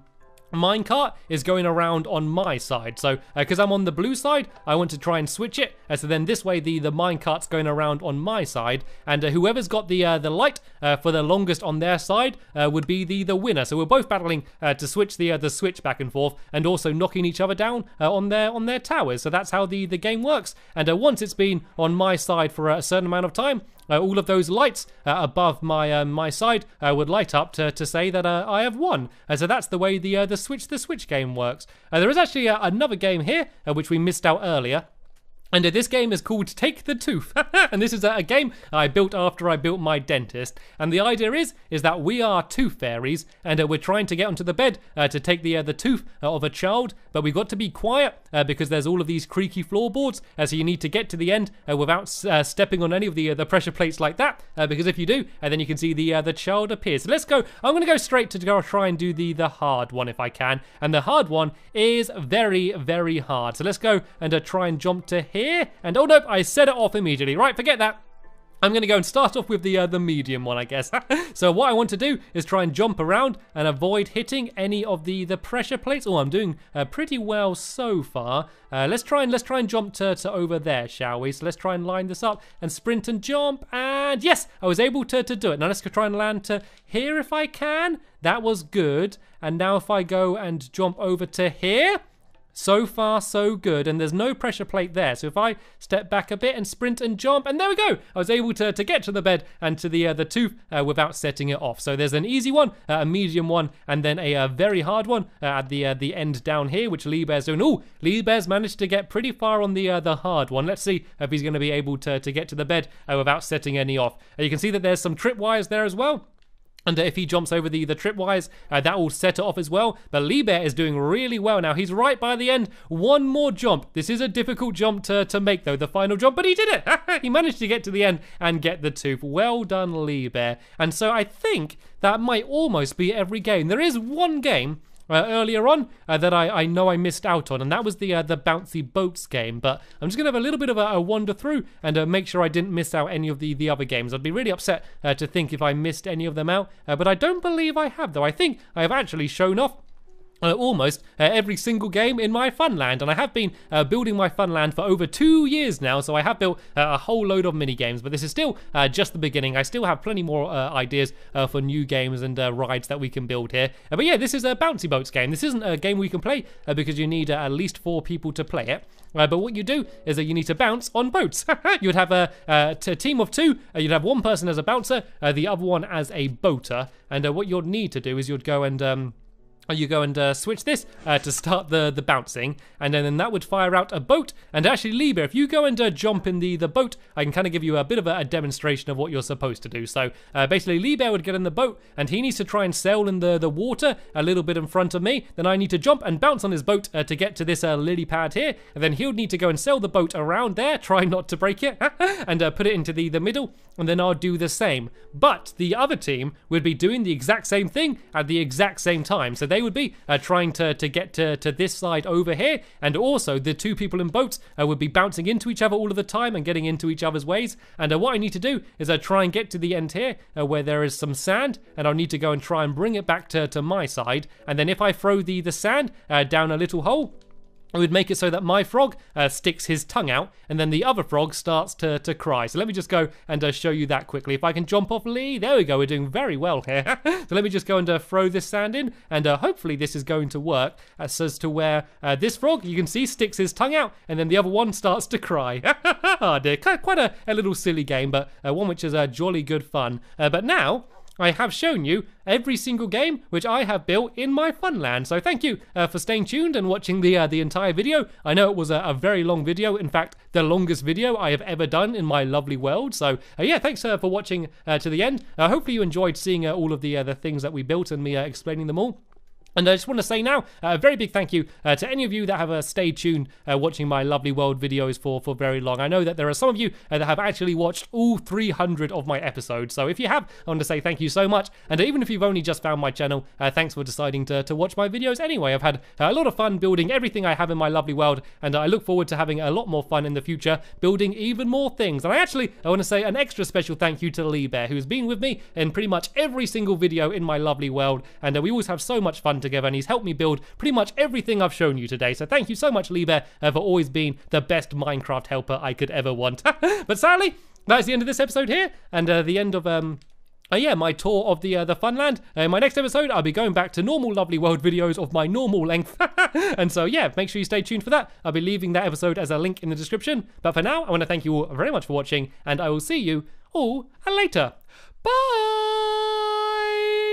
minecart is going around on my side. So because I'm on the blue side, I want to try and switch it So then this way the minecart's going around on my side, and whoever's got the light for the longest on their side would be the winner. So we're both battling to switch the switch back and forth, and also knocking each other down on their towers. So that's how the game works. And once it's been on my side for a certain amount of time, all of those lights above my side would light up to say that I have won. So that's the way the switch game works. There is actually another game here which we missed out earlier. And this game is called Take the Tooth. And this is a game I built after I built my dentist. And the idea is that we are tooth fairies, and we're trying to get onto the bed to take the tooth of a child. But we've got to be quiet because there's all of these creaky floorboards. So you need to get to the end without stepping on any of the pressure plates like that. Because if you do, then you can see the child appear. So let's go. I'm going to go straight to try and do the hard one if I can. And the hard one is very, very hard. So let's go and try and jump to here. And oh nope, I set it off immediately. Right, forget that. I'm going to go and start off with the medium one, I guess. So what I want to do is try and jump around and avoid hitting any of the pressure plates. Oh, I'm doing pretty well so far. Let's try and jump to over there, shall we? So let's try and line this up and sprint and jump. And yes, I was able to do it. Now let's go try and land to here if I can. That was good. And now if I go and jump over to here. So far, so good, and there's no pressure plate there. So if I step back a bit and sprint and jump, and there we go. I was able to get to the bed and to the tooth without setting it off. So there's an easy one, a medium one, and then a very hard one at the end down here, which Lee Bear's doing. Oh, Lee Bear's managed to get pretty far on the hard one. Let's see if he's going to be able to get to the bed without setting any off. You can see that there's some tripwires there as well. And if he jumps over the tripwires, that will set it off as well. But Lee Bear is doing really well now. He's right by the end. One more jump. This is a difficult jump to make, though, the final jump. But he did it. He managed to get to the end and get the tooth. Well done, Lee Bear. And so I think that might almost be every game. There is one game earlier on that I know I missed out on, and that was the bouncy boats game. But I'm just gonna have a little bit of a wander through and make sure I didn't miss out any of the other games. I'd be really upset to think if I missed any of them out, but I don't believe I have, though. I think I have actually shown off almost every single game in my Funland, and I have been building my Funland for over 2 years now, so I have built a whole load of mini games, but this is still just the beginning. I still have plenty more ideas for new games and rides that we can build here. But yeah, this is a bouncy boats game. This isn't a game we can play because you need at least 4 people to play it. But what you do is that you need to bounce on boats. You would have a team of 2. You'd have one person as a bouncer, the other one as a boater, and what you'd need to do is you'd go and switch this to start the bouncing, and then that would fire out a boat. And actually, Lee Bear, if you go and jump in the boat, I can kind of give you a bit of a demonstration of what you're supposed to do. So basically, Lee Bear would get in the boat, and he needs to try and sail in the water a little bit in front of me. Then I need to jump and bounce on his boat to get to this lily pad here, and then he would need to go and sail the boat around there, try not to break it, and put it into the middle, and then I'll do the same. But the other team would be doing the exact same thing at the exact same time. So they would be trying to get to this side over here, and also the 2 people in boats would be bouncing into each other all of the time and getting into each other's ways. And what I need to do is try and get to the end here where there is some sand, and I'll need to go and try and bring it back to my side. And then if I throw the sand down a little hole, it would make it so that my frog sticks his tongue out, and then the other frog starts to cry. So let me just go and show you that quickly. If I can jump off Lee, there we go. We're doing very well here. So let me just go and throw this sand in, and hopefully this is going to work so as to where this frog, you can see, sticks his tongue out, and then the other one starts to cry. Oh dear, quite a little silly game, but one which is jolly good fun. But now I have shown you every single game which I have built in my Funland. So thank you for staying tuned and watching the entire video. I know it was a very long video, in fact the longest video I have ever done in my lovely world. So yeah, thanks for watching to the end. Hopefully you enjoyed seeing all of the things that we built and me explaining them all. And I just want to say now, a very big thank you to any of you that have stayed tuned watching my lovely world videos for very long. I know that there are some of you that have actually watched all 300 of my episodes. So if you have, I want to say thank you so much. And even if you've only just found my channel, thanks for deciding to watch my videos anyway. I've had a lot of fun building everything I have in my lovely world, and I look forward to having a lot more fun in the future, building even more things. And I want to say an extra special thank you to Lee Bear, who's been with me in pretty much every single video in my lovely world. And we always have so much fun together, and he's helped me build pretty much everything I've shown you today. So thank you so much, Liebe, for always being the best Minecraft helper I could ever want. But sadly, that is the end of this episode here, and the end of my tour of the Funland. In my next episode, I'll be going back to normal Lovely World videos of my normal length. And so, yeah, make sure you stay tuned for that. I'll be leaving that episode as a link in the description. But for now, I want to thank you all very much for watching, and I will see you all later. Bye!